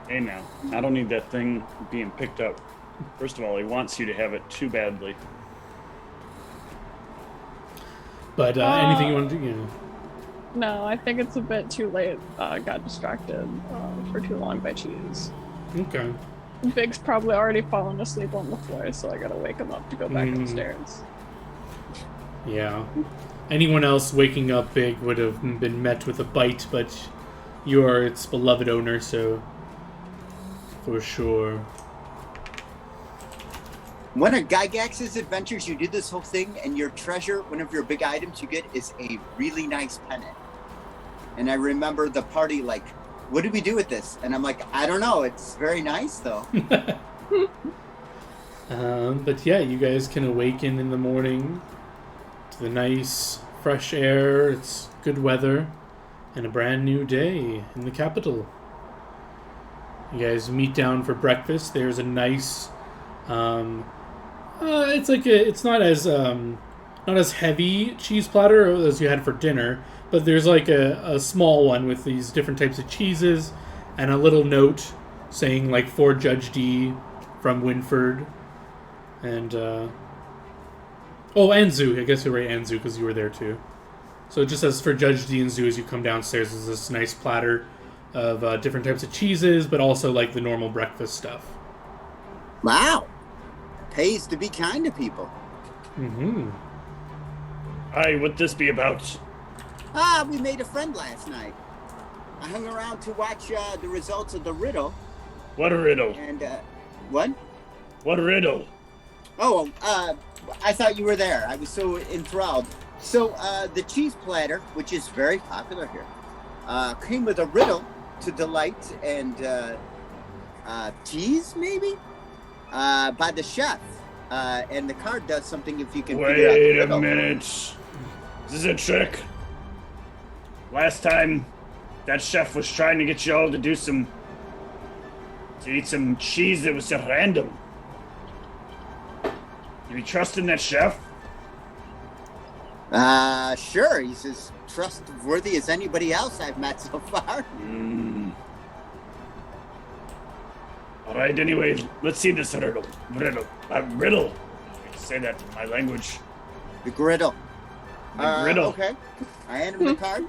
Hey now, I don't need that thing being picked up. First of all, he wants you to have it too badly. But anything you want to do, you know. No, I think it's a bit too late. Got distracted for too long by cheese. Okay. Big's probably already fallen asleep on the floor, so I gotta wake him up to go back upstairs. Yeah. Anyone else waking up Big would have been met with a bite, but you are its beloved owner, so for sure. One of Gygax's adventures, you did this whole thing, and your treasure, one of your big items you get, is a really nice pennant. And I remember the party like, what did we do with this? And I'm like, I don't know. It's very nice, though. But yeah, you guys can awaken in the morning to the nice, fresh air. It's good weather and a brand new day in the capital. You guys meet down for breakfast. There's a nice, it's not as heavy cheese platter as you had for dinner, but there's like a small one with these different types of cheeses and a little note saying like for Judge D from Winford. And and Zoo. I guess you're right, and Zoo, because you were there too. So it just says for Judge D and Zoo as you come downstairs. There's this nice platter of different types of cheeses, but also like the normal breakfast stuff. Wow. Pays to be kind to people. Mm-hmm. Aye, what this be about? We made a friend last night. I hung around to watch the results of the riddle. What a riddle. And, what? What a riddle. Oh, I thought you were there. I was so enthralled. So, the cheese platter, which is very popular here, came with a riddle to delight and tease, maybe, by the chef. And the card does something if you can figure out the Wait a riddle. minute. Is this a trick? Last time, that chef was trying to get you all to eat some cheese that was just random. You be trusting that chef? Sure. He's as trustworthy as anybody else I've met so far. All right. Anyway, let's see this riddle. Riddle. I say that in my language. The griddle. The griddle. Okay. I hand him the card.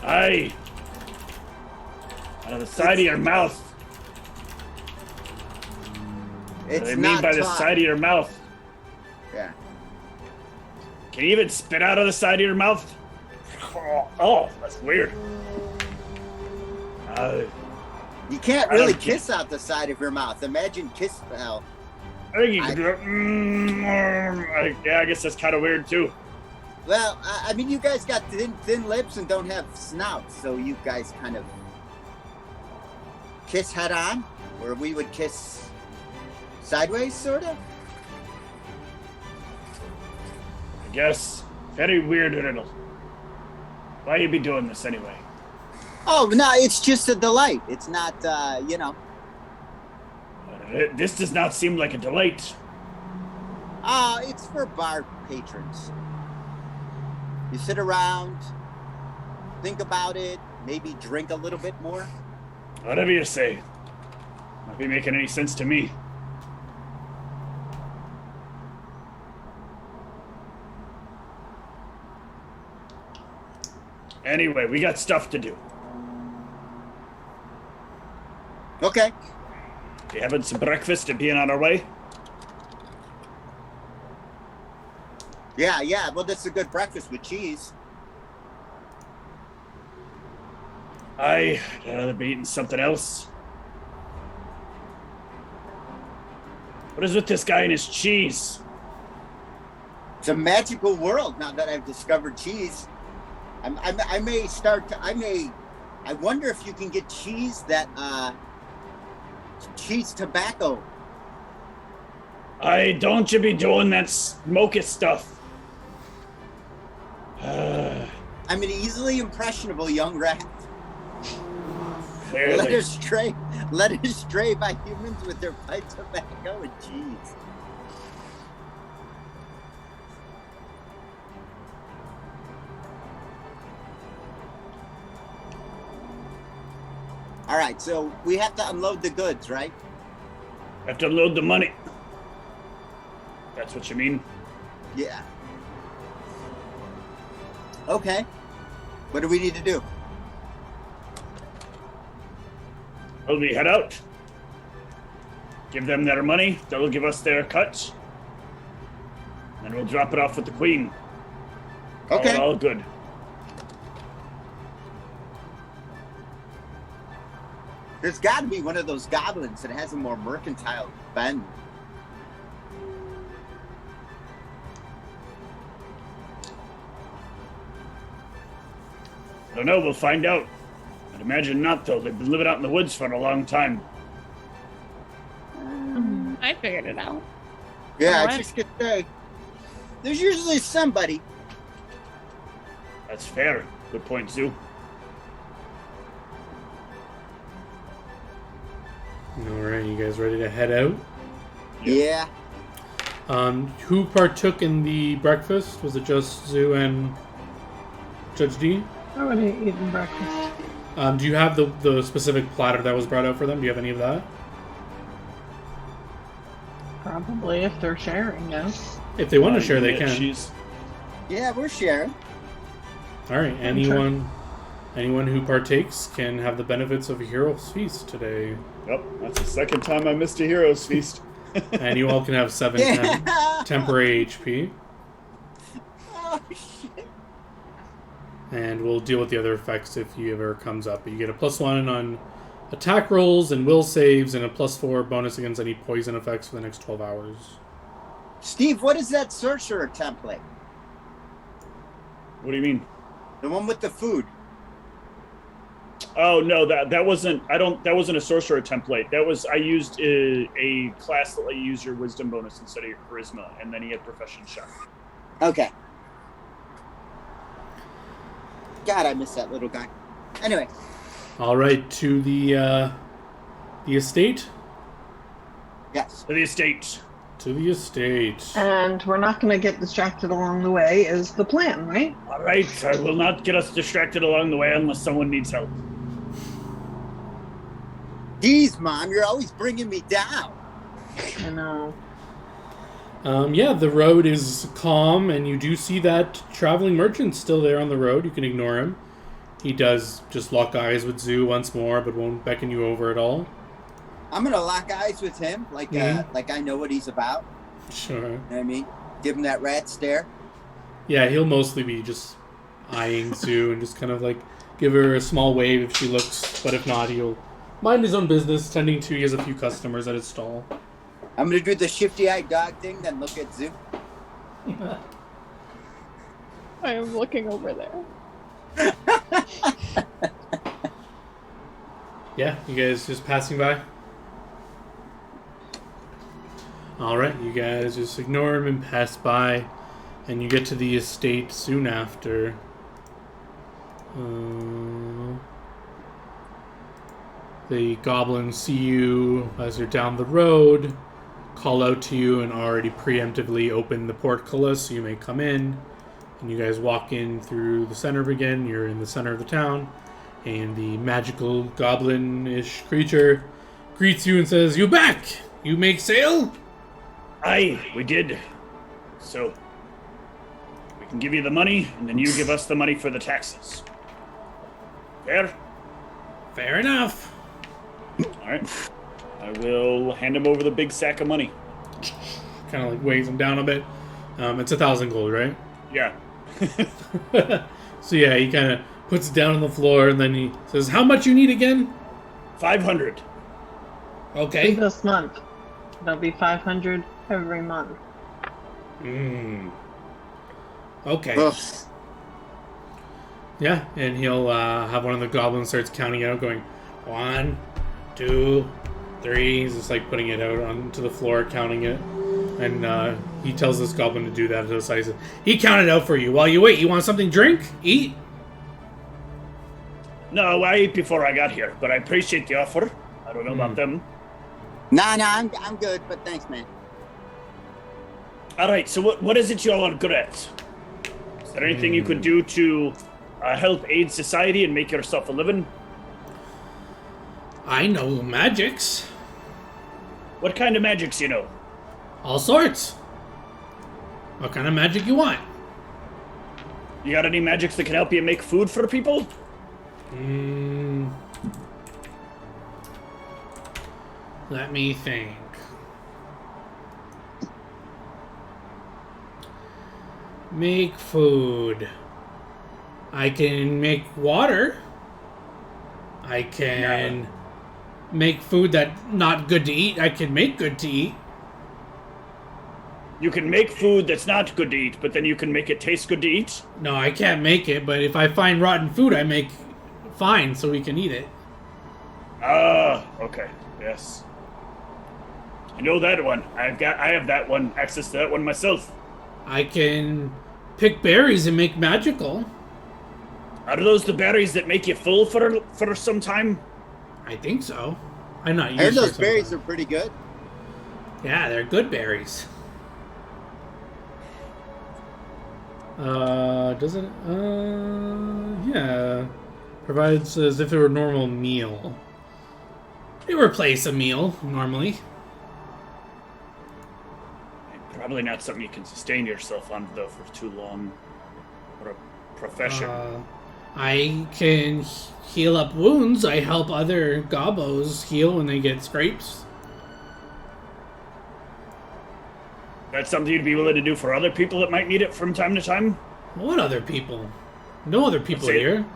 Aye. Out of the side of your mouth. It's What do they not mean by the talk. side of your mouth? Yeah. Can you even spit out of the side of your mouth? Oh, that's weird. You can't I really don't kiss out the side of your mouth. Imagine kiss. Well, I think you can do it. Yeah, I guess that's kind of weird too. I mean, you guys got thin lips and don't have snouts, so you guys kind of kiss head on, where we would kiss sideways, sort of. I guess. Very weird riddle. Why you be doing this anyway? Oh no, it's just a delight. It's not, This does not seem like a delight. It's for bar patrons. You sit around, think about it, maybe drink a little bit more. Whatever you say. Not be making any sense to me. Anyway, we got stuff to do. Okay. You having some breakfast and being on our way? Yeah. Well, that's a good breakfast with cheese. I'd rather be eating something else. What is with this guy and his cheese? It's a magical world now that I've discovered cheese. I wonder if you can get cheese that, cheese tobacco. Don't you be doing that smoky stuff. I'm an easily impressionable young rat. Clearly. Led astray by humans with their pipe tobacco and cheese. All right, so we have to unload the goods, right? Have to unload the money. That's what you mean? Yeah. Okay. What do we need to do? Well, we head out. Give them their money. They'll give us their cut. And we'll drop it off with the queen. Okay. All good. There's got to be one of those goblins that has a more mercantile bend. I don't know. We'll find out. I'd imagine not, though. They've been living out in the woods for a long time. I figured it out. Yeah, What? I just gonna say, there's usually somebody. That's fair. Good point, Zoo. All right, you guys ready to head out? Yeah. Who partook in the breakfast? Was it just Zoo and Judge D? I would have eaten breakfast. Do you have the specific platter that was brought out for them? Do you have any of that? Probably if they're sharing, yes. If they want to share, they Yeah, can. she's- Yeah, we're sharing. All right, anyone who partakes can have the benefits of a hero's feast today, Yep, that's the second time I missed a hero's feast. and you all can have 7 temporary HP. Oh, shit. And we'll deal with the other effects if he ever comes up. But you get a +1 on attack rolls and will saves, and a +4 bonus against any poison effects for the next 12 hours. Steve, what is that sorcerer template? What do you mean? The one with the food. Oh no, that wasn't. That wasn't a sorcerer template. That was. I used a class that let you use your wisdom bonus instead of your charisma, and then he had profession chef. Okay. God, I miss that little guy. Anyway. All right, to the estate? Yes. To the estate. To the estate. And we're not going to get distracted along the way is the plan, right? All right, I will not get us distracted along the way unless someone needs help. Geez, Mom, you're always bringing me down. I know. Yeah, the road is calm, and you do see that traveling merchant still there on the road. You can ignore him. He does just lock eyes with Zoo once more, but won't beckon you over at all. I'm gonna lock eyes with him, like I know what he's about. Sure. You know what I mean? Give him that rat stare. Yeah, he'll mostly be just eyeing Zoo and just kind of like give her a small wave if she looks, but if not, he'll mind his own business, tending to he has a few customers at his stall. I'm gonna do the shifty-eyed dog thing, then look at Zoo. I am looking over there. Yeah, you guys just passing by? Alright, you guys just ignore him and pass by, and you get to the estate soon after. The goblins see you as you're down the road, call out to you, and already preemptively open the portcullis so you may come in. And you guys walk in through the center again. You're in the center of the town, and the magical goblin-ish creature greets you and says, "You back? You make sale?" Aye, we did. So, we can give you the money, and then you give us the money for the taxes. Fair? Fair enough. Alright. I will hand him over the big sack of money. Kind of like weighs him down a bit. It's 1,000 gold, right? Yeah. So yeah, he kind of puts it down on the floor, and then he says, "How much you need again?" 500. Okay. This month. That'll be 500 every month. Okay. Ugh. Yeah, and he'll have one of the goblins starts counting out, going 1, 2, 3. He's just like putting it out onto the floor, counting it. And he tells this goblin to do that to the side. He says, "He counted out for you. While you wait, you want something to drink? Eat?" No, I ate before I got here, but I appreciate the offer. I don't know about them. Nah, I'm good, but thanks, man. Alright, so what is it y'all are good at? Is there anything you could do to help aid society and make yourself a living? I know magics. What kind of magics you know? All sorts. What kind of magic you want? You got any magics that can help you make food for people? Let me think. Make food. I can make water. I can make food that's not good to eat. I can make good to eat. You can make food that's not good to eat, but then you can make it taste good to eat? No, I can't make it, but if I find rotten food, I make fine so we can eat it. Ah, okay. Yes. I know that one. I have that one, access to that one myself. I can pick berries and make magical. Are those the berries that make you full for some time? I think so. I'm not I used heard to those some berries time. are pretty good. Yeah, they're good berries. Does it? Yeah. Provides as if it were a normal meal. It replace a meal, normally. Probably not something you can sustain yourself on, though, for too long. Or a profession. I can heal up wounds. I help other gobos heal when they get scrapes. That's something you'd be willing to do for other people that might need it from time to time? What other people? No other people Let's say- here.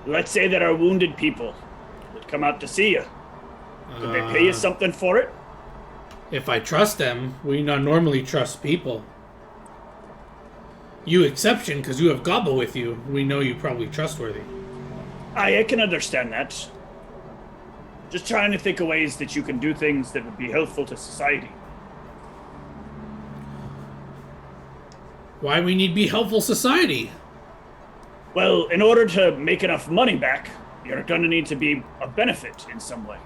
Let's say there are wounded people that come out to see you. Could they pay you something for it? If I trust them, we not normally trust people. You exception, because you have Gobbo with you. We know you're probably trustworthy. I can understand that. Just trying to think of ways that you can do things that would be helpful to society. Why we need be helpful society? Well, in order to make enough money back, you're going to need to be a benefit in some way.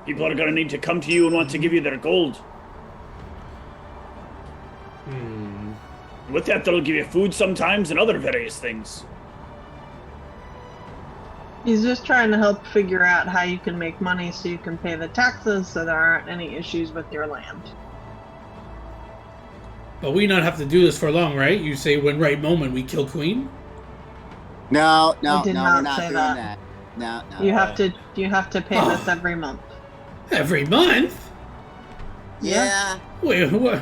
People are going to need to come to you and want to give you their gold. With that, they'll give you food sometimes and other various things. He's just trying to help figure out how you can make money so you can pay the taxes so there aren't any issues with your land. But we not have to do this for long, right? You say when right moment we kill Queen? No, I did we're not not say doing that. that. No. You have to pay this every month. Every month? Yeah. Wait, what?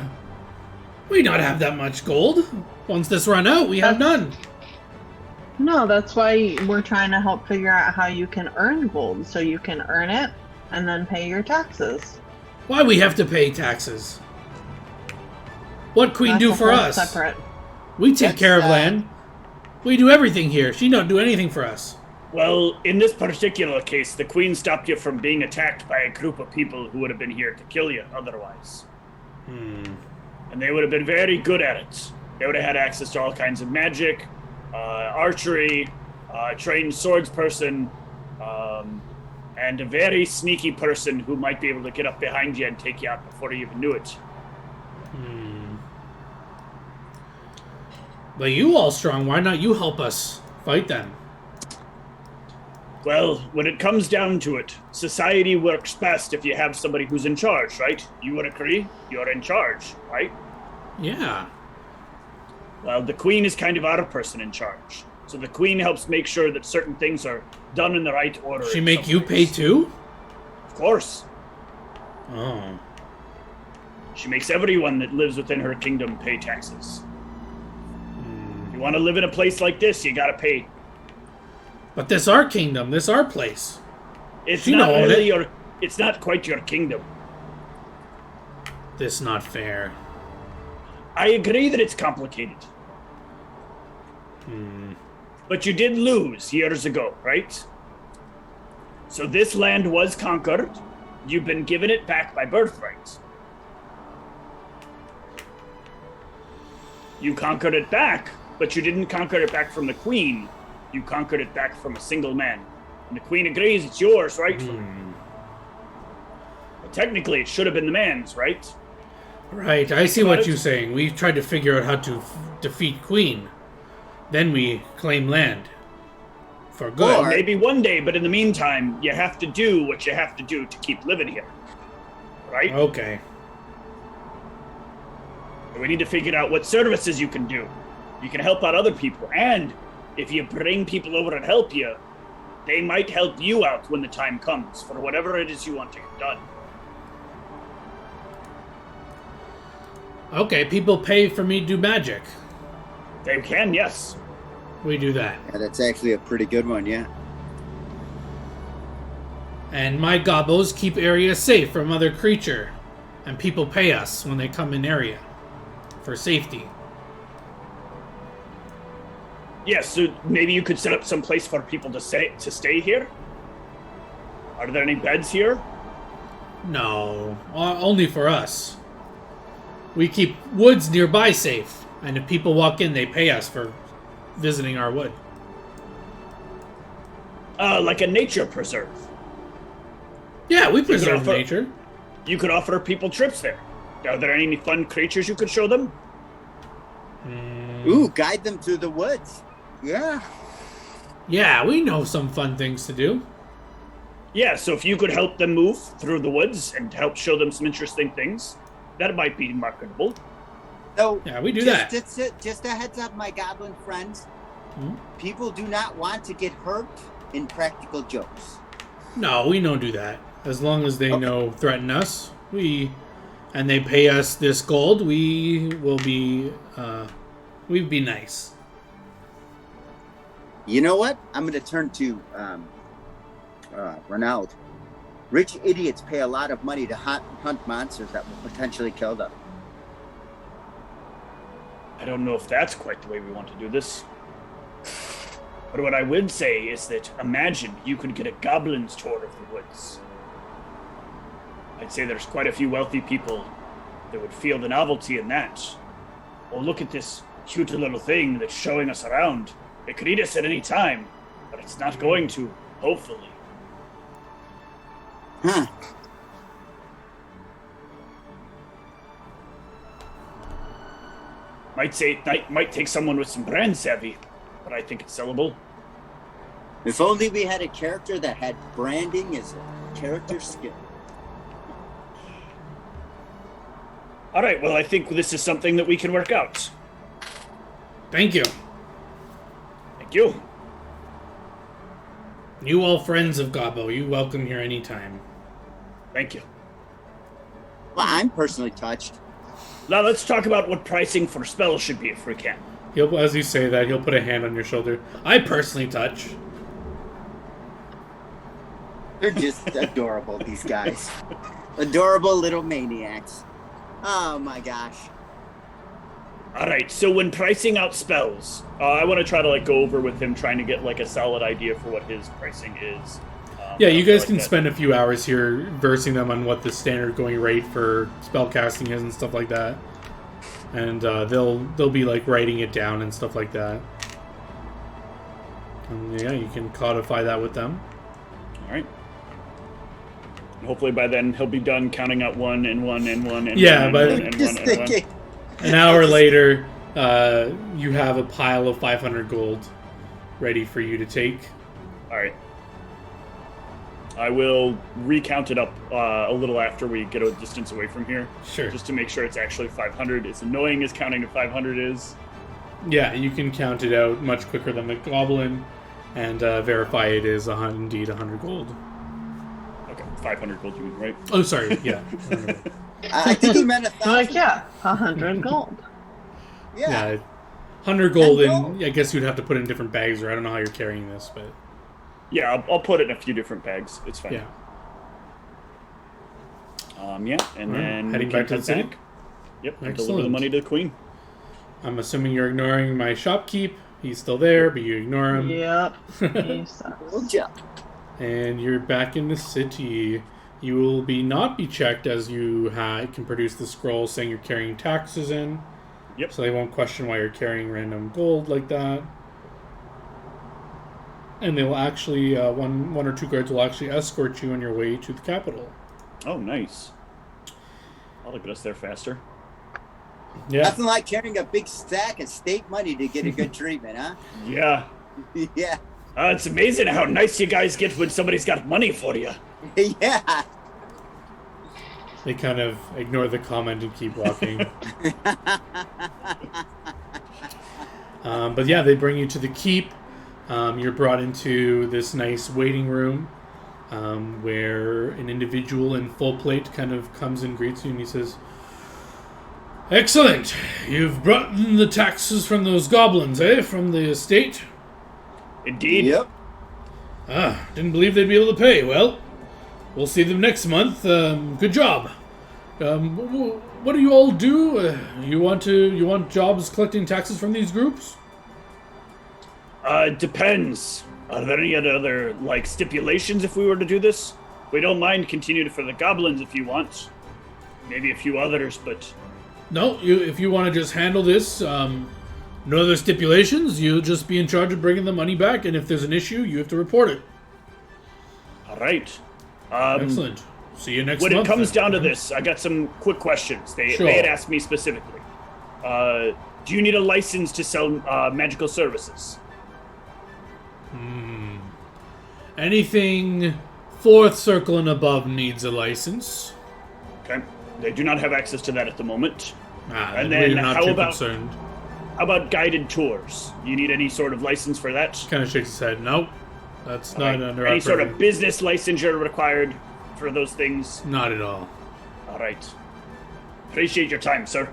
We not have that much gold. Once this run out, we have none. No, that's why we're trying to help figure out how you can earn gold so you can earn it and then pay your taxes. Why we have to pay taxes? What Queen That's do a for whole us? Separate. We take That's, care of land. We do everything here. She don't do anything for us. Well, in this particular case, the Queen stopped you from being attacked by a group of people who would have been here to kill you otherwise. And they would have been very good at it. They would have had access to all kinds of magic, archery, trained swordsperson, and a very sneaky person who might be able to get up behind you and take you out before you even knew it. But you all strong. Why not you help us fight them? Well, when it comes down to it, society works best if you have somebody who's in charge, right? You would agree? You're in charge, right? Yeah. Well, the Queen is kind of our person in charge. So the Queen helps make sure that certain things are done in the right order. She in make some you ways. pay too? Of course. Oh. She makes everyone that lives within her kingdom pay taxes. If you want to live in a place like this, you gotta pay. But this our kingdom. This our place. It's She not know really it. your. It's not quite your kingdom. This not fair. I agree that it's complicated. But you did lose years ago, right? So this land was conquered. You've been given it back by birthright. You conquered it back, but you didn't conquer it back from the Queen. You conquered it back from a single man. And the Queen agrees it's yours, right? But technically, it should have been the man's, right? Right, I see what you're saying. We tried to figure out how to defeat Queen. Then we claim land. For good. Or maybe one day, but in the meantime, you have to do what you have to do to keep living here. Right? Okay. We need to figure out what services you can do. You can help out other people, and if you bring people over and help you, they might help you out when the time comes for whatever it is you want to get done. Okay, people pay for me to do magic. They can, yes. We do that. Yeah, that's actually a pretty good one, yeah. And my gobos keep area safe from other creature. And people pay us when they come in area. For safety. Yes, so maybe you could set up some place for people to stay here? Are there any beds here? No, only for us. We keep woods nearby safe. And if people walk in, they pay us for visiting our wood. Like a nature preserve. Yeah, we preserve offer- nature. You could offer people trips there. Are there any fun creatures you could show them? Ooh, guide them through the woods. Yeah. Yeah, we know some fun things to do. Yeah, so if you could help them move through the woods and help show them some interesting things, that might be marketable. So, Yeah, we do that. Just a heads up, my goblin friends. People do not want to get hurt in practical jokes. No, we don't do that. As long as they no threaten us, and they pay us this gold, we will be we'd be nice. You know what? I'm going to turn to Ronald. Rich idiots pay a lot of money to hunt monsters that will potentially kill them. I don't know if that's quite the way we want to do this. But what I would say is that imagine you could get a goblin's tour of the woods. I'd say there's quite a few wealthy people that would feel the novelty in that. Oh, look at this cute little thing that's showing us around. It could eat us at any time, but it's not going to, hopefully. Huh. Might take someone with some brand savvy, but I think it's sellable. If only we had a character that had branding as a character skill. All right, well, I think this is something that we can work out. Thank you. Thank you. You all friends of Gobbo, you welcome here anytime. Thank you. Well, I'm personally touched. Now let's talk about what pricing for spells should be if we can. As you say that, he'll put a hand on your shoulder. I personally touch. They're just adorable, these guys. Adorable little maniacs. Oh my gosh. All right, so when pricing out spells, I want to try to go over with him, trying to get a solid idea for what his pricing is. Yeah, you guys can spend a few hours here versing them on what the standard going rate for spell casting is and stuff like that. And they'll be writing it down and stuff like that. And yeah, you can codify that with them. All right. And hopefully by then he'll be done counting out one and one and one and yeah, one but and one and one and one. An hour later, you have a pile of 500 gold ready for you to take. All right. I will recount it up a little after we get a distance away from here. Sure. Just to make sure it's actually 500. As annoying as counting to 500 is. Yeah, you can count it out much quicker than the goblin and verify it is indeed 100 gold. Okay, 500 gold you mean, right? Oh, sorry, yeah. I think he meant 1,000. 100 gold. Yeah, 100 gold, And and I guess you'd have to put it in different bags, or I don't know how you're carrying this, but... Yeah, I'll put it in a few different bags. It's fine. Yeah. And then heading we back can to the head city? back. Yep, and Excellent. deliver the money to the queen. I'm assuming you're ignoring my shopkeep. He's still there, but you ignore him. Yep. He sucks. Good job. And you're back in the city. You will not be checked as you can produce the scroll saying you're carrying taxes in. Yep. So they won't question why you're carrying random gold like that. And they will actually, one or two guards will actually escort you on your way to the capital. Oh, nice. I'll get us there faster. Yeah. Nothing like carrying a big stack of state money to get a good treatment, huh? Yeah. Yeah. It's amazing how nice you guys get when somebody's got money for you. Yeah. They kind of ignore the comment and keep walking. But yeah, they bring you to the keep. You're brought into this nice waiting room where an individual in full plate kind of comes and greets you, and he says, "Excellent! You've brought in the taxes from those goblins, eh? From the estate?" Indeed. Yep. Didn't believe they'd be able to pay. Well, we'll see them next month. Good job. What do you all do? You want jobs collecting taxes from these groups? It depends. Are there any other stipulations if we were to do this? We don't mind continuing for the goblins if you want. Maybe a few others, but... No, if you want to just handle this, no other stipulations. You'll just be in charge of bringing the money back, and if there's an issue, you have to report it. All right. Excellent. See you next When month. it comes then. down to this, I got some quick questions. They Sure. had asked me specifically. Do you need a license to sell magical services? Anything 4th circle and above needs a license. Okay. They do not have access to that at the moment. And then we're not how too about- concerned. How about guided tours? You need any sort of license for that? Kind of shakes his head. Nope. That's not Okay. under Any our sort of purview. business licensure required for those things? Not at all. All right. Appreciate your time, sir.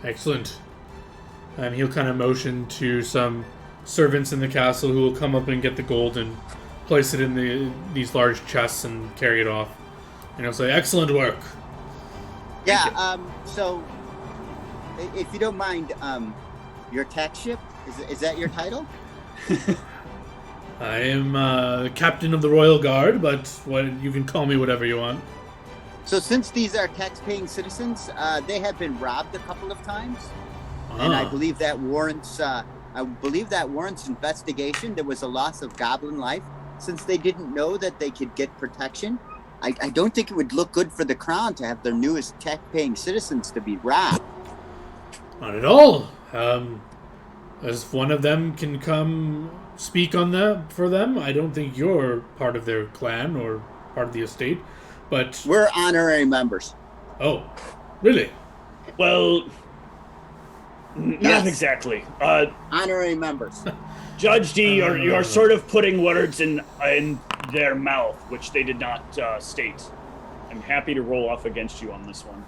Excellent. He'll kind of motion to some servants in the castle who will come up and get the gold and place it in these large chests and carry it off. And he'll say, "Excellent work." Yeah. So, if you don't mind, your tax ship is that your title? I am captain of the Royal Guard, but you can call me whatever you want. So, since these are tax-paying citizens, they have been robbed a couple of times. and I believe that warrants investigation. There was a loss of goblin life. Since they didn't know that they could get protection, I don't think it would look good for the crown to have their newest tax-paying citizens to be robbed. Not at all. As one of them can come speak on that for them, I don't think you're part of their clan or part of the estate, but... We're honorary members. Oh, really? Well, not exactly. Honorary members. Judge D, you're sort of putting words in their mouth, which they did not state. I'm happy to roll off against you on this one.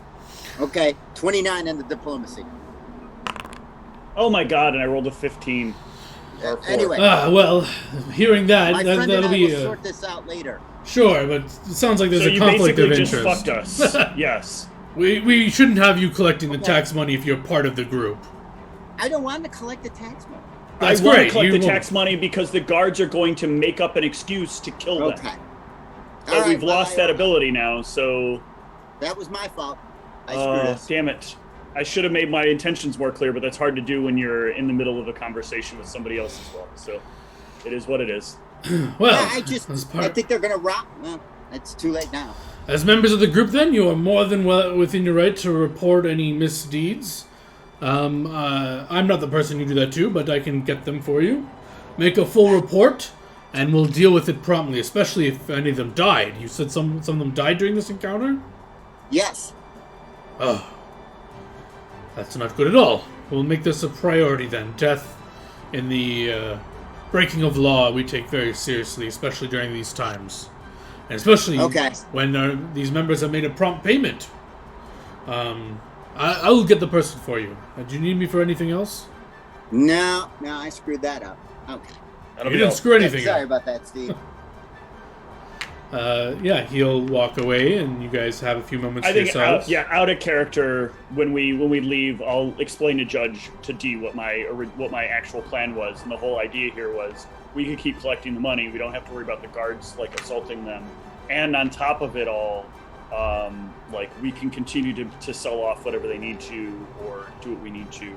Okay, 29 in the diplomacy. Oh my god, and I rolled a 15. Anyway. Well, hearing that, my friend that'll and I be... will sort this out later. Sure, but it sounds like there's So a you conflict of basically interest. just fucked us. Yes. We shouldn't have you collecting the tax money if you're part of the group. I don't want to collect the tax money. That's I want great. to collect You the won't. tax money because the guards are going to make up an excuse to kill them. Okay. But All right, we've well, lost that ability now, so... That was my fault. I screwed us. Damn it. I should have made my intentions more clear, but that's hard to do when you're in the middle of a conversation with somebody else as well. So it is what it is. Well, I think they're going to rob. Well, it's too late now. as members of the group, then, you are more than well within your right to report any misdeeds. I'm not the person you do that to, but I can get them for you. Make a full report, and we'll deal with it promptly, especially if any of them died. You said some of them died during this encounter? Yes. Oh. That's not good at all. We'll make this a priority then. Death in the breaking of law we take very seriously, especially during these times. And especially when these members have made a prompt payment. I will get the person for you. Do you need me for anything else? No, I screwed that up. Okay. You didn't screw anything Sorry up. about that, Steve. He'll walk away, and you guys have a few moments I to think yourselves. out of character. When we leave, I'll explain to Judge to D what my actual plan was, and the whole idea here was we could keep collecting the money. We don't have to worry about the guards assaulting them, and on top of it all, we can continue to sell off whatever they need to or do what we need to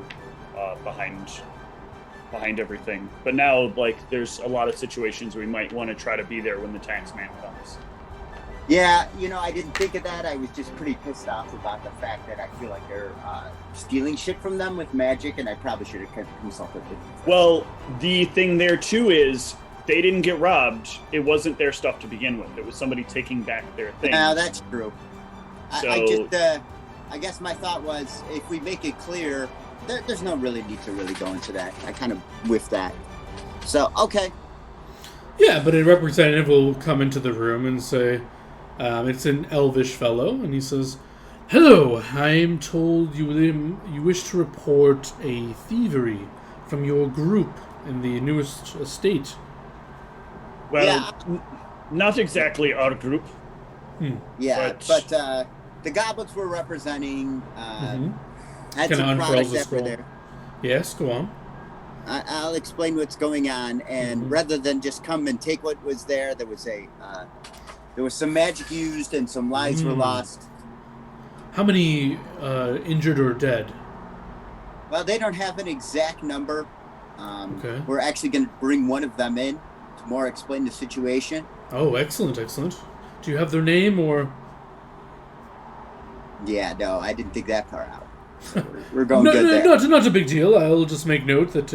behind everything. But now, there's a lot of situations where we might want to try to be there when the tax man comes. Yeah, I didn't think of that. I was just pretty pissed off about the fact that I feel like they're stealing shit from them with magic, and I probably should have consulted with them. Well, the thing there, too, is they didn't get robbed. It wasn't their stuff to begin with. It was somebody taking back their things. Yeah, that's true. So, I guess my thought was, if we make it clear, there's no really need to really go into that. I kind of whiffed that. So, okay. Yeah, but a representative will come into the room and say, it's an elvish fellow, and he says, "Hello, I am told you wish to report a thievery from your group in the newest estate." Well, not exactly our group. Yeah, but the goblins we're representing had some products that were there. Yes, go on. I'll explain what's going on, and rather than just come and take what was there, there was some magic used and some lives were lost. How many injured or dead? Well, they don't have an exact number. Okay. We're actually going to bring one of them in to more explain the situation. Oh, excellent. Do you have their name or? Yeah, no, I didn't think that far out. So we're going good there. Not a big deal. I'll just make note that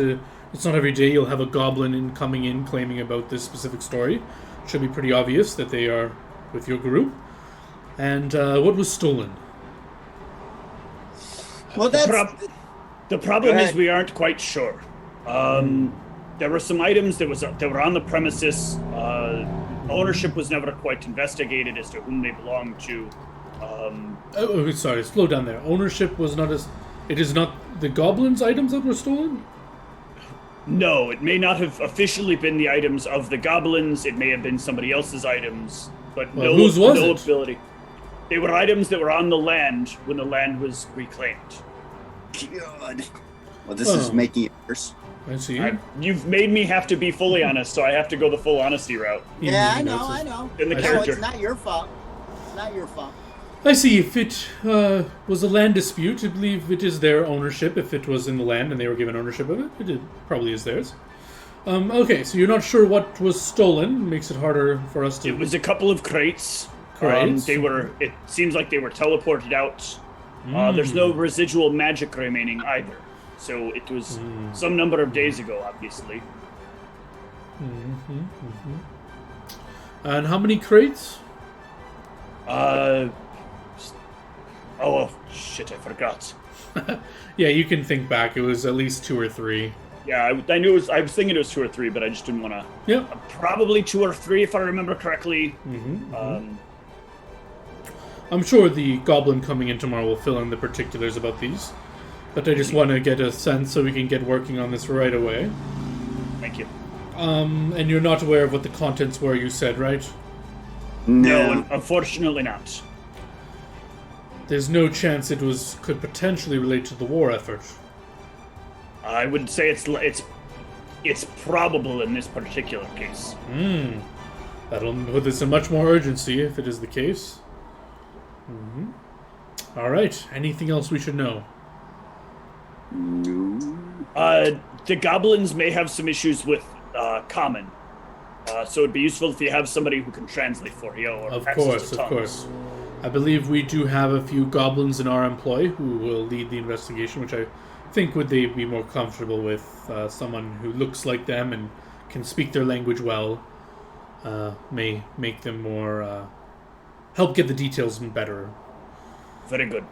it's not every day you'll have a goblin coming in claiming about this specific story. It should be pretty obvious that they are with your group. And what was stolen? Well, the problem is we aren't quite sure. There were some items that were on the premises. Ownership was never quite investigated as to whom they belonged to. Sorry, slow down there. Ownership was not as... It is not the goblins' items that were stolen? No, it may not have officially been the items of the goblins. It may have been somebody else's items, but whose was no it? ability. They were items that were on the land when the land was reclaimed. God. Well, this is making it worse. I see. You've made me have to be fully honest, so I have to go the full honesty route. Yeah, I know. In the No, character. it's not your fault. It's not your fault. I see. If it was a land dispute, I believe it is their ownership. If it was in the land and they were given ownership of it, it probably is theirs. Okay, so you're not sure what was stolen. Makes it harder for us to... It was a couple of crates. Crates? It seems like they were teleported out. There's no residual magic remaining either. So it was some number of days ago, obviously. And how many crates? Oh, shit, I forgot. Yeah, you can think back. It was at least 2 or 3. Yeah, I knew it was. I was thinking it was 2 or 3, but I just didn't want to. Yeah. Probably 2 or 3, if I remember correctly. I'm sure the goblin coming in tomorrow will fill in the particulars about these. But I just want to get a sense so we can get working on this right away. Thank you. And you're not aware of what the contents were, you said, right? No, unfortunately not. There's no chance it could potentially relate to the war effort. I would say it's probable in this particular case. That'll put this in much more urgency if it is the case. All right. Anything else we should know? No. The goblins may have some issues with common. So it'd be useful if you have somebody who can translate for you. Or Of access to course. tongues. I believe we do have a few goblins in our employ who will lead the investigation, which I think would they be more comfortable with someone who looks like them and can speak their language well. May make them more help get the details better. Very good.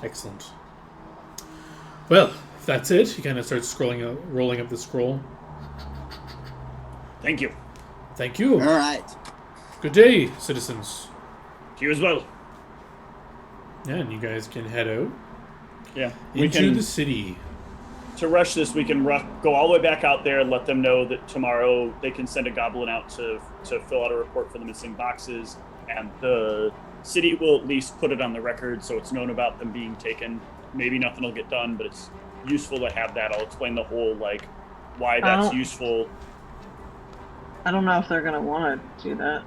Excellent. Well, if that's it, he kind of starts rolling up the scroll. Thank you. Thank you. All right. Good day, citizens. To you as well. Yeah, and you guys can head out Yeah. into the city. To rush this, we can go all the way back out there and let them know that tomorrow they can send a goblin out to fill out a report for the missing boxes, and the city will at least put it on the record so it's known about them being taken. Maybe nothing will get done, but it's useful to have that. I'll explain the whole, why that's useful. I don't know if they're gonna want to do that.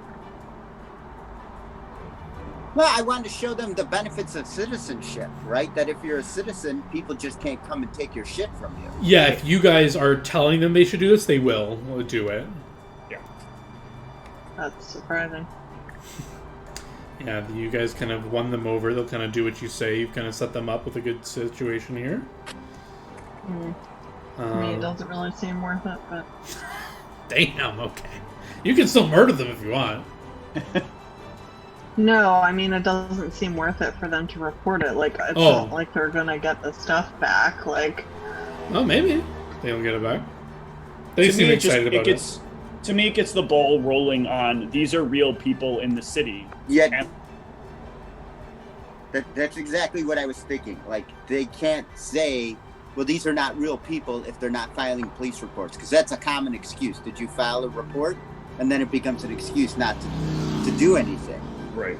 Well, I wanted to show them the benefits of citizenship, right? That if you're a citizen, people just can't come and take your shit from you. Yeah, if you guys are telling them they should do this, they will do it. Yeah. That's surprising. Yeah, you guys kind of won them over. They'll kind of do what you say. You've kind of set them up with a good situation here. I mean, it doesn't really seem worth it, but... Damn, okay. You can still murder them if you want. No, I mean, it doesn't seem worth it for them to report it. It's not like they're gonna get the stuff back, Well, maybe. They'll get it back. They seem excited about it. To me, it gets the ball rolling on, these are real people in the city. Yeah. That's exactly what I was thinking. They can't say, well, these are not real people if they're not filing police reports, because that's a common excuse. Did you file a report? And then it becomes an excuse not to do anything. Right.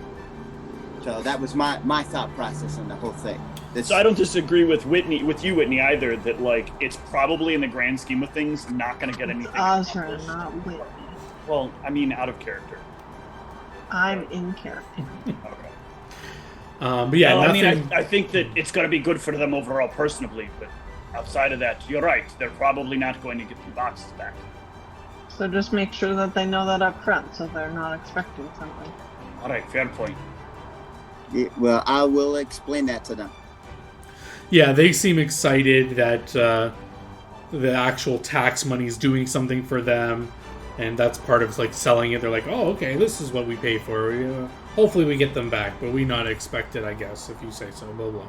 So that was my thought process on the whole thing. So I don't disagree with you, Whitney, either, that, it's probably, in the grand scheme of things, not going to get anything Osra, accomplished. not Whitney. Well, I mean, out of character. I'm in character. Okay. But yeah, nothing... I think that it's going to be good for them overall personally, but outside of that, you're right. They're probably not going to get the boxes back. So just make sure that they know that up front, so they're not expecting something. All right, fair point. Yeah, well, I will explain that to them. Yeah, they seem excited that the actual tax money is doing something for them, and that's part of selling it. They're like, oh, okay, this is what we pay for. Hopefully we get them back, but we not expect it, I guess, if you say so. Blah blah.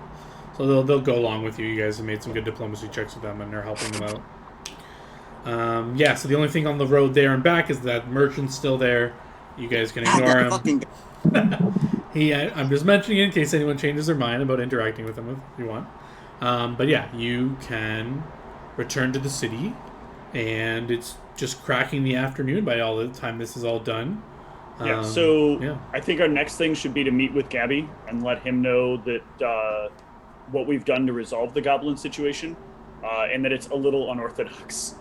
So they'll go along with you. You guys have made some good diplomacy checks with them, and they're helping them out. Yeah. So the only thing on the road there and back is that merchant's still there. You guys can ignore him. I'm just mentioning it in case anyone changes their mind about interacting with him if you want. But yeah, you can return to the city, and it's just cracking the afternoon by all the time this is all done. Yeah, I think our next thing should be to meet with Gabby and let him know that what we've done to resolve the goblin situation, and that it's a little unorthodox.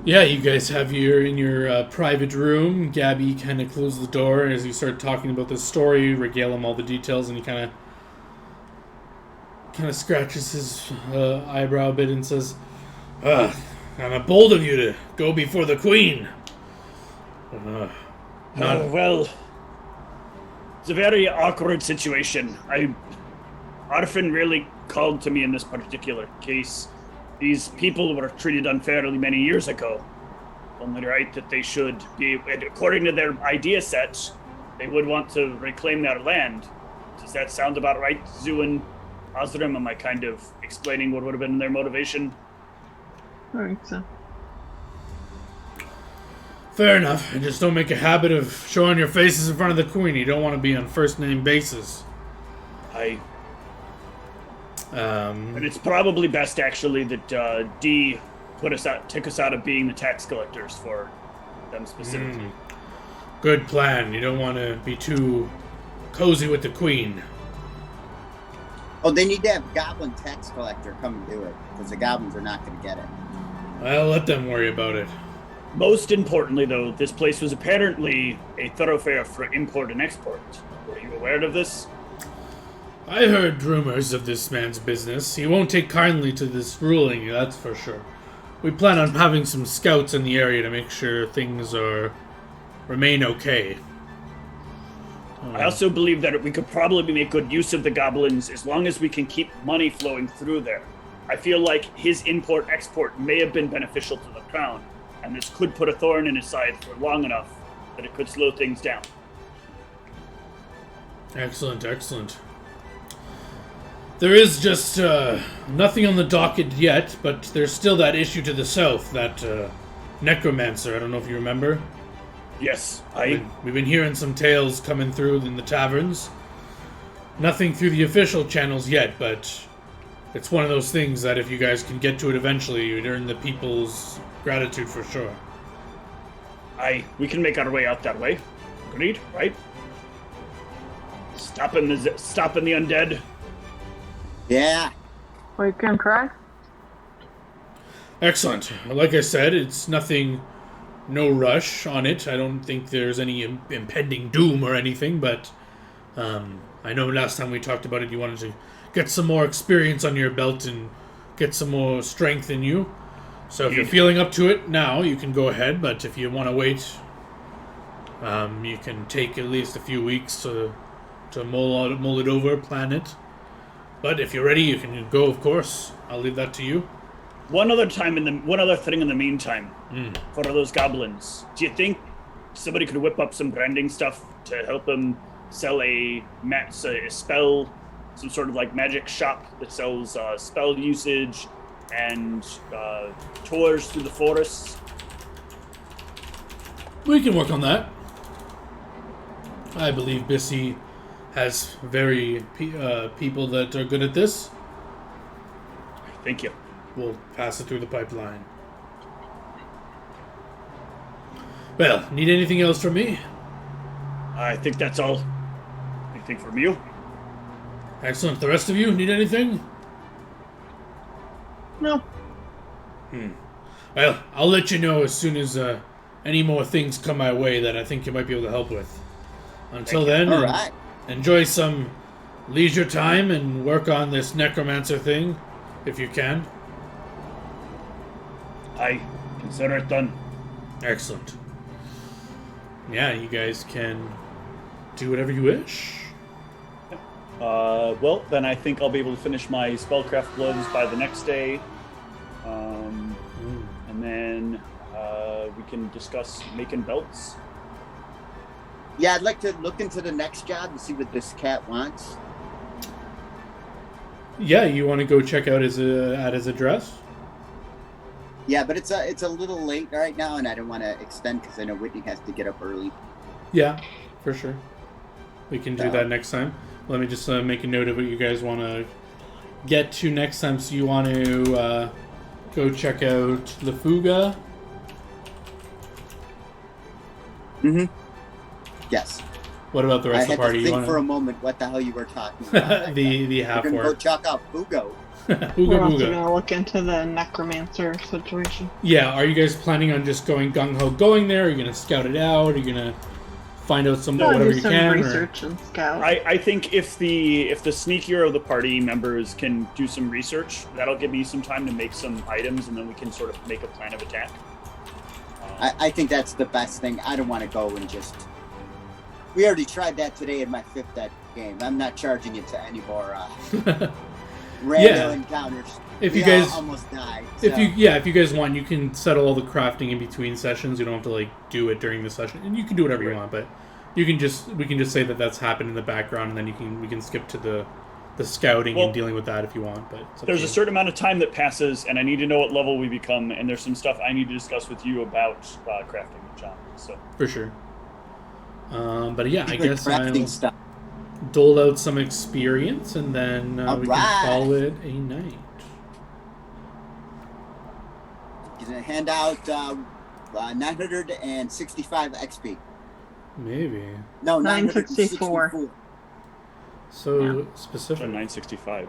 Yeah, you guys have in your private room. Gabby kind of closed the door as you start talking about this story, regale him all the details, and he kind of scratches his eyebrow a bit and says, "I'm bold of you to go before the queen." Well, it's a very awkward situation. Arfin really called to me in this particular case. These people were treated unfairly many years ago. Only right that they should be, according to their idea set, they would want to reclaim their land. Does that sound about right, Zuin Osram? Am I kind of explaining what would have been their motivation? I think so. Fair enough. And just don't make a habit of showing your faces in front of the queen. You don't want to be on first name basis. And it's probably best, actually, that D took us out of being the tax collectors for them specifically. Good plan. You don't want to be too cozy with the queen. Oh, they need to have Goblin tax collector come and do it, because the goblins are not going to get it. I'll let them worry about it. Most importantly, though, this place was apparently a thoroughfare for import and export. Were you aware of this? I heard rumors of this man's business. He won't take kindly to this ruling, that's for sure. We plan on having some scouts in the area to make sure things remain okay. I also believe that we could probably make good use of the goblins as long as we can keep money flowing through there. I feel like his import-export may have been beneficial to the crown, and this could put a thorn in his side for long enough that it could slow things down. Excellent, excellent. There is just nothing on the docket yet, but there's still that issue to the south, that necromancer. I don't know if you remember. Yes, We've been hearing some tales coming through in the taverns. Nothing through the official channels yet, but it's one of those things that if you guys can get to it eventually, you'd earn the people's gratitude for sure. We can make our way out that way. Agreed, right? Stopping the undead. Yeah. We can try. Excellent. Like I said, it's nothing, no rush on it. I don't think there's any impending doom or anything, but I know last time we talked about it, you wanted to get some more experience on your belt and get some more strength in you. So if you're feeling up to it now, you can go ahead, but if you want to wait, you can take at least a few weeks to mull it over, plan it. But if you're ready, you can go, of course. I'll leave that to you. One other thing in the meantime, for those goblins, do you think somebody could whip up some branding stuff to help them sell a spell, some sort of like magic shop that sells spell usage and tours through the forests? We can work on that. I believe Bissy has very people that are good at this. Thank you. We'll pass it through the pipeline. Well, need anything else from me? I think that's all. Anything from you? Excellent. The rest of you need anything? No. Well, I'll let you know as soon as any more things come my way that I think you might be able to help with. Until then, All right. Enjoy some leisure time and work on this necromancer thing, if you can. I consider it done. Excellent. Yeah, you guys can do whatever you wish. Well, then I think I'll be able to finish my spellcraft gloves by the next day. And then we can discuss making belts. Yeah, I'd like to look into the next job and see what this cat wants. Yeah, you want to go check out his address? Yeah, but it's a little late right now, and I don't want to extend because I know Whitney has to get up early. Yeah, for sure. We can do that next time. Let me just make a note of what you guys want to get to next time. So you want to go check out La Fuga? Mm-hmm. Yes. What about the I rest of had the party? to You think for a want moment what the hell you were talking about. the half We're gonna go orc? chalk out Fugo. Ooga We're also booga. gonna look into the necromancer situation. Yeah, are you guys planning on just going gung ho going there? Are you gonna scout it out? Are you gonna find out some I'll whatever do you some can? Or... research and scout. I think if the sneakier of the party members can do some research, that'll give me some time to make some items, and then we can sort of make a plan of attack. I think that's the best thing. I don't want to go and just. We already tried that today in my 5th ed game. I'm not charging it to any more random encounters. If We you guys all almost died. If so. you guys want, you can settle all the crafting in between sessions. You don't have to like do it during the session, and you can do whatever you want. But we can just say that that's happened in the background, and then we can skip to the scouting and dealing with that if you want. But it's up there's to a you. certain amount of time that passes, and I need to know what level we become, and there's some stuff I need to discuss with you about crafting, John. So For sure. But yeah, I Even guess crafting I'll stuff. dole out some experience, and then we Alright. can call it a night. Gonna hand out 965 XP. Maybe. No, 964. 964. So specific. 965.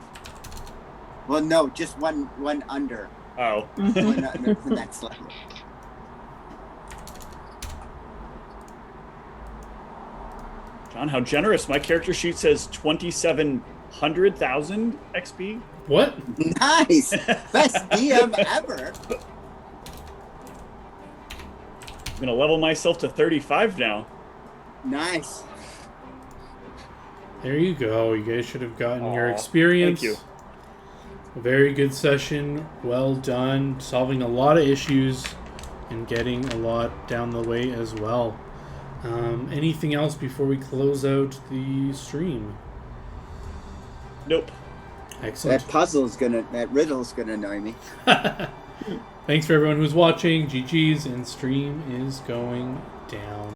Well, no, just one under. Oh. One under the next level. John, how generous. My character sheet says 2,700,000 XP. What? Nice! Best DM ever. I'm going to level myself to 35 now. Nice. There you go. You guys should have gotten your Aw, experience. thank you. A very good session. Well done. Solving a lot of issues and getting a lot down the way as well. Anything else before we close out the stream? Nope. Excellent. That riddle's gonna annoy me. Thanks for everyone who's watching. GG's, and stream is going down.